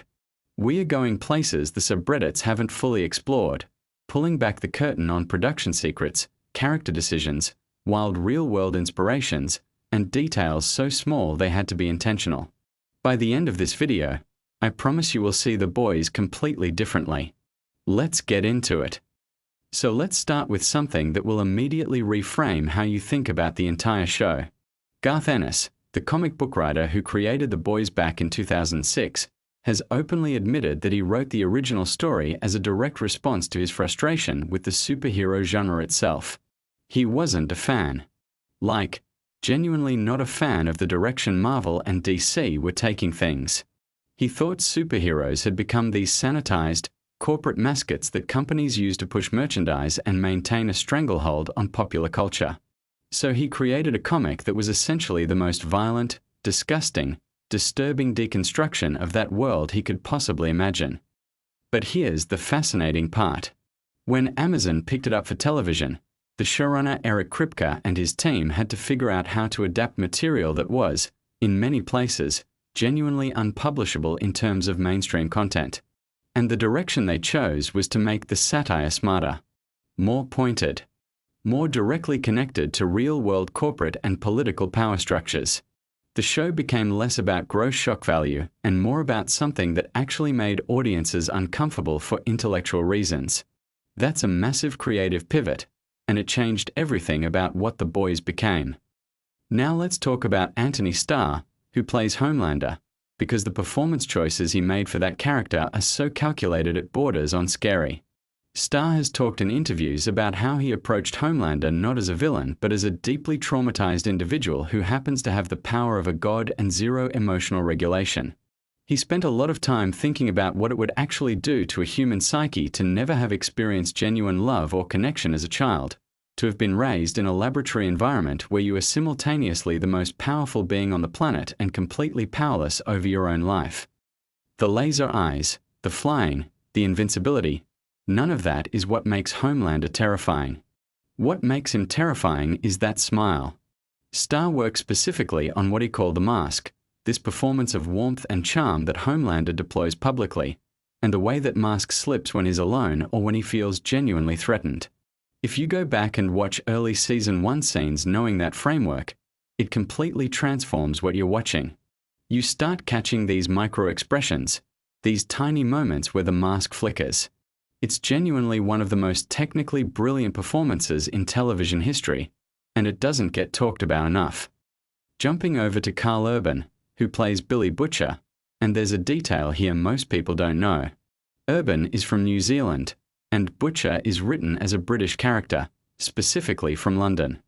We are going places the subreddits haven't fully explored, pulling back the curtain on production secrets, character decisions, wild real-world inspirations, and details so small they had to be intentional. By the end of this video, I promise you will see The Boys completely differently. Let's get into it. So let's start with something that will immediately reframe how you think about the entire show. Garth Ennis, the comic book writer who created The Boys back in 2006, has openly admitted that he wrote the original story as a direct response to his frustration with the superhero genre itself. He wasn't a fan. Genuinely not a fan of the direction Marvel and DC were taking things. He thought superheroes had become these sanitized, corporate mascots that companies use to push merchandise and maintain a stranglehold on popular culture. So he created a comic that was essentially the most violent, disgusting, disturbing deconstruction of that world he could possibly imagine. But here's the fascinating part. When Amazon picked it up for television, the showrunner Eric Kripke and his team had to figure out how to adapt material that was, in many places, genuinely unpublishable in terms of mainstream content. And the direction they chose was to make the satire smarter, more pointed, more directly connected to real-world corporate and political power structures. The show became less about gross shock value and more about something that actually made audiences uncomfortable for intellectual reasons. That's a massive creative pivot, and it changed everything about what The Boys became. Now let's talk about Anthony Starr, who plays Homelander, because the performance choices he made for that character are so calculated it borders on scary. Starr has talked in interviews about how he approached Homelander not as a villain but as a deeply traumatized individual who happens to have the power of a god and zero emotional regulation. He spent a lot of time thinking about what it would actually do to a human psyche to never have experienced genuine love or connection as a child, to have been raised in a laboratory environment where you are simultaneously the most powerful being on the planet and completely powerless over your own life. The laser eyes, the flying, the invincibility, None of that is what makes Homelander terrifying. What makes him terrifying is that smile. Starr worked specifically on what he called the mask, this performance of warmth and charm that Homelander deploys publicly, and the way that mask slips when he's alone or when he feels genuinely threatened. If you go back and watch early Season 1 scenes knowing that framework, it completely transforms what you're watching. You start catching these micro-expressions, these tiny moments where the mask flickers. It's genuinely one of the most technically brilliant performances in television history, and it doesn't get talked about enough. Jumping over to Carl Urban, who plays Billy Butcher, and there's a detail here most people don't know. Urban is from New Zealand, and Butcher is written as a British character, specifically from London.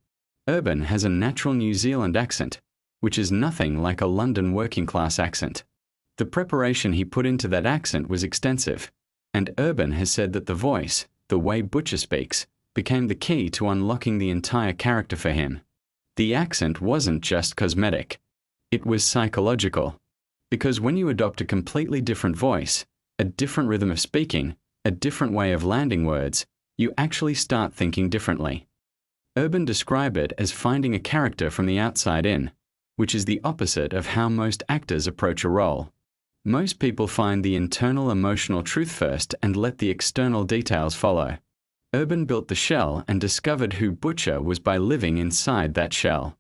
Urban has a natural New Zealand accent, which is nothing like a London working-class accent. The preparation he put into that accent was extensive, and Urban has said that the voice, the way Butcher speaks, became the key to unlocking the entire character for him. The accent wasn't just cosmetic. It was psychological. Because when you adopt a completely different voice, a different rhythm of speaking, a different way of landing words, you actually start thinking differently. Urban described it as finding a character from the outside in, which is the opposite of how most actors approach a role. Most people find the internal emotional truth first and let the external details follow. Urban built the shell and discovered who Butcher was by living inside that shell.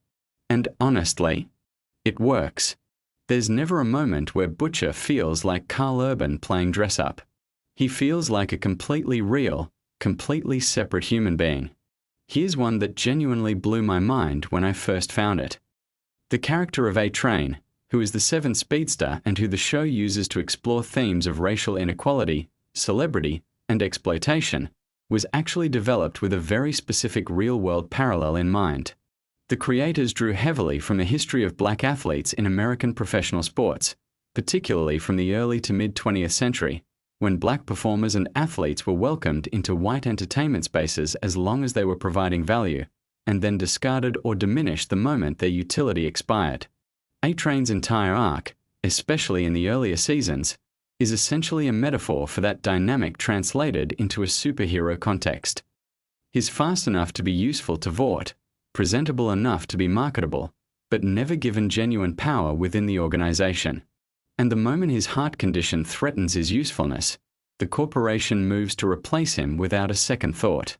And honestly, it works. There's never a moment where Butcher feels like Carl Urban playing dress-up. He feels like a completely real, completely separate human being. Here's one that genuinely blew my mind when I first found it. The character of A-Train, who is the seventh speedster and who the show uses to explore themes of racial inequality, celebrity, and exploitation, was actually developed with a very specific real-world parallel in mind. The creators drew heavily from the history of black athletes in American professional sports, particularly from the early to mid-20th century, when black performers and athletes were welcomed into white entertainment spaces as long as they were providing value, and then discarded or diminished the moment their utility expired. A-Train's entire arc, especially in the earlier seasons, is essentially a metaphor for that dynamic translated into a superhero context. He's fast enough to be useful to Vought, presentable enough to be marketable, but never given genuine power within the organization. And the moment his heart condition threatens his usefulness, the corporation moves to replace him without a second thought.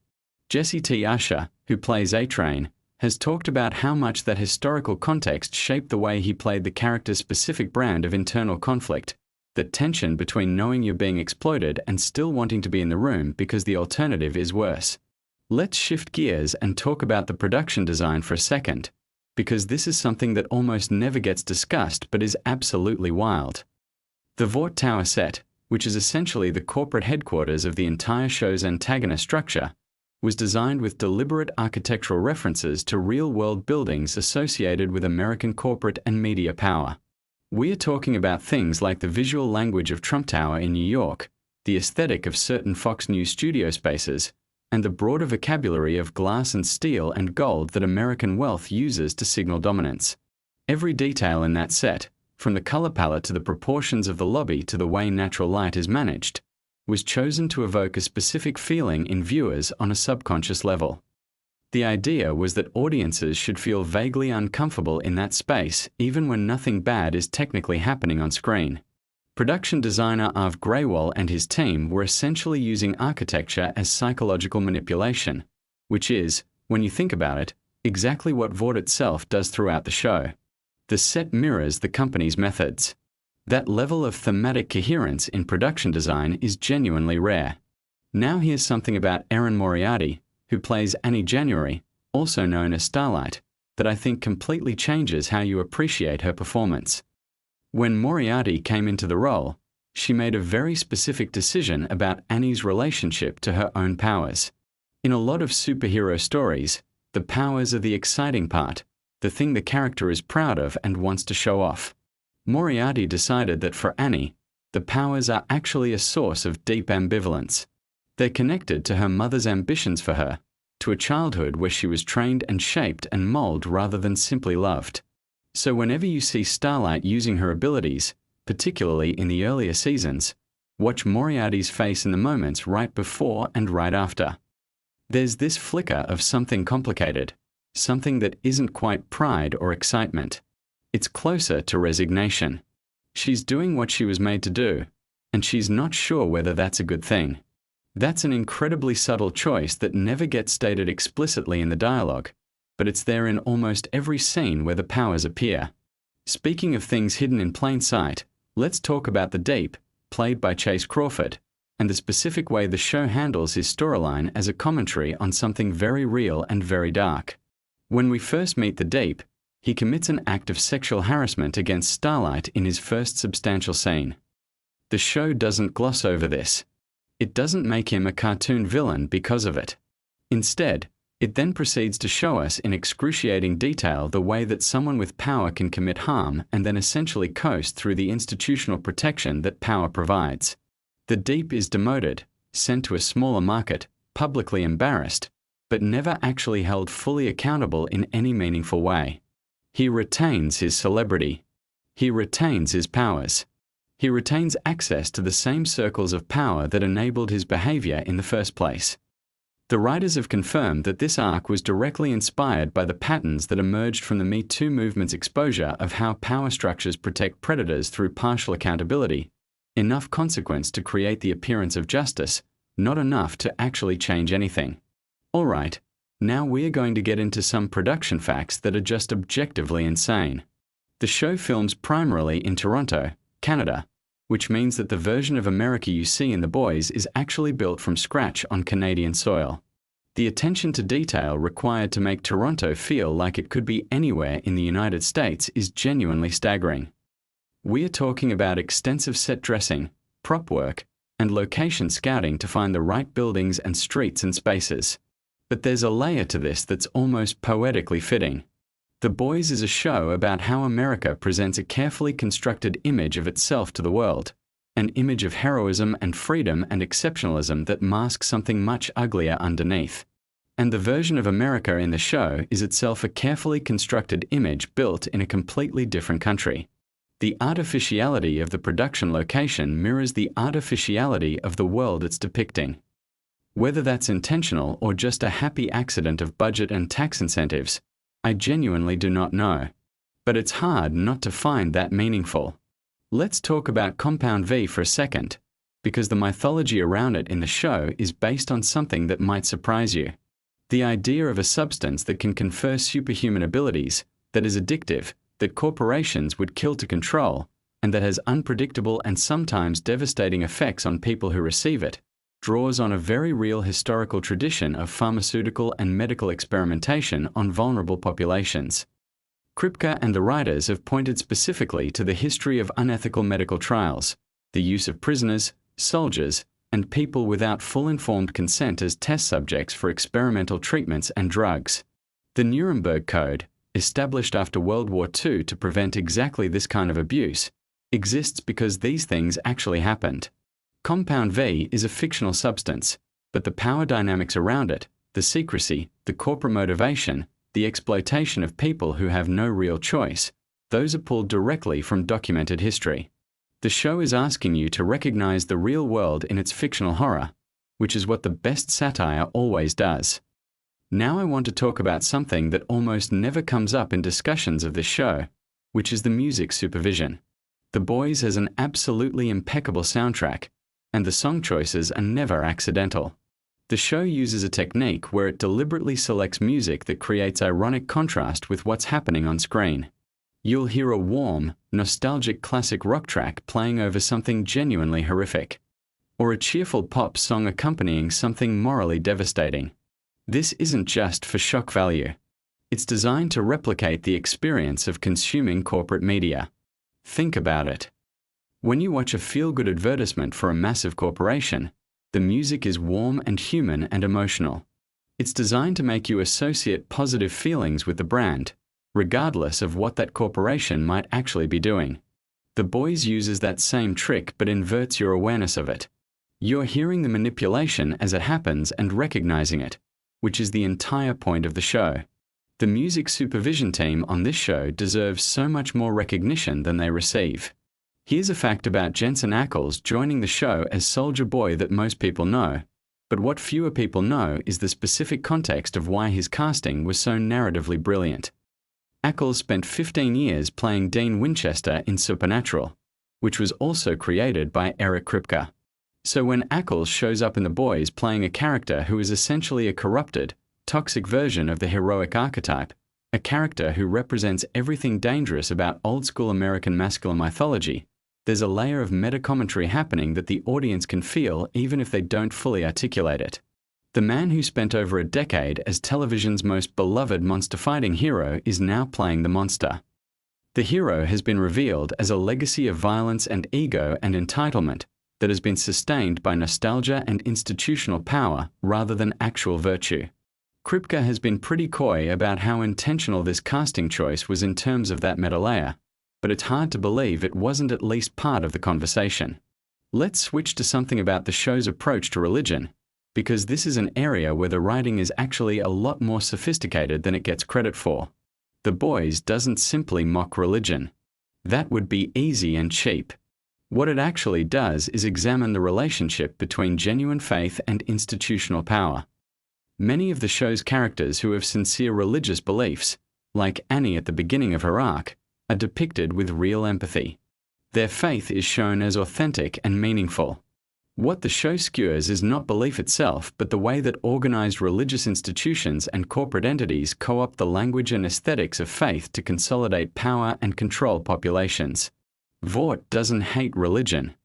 Jesse T. Usher, who plays A-Train, has talked about how much that historical context shaped the way he played the character's specific brand of internal conflict, that tension between knowing you're being exploited and still wanting to be in the room because the alternative is worse. Let's shift gears and talk about the production design for a second, because this is something that almost never gets discussed but is absolutely wild. The Vought Tower set, which is essentially the corporate headquarters of the entire show's antagonist structure, was designed with deliberate architectural references to real-world buildings associated with American corporate and media power. We are talking about things like the visual language of Trump Tower in New York, the aesthetic of certain Fox News studio spaces, and the broader vocabulary of glass and steel and gold that American wealth uses to signal dominance. Every detail in that set, from the color palette to the proportions of the lobby to the way natural light is managed, was chosen to evoke a specific feeling in viewers on a subconscious level. The idea was that audiences should feel vaguely uncomfortable in that space even when nothing bad is technically happening on screen. Production designer Arv Graywall and his team were essentially using architecture as psychological manipulation, which is, when you think about it, exactly what Vought itself does throughout the show. The set mirrors the company's methods. That level of thematic coherence in production design is genuinely rare. Now here's something about Erin Moriarty, who plays Annie January, also known as Starlight, that I think completely changes how you appreciate her performance. When Moriarty came into the role, she made a very specific decision about Annie's relationship to her own powers. In a lot of superhero stories, the powers are the exciting part, the thing the character is proud of and wants to show off. Moriarty decided that for Annie, the powers are actually a source of deep ambivalence. They're connected to her mother's ambitions for her, to a childhood where she was trained and shaped and molded rather than simply loved. So whenever you see Starlight using her abilities, particularly in the earlier seasons, Watch Moriarty's face in the moments right before and right after. There's this flicker of something complicated, something that isn't quite pride or excitement. It's closer to resignation. She's doing what she was made to do, and she's not sure whether that's a good thing. That's an incredibly subtle choice that never gets stated explicitly in the dialogue, but it's there in almost every scene where the powers appear. Speaking of things hidden in plain sight, let's talk about the Deep, played by Chase Crawford, and the specific way the show handles his storyline as a commentary on something very real and very dark. When we first meet the Deep, he commits an act of sexual harassment against Starlight in his first substantial scene. The show doesn't gloss over this. It doesn't make him a cartoon villain because of it. Instead, it then proceeds to show us in excruciating detail the way that someone with power can commit harm and then essentially coast through the institutional protection that power provides. The Deep is demoted, sent to a smaller market, publicly embarrassed, but never actually held fully accountable in any meaningful way. He retains his celebrity. He retains his powers. He retains access to the same circles of power that enabled his behavior in the first place. The writers have confirmed that this arc was directly inspired by the patterns that emerged from the Me Too movement's exposure of how power structures protect predators through partial accountability, enough consequence to create the appearance of justice, not enough to actually change anything. All right, now we are going to get into some production facts that are just objectively insane. The show films primarily in Toronto, Canada, which means that the version of America you see in The Boys is actually built from scratch on Canadian soil. The attention to detail required to make Toronto feel like it could be anywhere in the United States is genuinely staggering. We are talking about extensive set dressing, prop work, and location scouting to find the right buildings and streets and spaces. But there's a layer to this that's almost poetically fitting. The Boys is a show about how America presents a carefully constructed image of itself to the world, an image of heroism and freedom and exceptionalism that masks something much uglier underneath. And the version of America in the show is itself a carefully constructed image built in a completely different country. The artificiality of the production location mirrors the artificiality of the world it's depicting. Whether that's intentional or just a happy accident of budget and tax incentives, I genuinely do not know. But it's hard not to find that meaningful. Let's talk about Compound V for a second, because the mythology around it in the show is based on something that might surprise you. The idea of a substance that can confer superhuman abilities, that is addictive, that corporations would kill to control, and that has unpredictable and sometimes devastating effects on people who receive it, draws on a very real historical tradition of pharmaceutical and medical experimentation on vulnerable populations. Kripke and the writers have pointed specifically to the history of unethical medical trials, the use of prisoners, soldiers, and people without full informed consent as test subjects for experimental treatments and drugs. The Nuremberg Code, established after World War II to prevent exactly this kind of abuse, exists because these things actually happened. Compound V is a fictional substance, but the power dynamics around it, the secrecy, the corporate motivation, the exploitation of people who have no real choice, those are pulled directly from documented history. The show is asking you to recognize the real world in its fictional horror, which is what the best satire always does. Now I want to talk about something that almost never comes up in discussions of this show, which is the music supervision. The Boys has an absolutely impeccable soundtrack, and the song choices are never accidental. The show uses a technique where it deliberately selects music that creates ironic contrast with what's happening on screen. You'll hear a warm, nostalgic classic rock track playing over something genuinely horrific, or a cheerful pop song accompanying something morally devastating. This isn't just for shock value. It's designed to replicate the experience of consuming corporate media. Think about it. When you watch a feel-good advertisement for a massive corporation, the music is warm and human and emotional. It's designed to make you associate positive feelings with the brand, regardless of what that corporation might actually be doing. The Boys uses that same trick but inverts your awareness of it. You're hearing the manipulation as it happens and recognizing it, which is the entire point of the show. The music supervision team on this show deserves so much more recognition than they receive. Here's a fact about Jensen Ackles joining the show as Soldier Boy that most people know, but what fewer people know is the specific context of why his casting was so narratively brilliant. Ackles spent 15 years playing Dean Winchester in Supernatural, which was also created by Eric Kripke. So when Ackles shows up in The Boys playing a character who is essentially a corrupted, toxic version of the heroic archetype, a character who represents everything dangerous about old-school American masculine mythology, there's a layer of meta-commentary happening that the audience can feel even if they don't fully articulate it. The man who spent over a decade as television's most beloved monster-fighting hero is now playing the monster. The hero has been revealed as a legacy of violence and ego and entitlement that has been sustained by nostalgia and institutional power rather than actual virtue. Kripke has been pretty coy about how intentional this casting choice was in terms of that meta layer, but it's hard to believe it wasn't at least part of the conversation. Let's switch to something about the show's approach to religion, because this is an area where the writing is actually a lot more sophisticated than it gets credit for. The Boys doesn't simply mock religion. That would be easy and cheap. What it actually does is examine the relationship between genuine faith and institutional power. Many of the show's characters who have sincere religious beliefs, like Annie at the beginning of her arc, are depicted with real empathy. Their faith is shown as authentic and meaningful. What the show skewers is not belief itself, but the way that organized religious institutions and corporate entities co-opt the language and aesthetics of faith to consolidate power and control populations. Vought doesn't hate religion.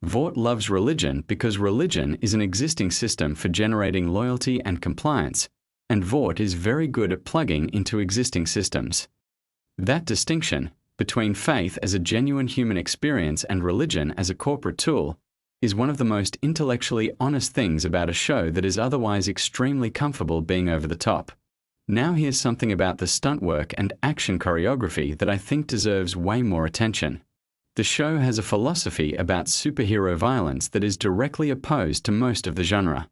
Vought loves religion because religion is an existing system for generating loyalty and compliance, and Vought is very good at plugging into existing systems. That distinction between faith as a genuine human experience and religion as a corporate tool is one of the most intellectually honest things about a show that is otherwise extremely comfortable being over the top. Now here's something about the stunt work and action choreography that I think deserves way more attention. The show has a philosophy about superhero violence that is directly opposed to most of the genre.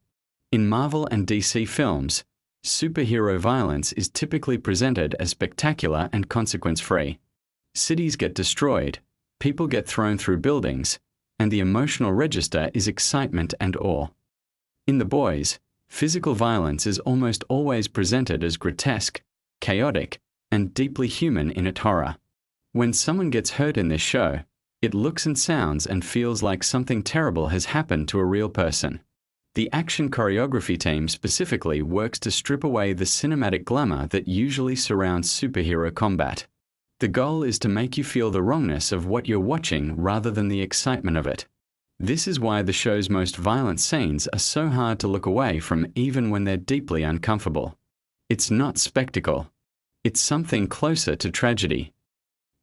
In Marvel and DC films, superhero violence is typically presented as spectacular and consequence-free. Cities get destroyed, people get thrown through buildings, and the emotional register is excitement and awe. In The Boys, physical violence is almost always presented as grotesque, chaotic, and deeply human in its horror. When someone gets hurt in this show, it looks and sounds and feels like something terrible has happened to a real person. The action choreography team specifically works to strip away the cinematic glamour that usually surrounds superhero combat. The goal is to make you feel the wrongness of what you're watching rather than the excitement of it. This is why the show's most violent scenes are so hard to look away from even when they're deeply uncomfortable. It's not spectacle. It's something closer to tragedy.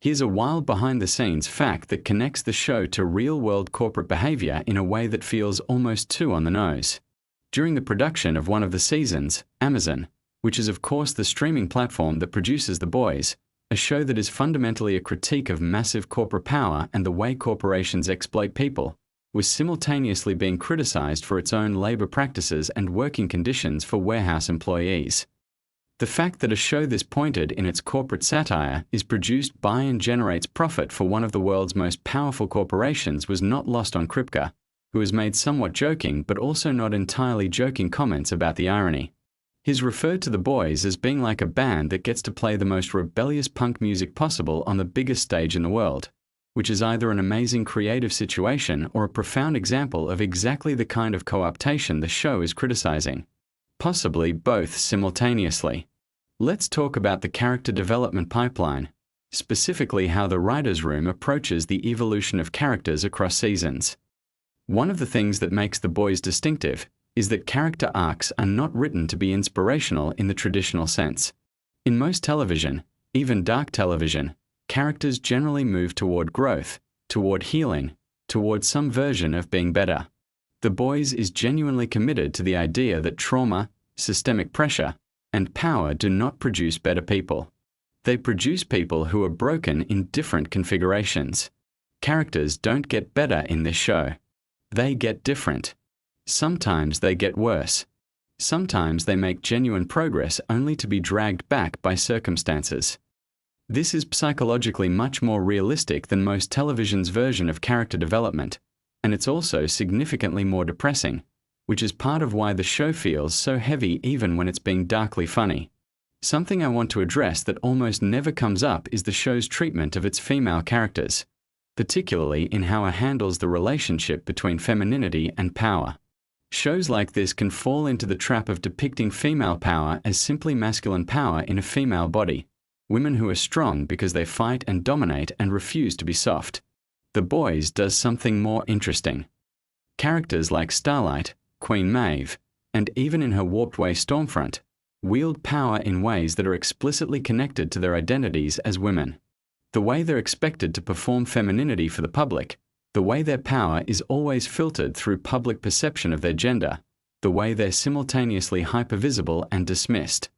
Here's a wild behind-the-scenes fact that connects the show to real-world corporate behavior in a way that feels almost too on the nose. During the production of one of the seasons, Amazon, which is of course the streaming platform that produces The Boys, a show that is fundamentally a critique of massive corporate power and the way corporations exploit people, was simultaneously being criticized for its own labor practices and working conditions for warehouse employees. The fact that a show this pointed in its corporate satire is produced by and generates profit for one of the world's most powerful corporations was not lost on Kripke, who has made somewhat joking but also not entirely joking comments about the irony. He's referred to The Boys as being like a band that gets to play the most rebellious punk music possible on the biggest stage in the world, which is either an amazing creative situation or a profound example of exactly the kind of co-optation the show is criticizing. Possibly both simultaneously. Let's talk about the character development pipeline, specifically how the writer's room approaches the evolution of characters across seasons. One of the things that makes The Boys distinctive is that character arcs are not written to be inspirational in the traditional sense. In most television, even dark television, characters generally move toward growth, toward healing, toward some version of being better. The Boys is genuinely committed to the idea that trauma, systemic pressure, and power do not produce better people. They produce people who are broken in different configurations. Characters don't get better in this show. They get different. Sometimes they get worse. Sometimes they make genuine progress only to be dragged back by circumstances. This is psychologically much more realistic than most television's version of character development, and it's also significantly more depressing, which is part of why the show feels so heavy even when it's being darkly funny. Something I want to address that almost never comes up is the show's treatment of its female characters, particularly in how it handles the relationship between femininity and power. Shows like this can fall into the trap of depicting female power as simply masculine power in a female body, women who are strong because they fight and dominate and refuse to be soft. The Boys does something more interesting. Characters like Starlight, Queen Maeve, and even in her warped way Stormfront, wield power in ways that are explicitly connected to their identities as women. The way they're expected to perform femininity for the public, the way their power is always filtered through public perception of their gender, the way they're simultaneously hypervisible and dismissed.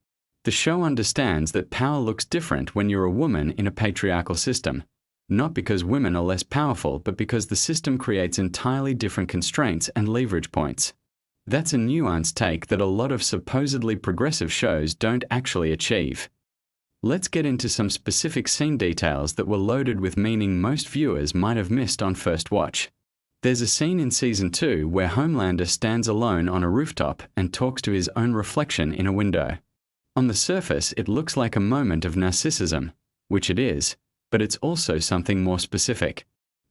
The show understands that power looks different when you're a woman in a patriarchal system, not because women are less powerful, but because the system creates entirely different constraints and leverage points. That's a nuanced take that a lot of supposedly progressive shows don't actually achieve. Let's get into some specific scene details that were loaded with meaning most viewers might have missed on first watch. There's a scene in Season 2 where Homelander stands alone on a rooftop and talks to his own reflection in a window. On the surface, it looks like a moment of narcissism, which it is, but it's also something more specific.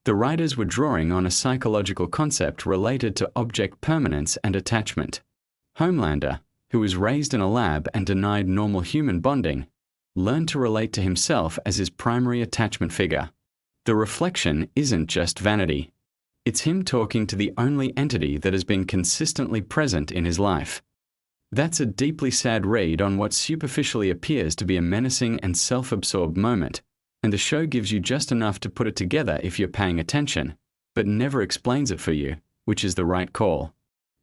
The writers were drawing on a psychological concept related to object permanence and attachment. Homelander, who was raised in a lab and denied normal human bonding, learned to relate to himself as his primary attachment figure. The reflection isn't just vanity. It's him talking to the only entity that has been consistently present in his life. That's a deeply sad read on what superficially appears to be a menacing and self-absorbed moment, and the show gives you just enough to put it together if you're paying attention, but never explains it for you, which is the right call.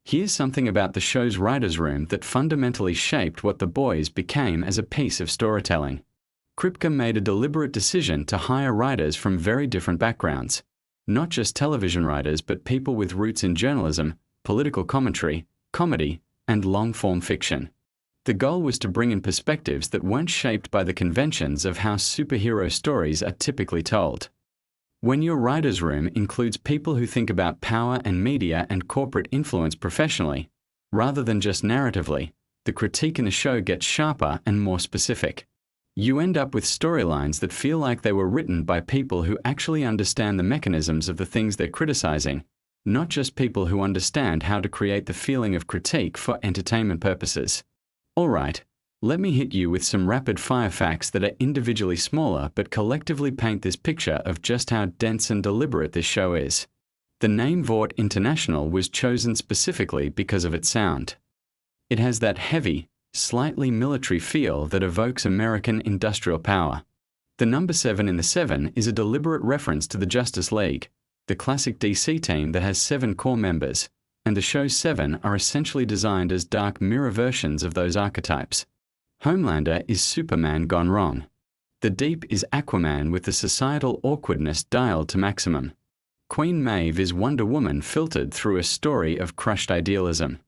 Here's something about the show's writer's room that fundamentally shaped what The Boys became as a piece of storytelling. Kripke made a deliberate decision to hire writers from very different backgrounds, not just television writers but people with roots in journalism, political commentary, comedy, and long-form fiction. The goal was to bring in perspectives that weren't shaped by the conventions of how superhero stories are typically told. When your writer's room includes people who think about power and media and corporate influence professionally, rather than just narratively, the critique in the show gets sharper and more specific. You end up with storylines that feel like they were written by people who actually understand the mechanisms of the things they're criticizing, not just people who understand how to create the feeling of critique for entertainment purposes. All right, let me hit you with some rapid-fire facts that are individually smaller but collectively paint this picture of just how dense and deliberate this show is. The name Vought International was chosen specifically because of its sound. It has that heavy, slightly military feel that evokes American industrial power. The number 7 in the 7 is a deliberate reference to the Justice League, the classic DC team that has 7 core members, and the show's 7 are essentially designed as dark mirror versions of those archetypes. Homelander is Superman gone wrong. The Deep is Aquaman with the societal awkwardness dialed to maximum. Queen Maeve is Wonder Woman filtered through a story of crushed idealism.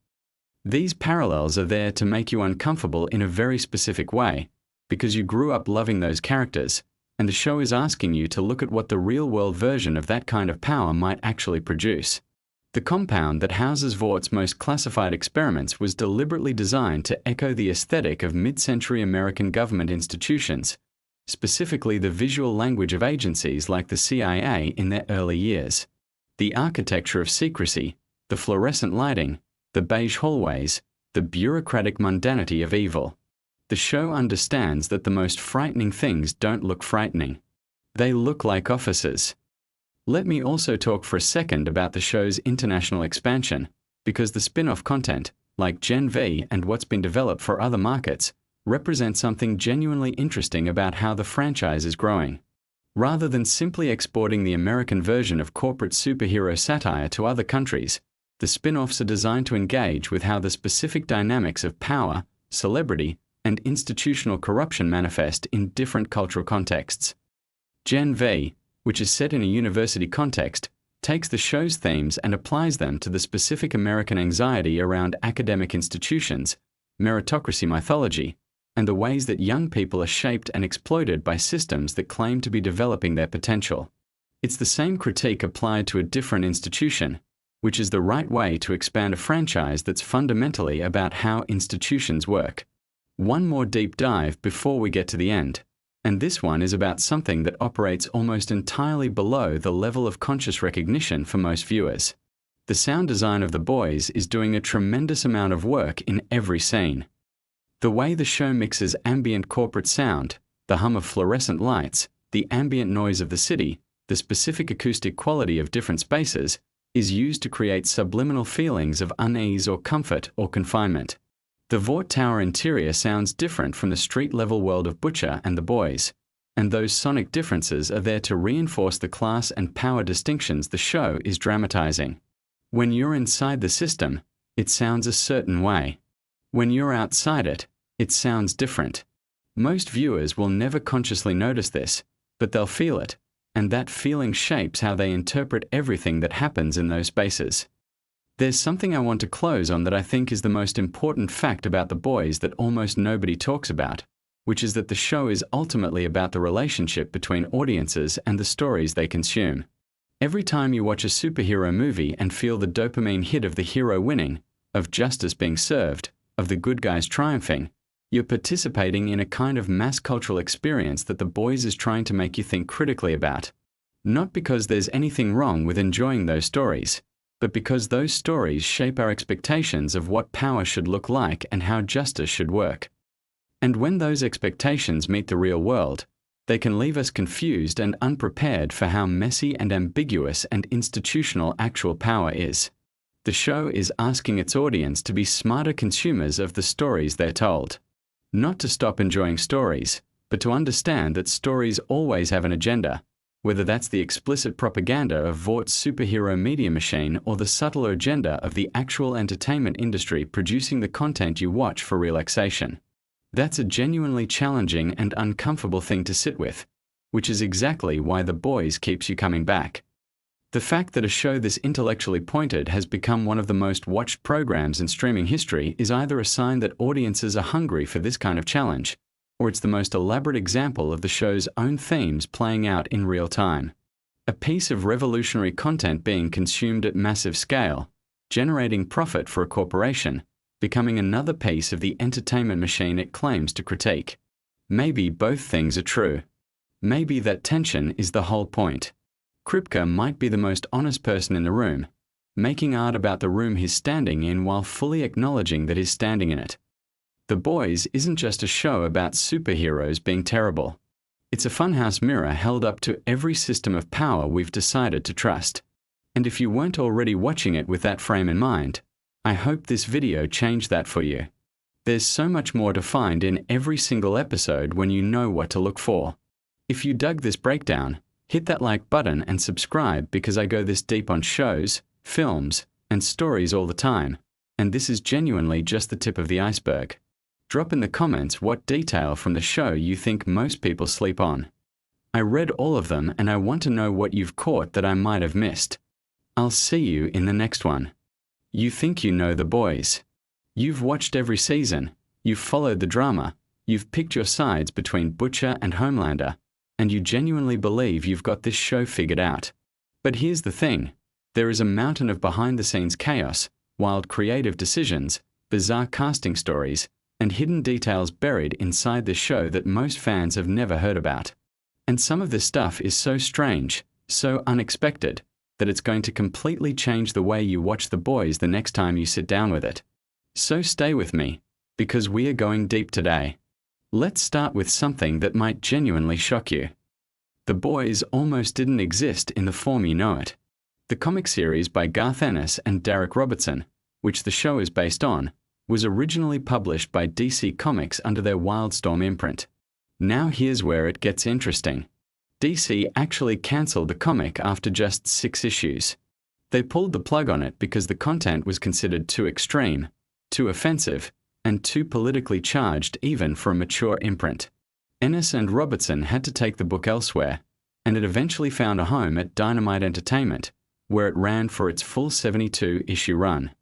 These parallels are there to make you uncomfortable in a very specific way, because you grew up loving those characters, and the show is asking you to look at what the real-world version of that kind of power might actually produce. The compound that houses Vaught's most classified experiments was deliberately designed to echo the aesthetic of mid-century American government institutions, specifically the visual language of agencies like the CIA in their early years. The architecture of secrecy, the fluorescent lighting, the beige hallways, the bureaucratic mundanity of evil. The show understands that the most frightening things don't look frightening. They look like offices. Let me also talk for a second about the show's international expansion, because the spin-off content, like Gen V and what's been developed for other markets, represent something genuinely interesting about how the franchise is growing. Rather than simply exporting the American version of corporate superhero satire to other countries, the spin-offs are designed to engage with how the specific dynamics of power, celebrity, and institutional corruption manifest in different cultural contexts. Gen V, which is set in a university context, takes the show's themes and applies them to the specific American anxiety around academic institutions, meritocracy mythology, and the ways that young people are shaped and exploited by systems that claim to be developing their potential. It's the same critique applied to a different institution, which is the right way to expand a franchise that's fundamentally about how institutions work. One more deep dive before we get to the end, and this one is about something that operates almost entirely below the level of conscious recognition for most viewers. The sound design of The Boys is doing a tremendous amount of work in every scene. The way the show mixes ambient corporate sound, the hum of fluorescent lights, the ambient noise of the city, the specific acoustic quality of different spaces, is used to create subliminal feelings of unease or comfort or confinement. The Vought Tower interior sounds different from the street-level world of Butcher and The Boys, and those sonic differences are there to reinforce the class and power distinctions the show is dramatizing. When you're inside the system, it sounds a certain way. When you're outside it, it sounds different. Most viewers will never consciously notice this, but they'll feel it, and that feeling shapes how they interpret everything that happens in those spaces. There's something I want to close on that I think is the most important fact about The Boys that almost nobody talks about, which is that the show is ultimately about the relationship between audiences and the stories they consume. Every time you watch a superhero movie and feel the dopamine hit of the hero winning, of justice being served, of the good guys triumphing, you're participating in a kind of mass cultural experience that The Boys is trying to make you think critically about. Not because there's anything wrong with enjoying those stories, but because those stories shape our expectations of what power should look like and how justice should work. And when those expectations meet the real world, they can leave us confused and unprepared for how messy and ambiguous and institutional actual power is. The show is asking its audience to be smarter consumers of the stories they're told. Not to stop enjoying stories, but to understand that stories always have an agenda, whether that's the explicit propaganda of Vaught's superhero media machine or the subtler agenda of the actual entertainment industry producing the content you watch for relaxation. That's a genuinely challenging and uncomfortable thing to sit with, which is exactly why The Boys keeps you coming back. The fact that a show this intellectually pointed has become one of the most watched programs in streaming history is either a sign that audiences are hungry for this kind of challenge, or it's the most elaborate example of the show's own themes playing out in real time. A piece of revolutionary content being consumed at massive scale, generating profit for a corporation, becoming another piece of the entertainment machine it claims to critique. Maybe both things are true. Maybe that tension is the whole point. Kripke might be the most honest person in the room, making art about the room he's standing in while fully acknowledging that he's standing in it. The Boys isn't just a show about superheroes being terrible. It's a funhouse mirror held up to every system of power we've decided to trust. And if you weren't already watching it with that frame in mind, I hope this video changed that for you. There's so much more to find in every single episode when you know what to look for. If you dug this breakdown, hit that like button and subscribe because I go this deep on shows, films, and stories all the time, and this is genuinely just the tip of the iceberg. Drop in the comments what detail from the show you think most people sleep on. I read all of them and I want to know what you've caught that I might have missed. I'll see you in the next one. You think you know The Boys. You've watched every season, you've followed the drama, you've picked your sides between Butcher and Homelander, and you genuinely believe you've got this show figured out. But here's the thing, there is a mountain of behind-the-scenes chaos, wild creative decisions, bizarre casting stories, and hidden details buried inside the show that most fans have never heard about. And some of this stuff is so strange, so unexpected, that it's going to completely change the way you watch The Boys the next time you sit down with it. So stay with me, because we are going deep today. Let's start with something that might genuinely shock you. The Boys almost didn't exist in the form you know it. The comic series by Garth Ennis and Derek Robertson, which the show is based on, was originally published by DC Comics under their Wildstorm imprint. Now here's where it gets interesting. DC actually cancelled the comic after just 6 issues. They pulled the plug on it because the content was considered too extreme, too offensive, and too politically charged even for a mature imprint. Ennis and Robertson had to take the book elsewhere, and it eventually found a home at Dynamite Entertainment, where it ran for its full 72-issue run.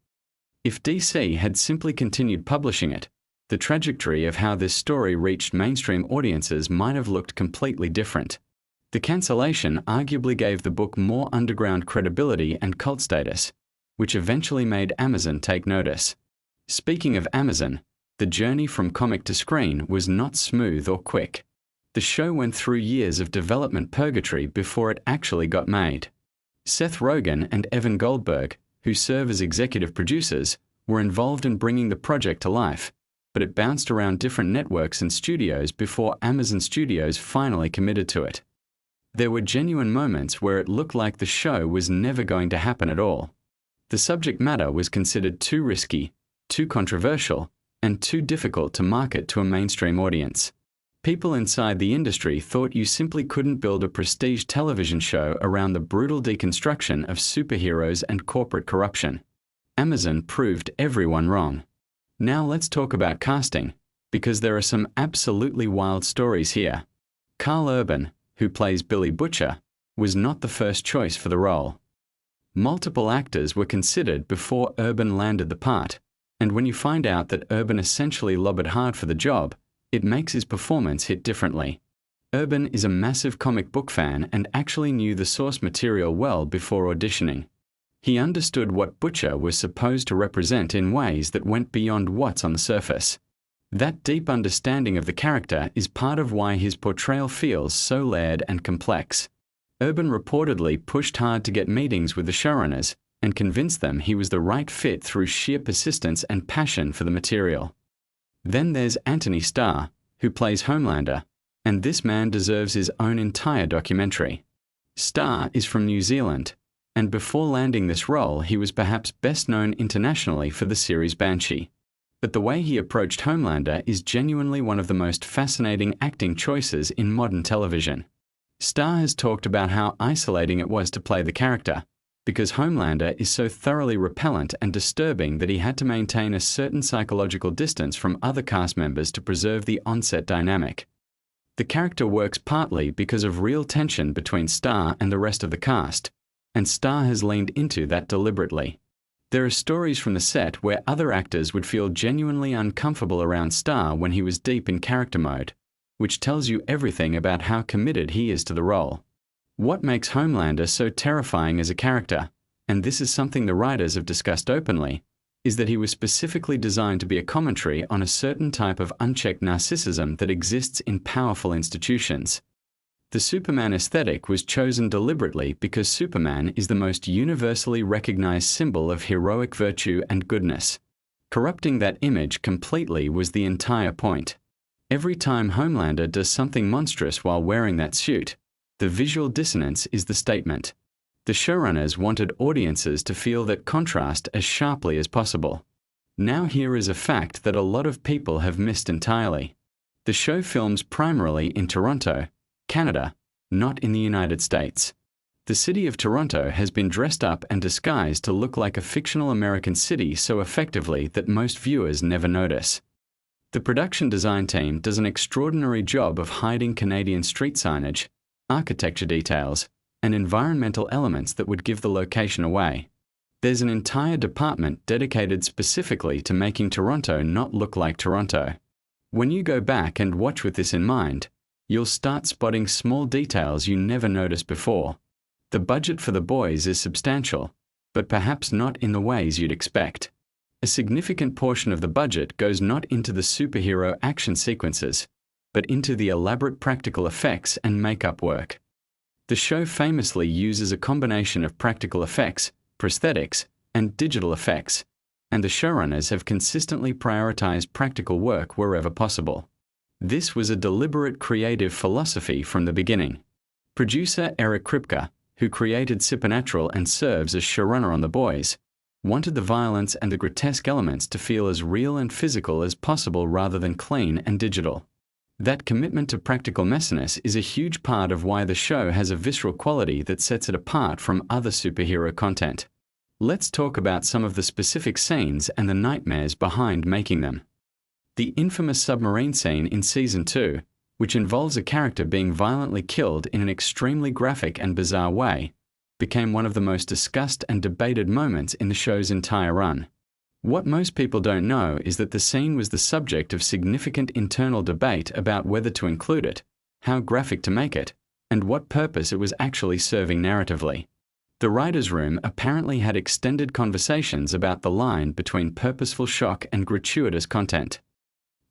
If DC had simply continued publishing it, The trajectory of how this story reached mainstream audiences might have looked completely different. The cancellation arguably gave the book more underground credibility and cult status, which eventually made Amazon take notice. Speaking of Amazon, the journey from comic to screen was not smooth or quick. The show went through years of development purgatory before it actually got made. Seth Rogen and Evan Goldberg, who serve as executive producers, were involved in bringing the project to life, but it bounced around different networks and studios before Amazon Studios finally committed to it. There were genuine moments where it looked like the show was never going to happen at all. The subject matter was considered too risky, too controversial, and too difficult to market to a mainstream audience. People inside the industry thought you simply couldn't build a prestige television show around the brutal deconstruction of superheroes and corporate corruption. Amazon proved everyone wrong. Now let's talk about casting, because there are some absolutely wild stories here. Karl Urban, who plays Billy Butcher, was not the first choice for the role. Multiple actors were considered before Urban landed the part, and when you find out that Urban essentially lobbied hard for the job, it makes his performance hit differently. Urban is a massive comic book fan and actually knew the source material well before auditioning. He understood what Butcher was supposed to represent in ways that went beyond what's on the surface. That deep understanding of the character is part of why his portrayal feels so layered and complex. Urban reportedly pushed hard to get meetings with the showrunners and convinced them he was the right fit through sheer persistence and passion for the material. Then there's Anthony Starr, who plays Homelander, and this man deserves his own entire documentary. Starr is from New Zealand, and before landing this role he was perhaps best known internationally for the series Banshee. But the way he approached Homelander is genuinely one of the most fascinating acting choices in modern television. Starr has talked about how isolating it was to play the character, because Homelander is so thoroughly repellent and disturbing that he had to maintain a certain psychological distance from other cast members to preserve the on-set dynamic. The character works partly because of real tension between Starr and the rest of the cast, and Starr has leaned into that deliberately. There are stories from the set where other actors would feel genuinely uncomfortable around Starr when he was deep in character mode, which tells you everything about how committed he is to the role. What makes Homelander so terrifying as a character, and this is something the writers have discussed openly, is that he was specifically designed to be a commentary on a certain type of unchecked narcissism that exists in powerful institutions. The Superman aesthetic was chosen deliberately because Superman is the most universally recognized symbol of heroic virtue and goodness. Corrupting that image completely was the entire point. Every time Homelander does something monstrous while wearing that suit, the visual dissonance is the statement. The showrunners wanted audiences to feel that contrast as sharply as possible. Now here is a fact that a lot of people have missed entirely. The show films primarily in Toronto, Canada, not in the United States. The city of Toronto has been dressed up and disguised to look like a fictional American city so effectively that most viewers never notice. The production design team does an extraordinary job of hiding Canadian street signage, architecture details, and environmental elements that would give the location away. There's an entire department dedicated specifically to making Toronto not look like Toronto. When you go back and watch with this in mind, you'll start spotting small details you never noticed before. The budget for The Boys is substantial, but perhaps not in the ways you'd expect. A significant portion of the budget goes not into the superhero action sequences, but into the elaborate practical effects and makeup work. The show famously uses a combination of practical effects, prosthetics, and digital effects, and the showrunners have consistently prioritized practical work wherever possible. This was a deliberate creative philosophy from the beginning. Producer Eric Kripke, who created Supernatural and serves as showrunner on The Boys, wanted the violence and the grotesque elements to feel as real and physical as possible rather than clean and digital. That commitment to practical messiness is a huge part of why the show has a visceral quality that sets it apart from other superhero content. Let's talk about some of the specific scenes and the nightmares behind making them. The infamous submarine scene in Season 2, which involves a character being violently killed in an extremely graphic and bizarre way, became one of the most discussed and debated moments in the show's entire run. What most people don't know is that the scene was the subject of significant internal debate about whether to include it, how graphic to make it, and what purpose it was actually serving narratively. The writer's room apparently had extended conversations about the line between purposeful shock and gratuitous content.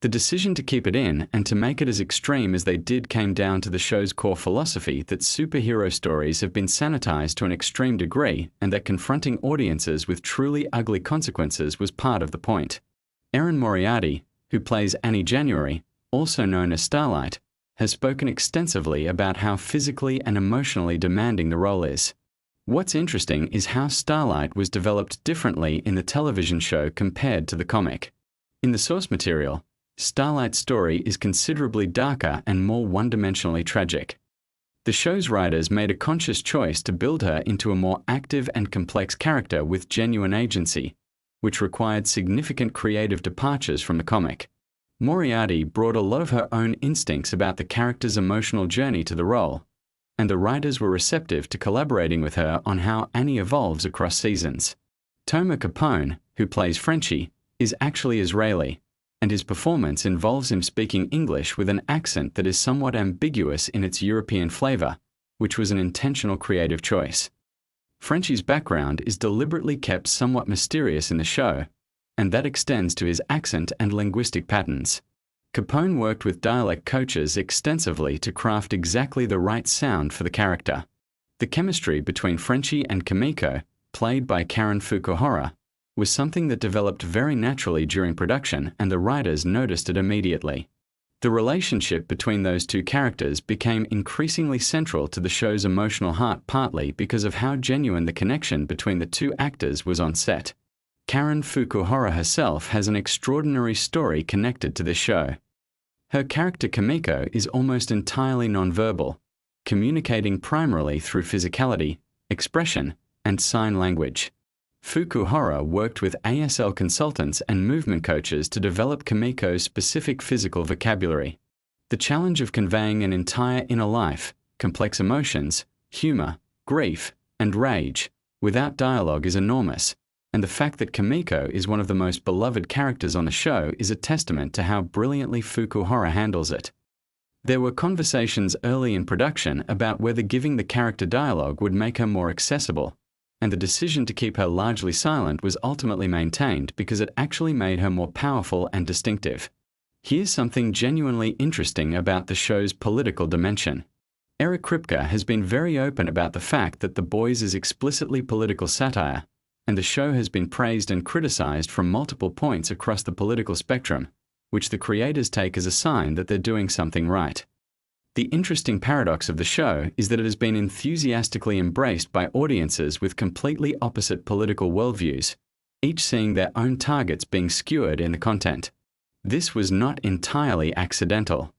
The decision to keep it in and to make it as extreme as they did came down to the show's core philosophy that superhero stories have been sanitized to an extreme degree and that confronting audiences with truly ugly consequences was part of the point. Erin Moriarty, who plays Annie January, also known as Starlight, has spoken extensively about how physically and emotionally demanding the role is. What's interesting is how Starlight was developed differently in the television show compared to the comic. In the source material, Starlight's story is considerably darker and more one-dimensionally tragic. The show's writers made a conscious choice to build her into a more active and complex character with genuine agency, which required significant creative departures from the comic. Moriarty brought a lot of her own instincts about the character's emotional journey to the role, and the writers were receptive to collaborating with her on how Annie evolves across seasons. Toma Capone, who plays Frenchie, is actually Israeli, and his performance involves him speaking English with an accent that is somewhat ambiguous in its European flavor, which was an intentional creative choice. Frenchie's background is deliberately kept somewhat mysterious in the show, and that extends to his accent and linguistic patterns. Capone worked with dialect coaches extensively to craft exactly the right sound for the character. The chemistry between Frenchie and Kimiko, played by Karen Fukuhara, was something that developed very naturally during production, and the writers noticed it immediately. The relationship between those two characters became increasingly central to the show's emotional heart, partly because of how genuine the connection between the two actors was on set. Karen Fukuhara herself has an extraordinary story connected to this show. Her character Kimiko is almost entirely nonverbal, communicating primarily through physicality, expression, and sign language. Fukuhara worked with ASL consultants and movement coaches to develop Kimiko's specific physical vocabulary. The challenge of conveying an entire inner life, complex emotions, humor, grief, and rage without dialogue is enormous, and the fact that Kimiko is one of the most beloved characters on the show is a testament to how brilliantly Fukuhara handles it. There were conversations early in production about whether giving the character dialogue would make her more accessible, and the decision to keep her largely silent was ultimately maintained because it actually made her more powerful and distinctive. Here's something genuinely interesting about the show's political dimension. Eric Kripke has been very open about the fact that The Boys is explicitly political satire, and the show has been praised and criticized from multiple points across the political spectrum, which the creators take as a sign that they're doing something right. The interesting paradox of the show is that it has been enthusiastically embraced by audiences with completely opposite political worldviews, each seeing their own targets being skewered in the content. This was not entirely accidental.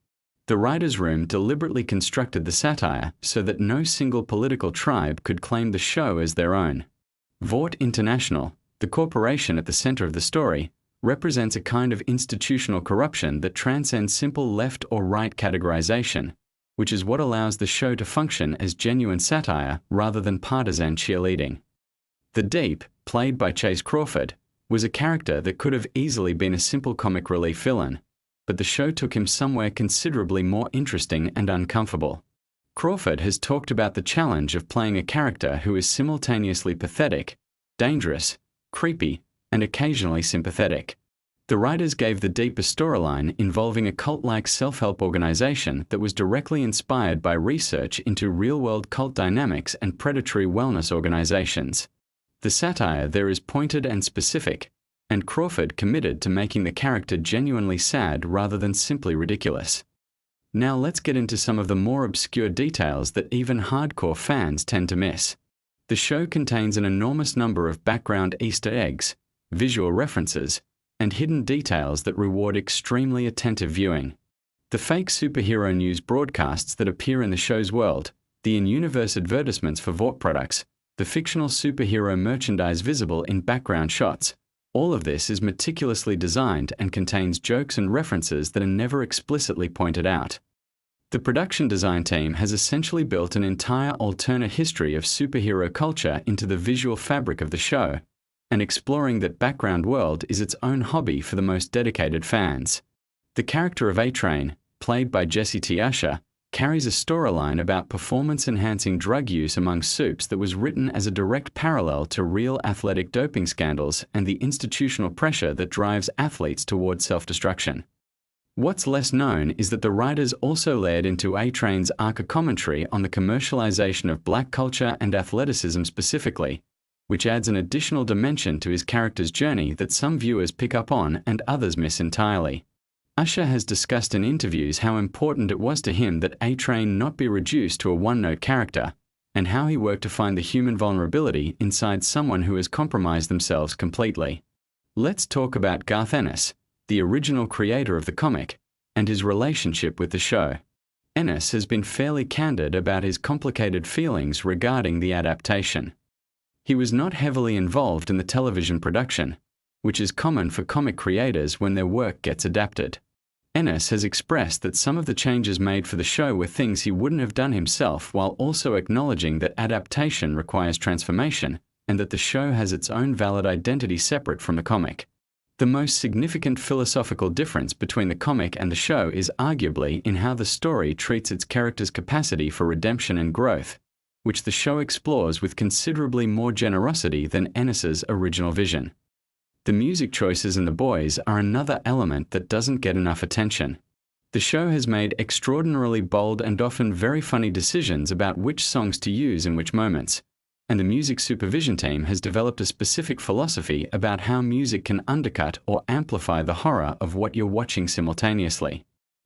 The writer's room deliberately constructed the satire so that no single political tribe could claim the show as their own. Vought International, the corporation at the center of the story, represents a kind of institutional corruption that transcends simple left or right categorization, which is what allows the show to function as genuine satire rather than partisan cheerleading. The Deep, played by Chase Crawford, was a character that could have easily been a simple comic relief villain, but the show took him somewhere considerably more interesting and uncomfortable. Crawford has talked about the challenge of playing a character who is simultaneously pathetic, dangerous, creepy, and occasionally sympathetic. The writers gave The Deep a storyline involving a cult-like self-help organization that was directly inspired by research into real-world cult dynamics and predatory wellness organizations. The satire there is pointed and specific, and Crawford committed to making the character genuinely sad rather than simply ridiculous. Now let's get into some of the more obscure details that even hardcore fans tend to miss. The show contains an enormous number of background Easter eggs, visual references, and hidden details that reward extremely attentive viewing. The fake superhero news broadcasts that appear in the show's world, the in-universe advertisements for Vought products, the fictional superhero merchandise visible in background shots, all of this is meticulously designed and contains jokes and references that are never explicitly pointed out. The production design team has essentially built an entire alternate history of superhero culture into the visual fabric of the show, and exploring that background world is its own hobby for the most dedicated fans. The character of A-Train, played by Jesse T. Usher, carries a storyline about performance-enhancing drug use among supes that was written as a direct parallel to real athletic doping scandals and the institutional pressure that drives athletes towards self-destruction. What's less known is that the writers also layered into A-Train's arc a commentary on the commercialization of black culture and athleticism specifically, which adds an additional dimension to his character's journey that some viewers pick up on and others miss entirely. Usher has discussed in interviews how important it was to him that A-Train not be reduced to a one-note character, and how he worked to find the human vulnerability inside someone who has compromised themselves completely. Let's talk about Garth Ennis, the original creator of the comic, and his relationship with the show. Ennis has been fairly candid about his complicated feelings regarding the adaptation. He was not heavily involved in the television production, which is common for comic creators when their work gets adapted. Ennis has expressed that some of the changes made for the show were things he wouldn't have done himself, while also acknowledging that adaptation requires transformation and that the show has its own valid identity separate from the comic. The most significant philosophical difference between the comic and the show is arguably in how the story treats its characters' capacity for redemption and growth, which the show explores with considerably more generosity than Ennis's original vision. The music choices in The Boys are another element that doesn't get enough attention. The show has made extraordinarily bold and often very funny decisions about which songs to use in which moments, and the music supervision team has developed a specific philosophy about how music can undercut or amplify the horror of what you're watching simultaneously.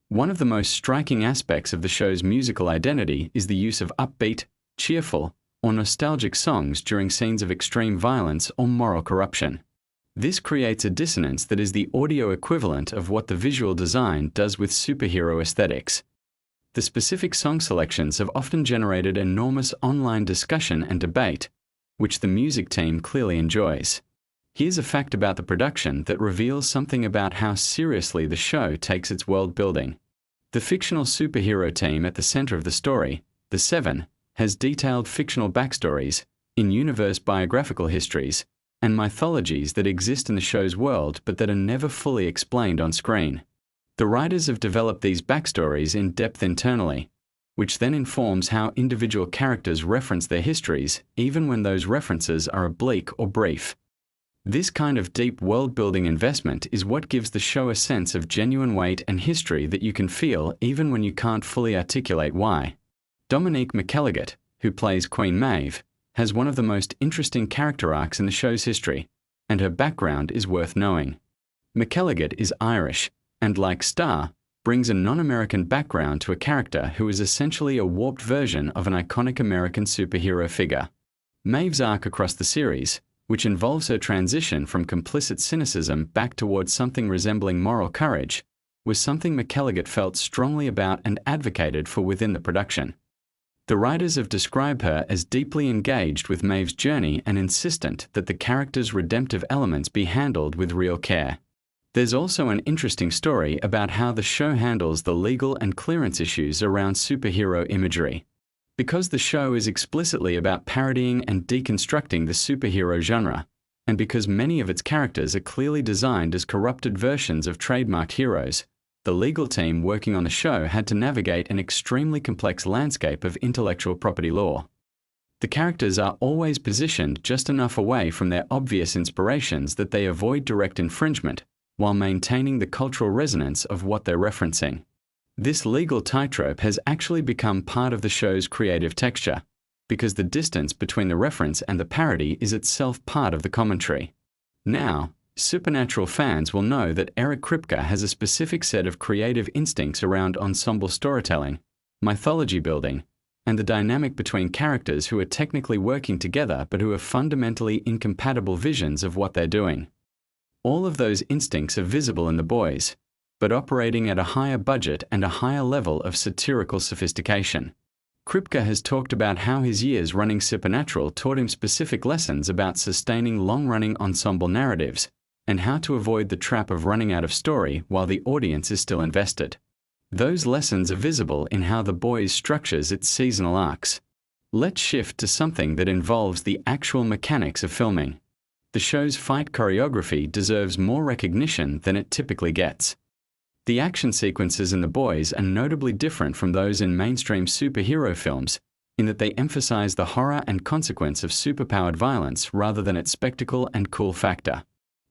One of the most striking aspects of the show's musical identity is the use of upbeat, cheerful, or nostalgic songs during scenes of extreme violence or moral corruption. This creates a dissonance that is the audio equivalent of what the visual design does with superhero aesthetics. The specific song selections have often generated enormous online discussion and debate, which the music team clearly enjoys. Here's a fact about the production that reveals something about how seriously the show takes its world building. The fictional superhero team at the center of the story, the Seven, has detailed fictional backstories, in-universe biographical histories, and mythologies that exist in the show's world but that are never fully explained on screen. The writers have developed these backstories in depth internally, which then informs how individual characters reference their histories, even when those references are oblique or brief. This kind of deep world-building investment is what gives the show a sense of genuine weight and history that you can feel even when you can't fully articulate why. Dominique McElligott, who plays Queen Maeve, has one of the most interesting character arcs in the show's history, and her background is worth knowing. McElligott is Irish, and like Star, brings a non-American background to a character who is essentially a warped version of an iconic American superhero figure. Maeve's arc across the series, which involves her transition from complicit cynicism back towards something resembling moral courage, was something McElligott felt strongly about and advocated for within the production. The writers have described her as deeply engaged with Maeve's journey and insistent that the character's redemptive elements be handled with real care. There's also an interesting story about how the show handles the legal and clearance issues around superhero imagery. Because the show is explicitly about parodying and deconstructing the superhero genre, and because many of its characters are clearly designed as corrupted versions of trademarked heroes, the legal team working on the show had to navigate an extremely complex landscape of intellectual property law. The characters are always positioned just enough away from their obvious inspirations that they avoid direct infringement, while maintaining the cultural resonance of what they're referencing. This legal tightrope has actually become part of the show's creative texture, because the distance between the reference and the parody is itself part of the commentary. Now, Supernatural fans will know that Eric Kripke has a specific set of creative instincts around ensemble storytelling, mythology building, and the dynamic between characters who are technically working together but who have fundamentally incompatible visions of what they're doing. All of those instincts are visible in The Boys, but operating at a higher budget and a higher level of satirical sophistication. Kripke has talked about how his years running Supernatural taught him specific lessons about sustaining long-running ensemble narratives, and how to avoid the trap of running out of story while the audience is still invested. Those lessons are visible in how The Boys structures its seasonal arcs. Let's shift to something that involves the actual mechanics of filming. The show's fight choreography deserves more recognition than it typically gets. The action sequences in The Boys are notably different from those in mainstream superhero films, in that they emphasize the horror and consequence of superpowered violence rather than its spectacle and cool factor.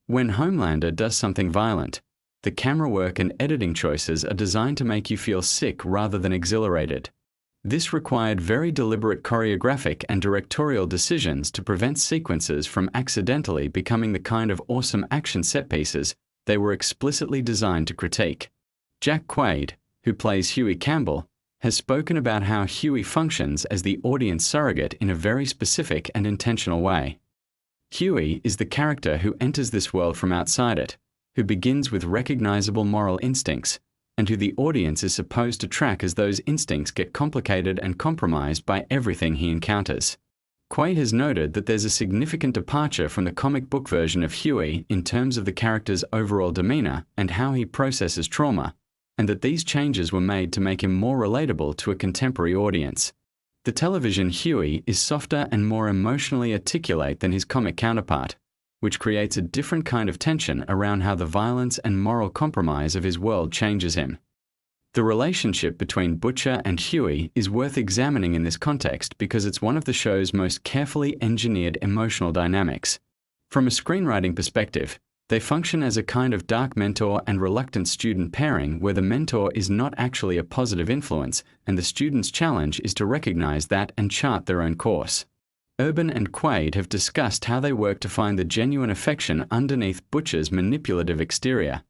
When Homelander does something violent, the camera work and editing choices are designed to make you feel sick rather than exhilarated. This required very deliberate choreographic and directorial decisions to prevent sequences from accidentally becoming the kind of awesome action set pieces they were explicitly designed to critique. Jack Quaid, who plays Huey Campbell, has spoken about how Huey functions as the audience surrogate in a very specific and intentional way. Huey is the character who enters this world from outside it, who begins with recognizable moral instincts, and who the audience is supposed to track as those instincts get complicated and compromised by everything he encounters. Quaid has noted that there's a significant departure from the comic book version of Huey in terms of the character's overall demeanor and how he processes trauma, and that these changes were made to make him more relatable to a contemporary audience. The television Huey is softer and more emotionally articulate than his comic counterpart, which creates a different kind of tension around how the violence and moral compromise of his world changes him. The relationship between Butcher and Huey is worth examining in this context because it's one of the show's most carefully engineered emotional dynamics. From a screenwriting perspective, they function as a kind of dark mentor and reluctant student pairing where the mentor is not actually a positive influence and the student's challenge is to recognize that and chart their own course. Urban and Quaid have discussed how they work to find the genuine affection underneath Butcher's manipulative exterior,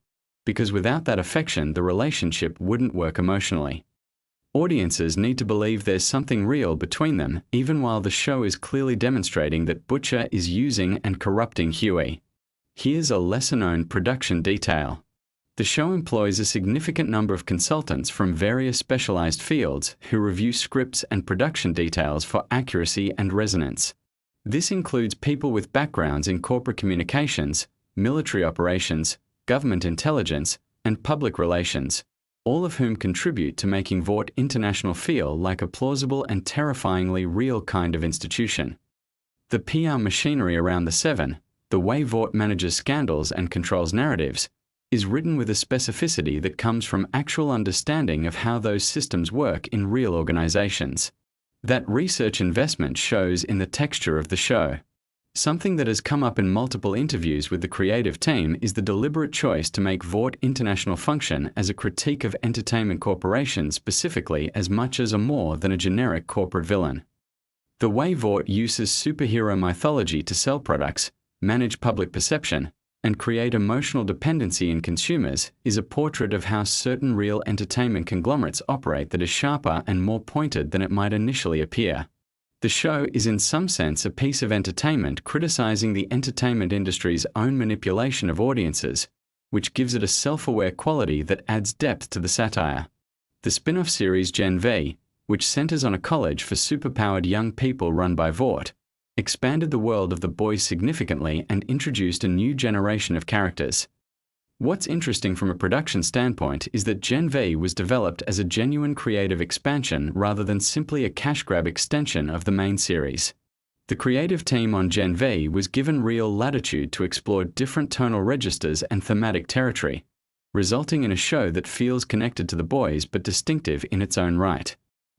because without that affection the relationship wouldn't work emotionally. Audiences need to believe there's something real between them even while the show is clearly demonstrating that Butcher is using and corrupting Huey. Here's a lesser-known production detail. The show employs a significant number of consultants from various specialized fields who review scripts and production details for accuracy and resonance. This includes people with backgrounds in corporate communications, military operations, government intelligence, and public relations, all of whom contribute to making Vought International feel like a plausible and terrifyingly real kind of institution. The PR machinery around the Seven, the way Vought manages scandals and controls narratives, is written with a specificity that comes from actual understanding of how those systems work in real organizations. That research investment shows in the texture of the show. Something that has come up in multiple interviews with the creative team is the deliberate choice to make Vought International function as a critique of entertainment corporations specifically as much as a more than a generic corporate villain. The way Vought uses superhero mythology to sell products, manage public perception, and create emotional dependency in consumers is a portrait of how certain real entertainment conglomerates operate that is sharper and more pointed than it might initially appear. The show is in some sense a piece of entertainment criticizing the entertainment industry's own manipulation of audiences, which gives it a self-aware quality that adds depth to the satire. The spin-off series Gen V, which centers on a college for superpowered young people run by Vought, expanded the world of The Boys significantly and introduced a new generation of characters. What's interesting from a production standpoint is that Gen V was developed as a genuine creative expansion rather than simply a cash grab extension of the main series. The creative team on Gen V was given real latitude to explore different tonal registers and thematic territory, resulting in a show that feels connected to The Boys but distinctive in its own right.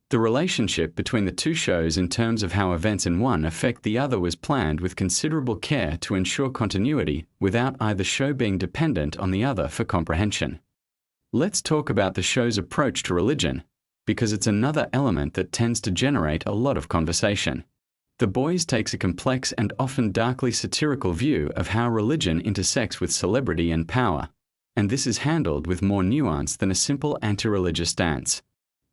The relationship between the two shows in terms of how events in one affect the other was planned with considerable care to ensure continuity without either show being dependent on the other for comprehension. Let's talk about the show's approach to religion, because it's another element that tends to generate a lot of conversation. The Boys takes a complex and often darkly satirical view of how religion intersects with celebrity and power, and this is handled with more nuance than a simple anti-religious stance.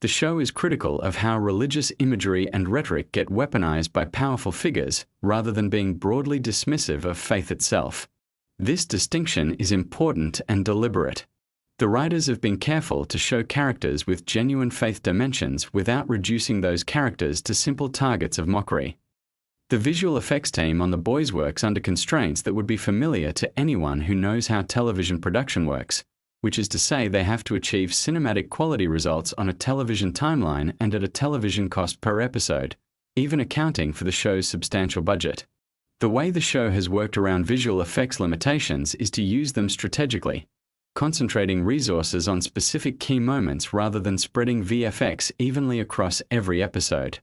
The show is critical of how religious imagery and rhetoric get weaponized by powerful figures rather than being broadly dismissive of faith itself. This distinction is important and deliberate. The writers have been careful to show characters with genuine faith dimensions without reducing those characters to simple targets of mockery. The visual effects team on The Boys works under constraints that would be familiar to anyone who knows how television production works, which is to say they have to achieve cinematic quality results on a television timeline and at a television cost per episode, even accounting for the show's substantial budget. The way the show has worked around visual effects limitations is to use them strategically, concentrating resources on specific key moments rather than spreading VFX evenly across every episode.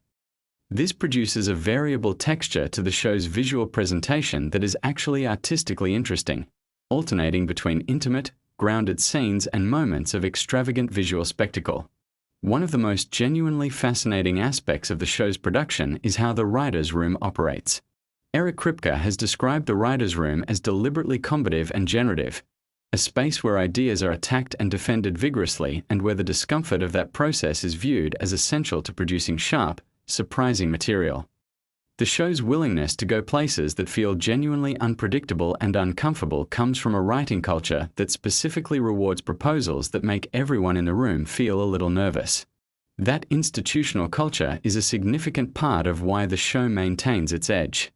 This produces a variable texture to the show's visual presentation that is actually artistically interesting, alternating between intimate, grounded scenes and moments of extravagant visual spectacle. One of the most genuinely fascinating aspects of the show's production is how the writer's room operates. Eric Kripke has described the writer's room as deliberately combative and generative, a space where ideas are attacked and defended vigorously and where the discomfort of that process is viewed as essential to producing sharp, surprising material. The show's willingness to go places that feel genuinely unpredictable and uncomfortable comes from a writing culture that specifically rewards proposals that make everyone in the room feel a little nervous. That institutional culture is a significant part of why the show maintains its edge.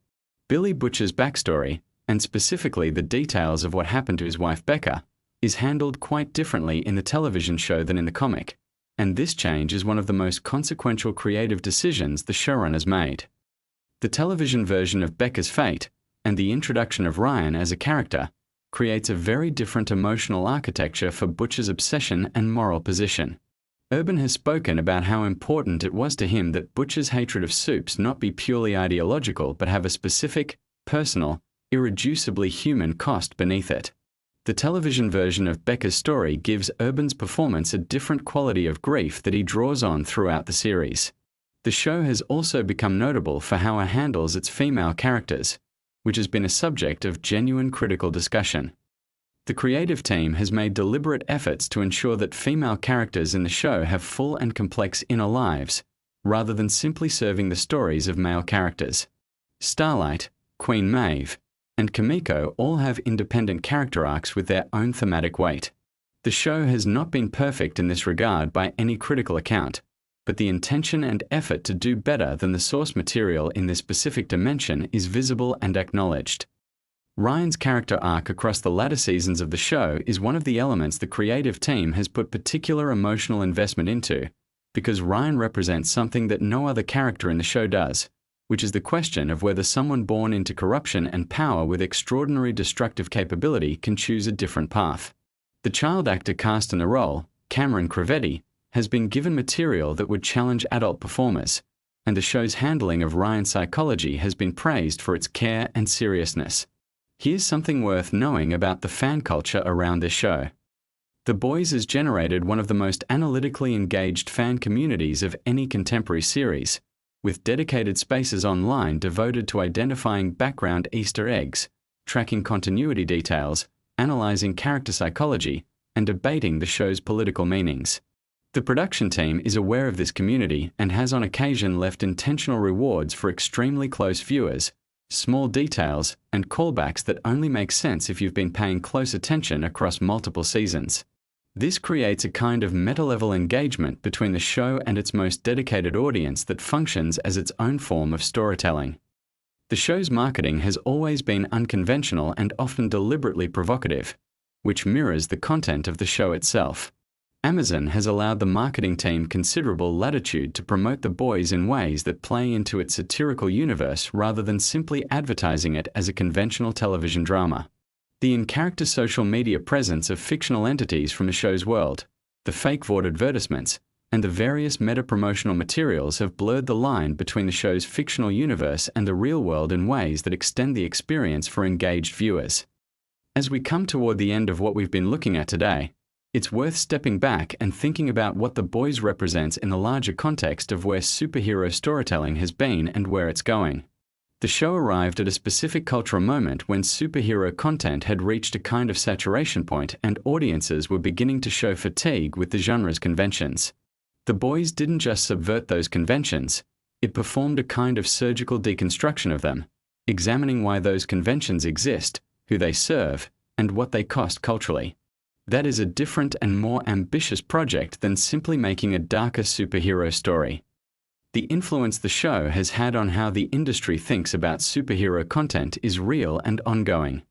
Billy Butcher's backstory, and specifically the details of what happened to his wife Becca, is handled quite differently in the television show than in the comic, and this change is one of the most consequential creative decisions the showrunners made. The television version of Becca's fate, and the introduction of Ryan as a character, creates a very different emotional architecture for Butcher's obsession and moral position. Urban has spoken about how important it was to him that Butcher's hatred of soups not be purely ideological but have a specific, personal, irreducibly human cost beneath it. The television version of Becca's story gives Urban's performance a different quality of grief that he draws on throughout the series. The show has also become notable for how it handles its female characters, which has been a subject of genuine critical discussion. The creative team has made deliberate efforts to ensure that female characters in the show have full and complex inner lives, rather than simply serving the stories of male characters. Starlight, Queen Maeve, and Kimiko all have independent character arcs with their own thematic weight. The show has not been perfect in this regard by any critical account, but the intention and effort to do better than the source material in this specific dimension is visible and acknowledged. Ryan's character arc across the latter seasons of the show is one of the elements the creative team has put particular emotional investment into, because Ryan represents something that no other character in the show does, which is the question of whether someone born into corruption and power with extraordinary destructive capability can choose a different path. The child actor cast in the role, Cameron Crevetti, has been given material that would challenge adult performers, and the show's handling of Ryan's psychology has been praised for its care and seriousness. Here's something worth knowing about the fan culture around this show. The Boys has generated one of the most analytically engaged fan communities of any contemporary series, with dedicated spaces online devoted to identifying background Easter eggs, tracking continuity details, analyzing character psychology, and debating the show's political meanings. The production team is aware of this community and has on occasion left intentional rewards for extremely close viewers, small details, and callbacks that only make sense if you've been paying close attention across multiple seasons. This creates a kind of meta-level engagement between the show and its most dedicated audience that functions as its own form of storytelling. The show's marketing has always been unconventional and often deliberately provocative, which mirrors the content of the show itself. Amazon has allowed the marketing team considerable latitude to promote The Boys in ways that play into its satirical universe rather than simply advertising it as a conventional television drama. The in-character social media presence of fictional entities from the show's world, the fake Vought advertisements, and the various meta-promotional materials have blurred the line between the show's fictional universe and the real world in ways that extend the experience for engaged viewers. As we come toward the end of what we've been looking at today, it's worth stepping back and thinking about what The Boys represents in the larger context of where superhero storytelling has been and where it's going. The show arrived at a specific cultural moment when superhero content had reached a kind of saturation point and audiences were beginning to show fatigue with the genre's conventions. The Boys didn't just subvert those conventions, it performed a kind of surgical deconstruction of them, examining why those conventions exist, who they serve, and what they cost culturally. That is a different and more ambitious project than simply making a darker superhero story. The influence the show has had on how the industry thinks about superhero content is real and ongoing.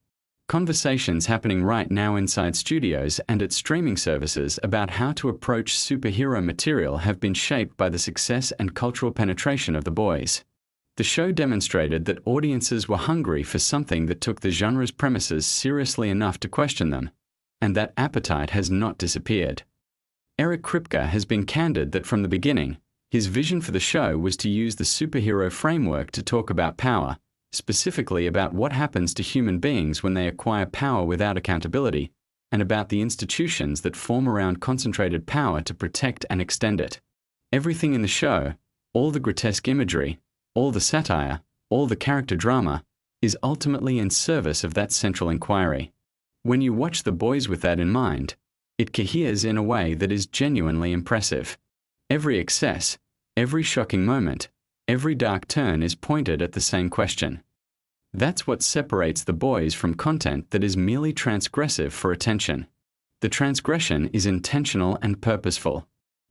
Conversations happening right now inside studios and at streaming services about how to approach superhero material have been shaped by the success and cultural penetration of The Boys. The show demonstrated that audiences were hungry for something that took the genre's premises seriously enough to question them, and that appetite has not disappeared. Eric Kripke has been candid that from the beginning, his vision for the show was to use the superhero framework to talk about power, specifically about what happens to human beings when they acquire power without accountability, and about the institutions that form around concentrated power to protect and extend it. Everything in the show, all the grotesque imagery, all the satire, all the character drama, is ultimately in service of that central inquiry. When you watch The Boys with that in mind, it coheres in a way that is genuinely impressive. Every excess, every shocking moment, every dark turn is pointed at the same question. That's what separates The Boys from content that is merely transgressive for attention. The transgression is intentional and purposeful.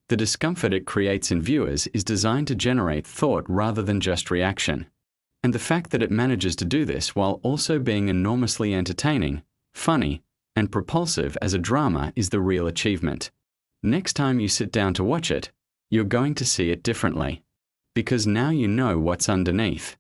The discomfort it creates in viewers is designed to generate thought rather than just reaction. And the fact that it manages to do this while also being enormously entertaining, funny, and propulsive as a drama is the real achievement. Next time you sit down to watch it, you're going to see it differently. Because now you know what's underneath.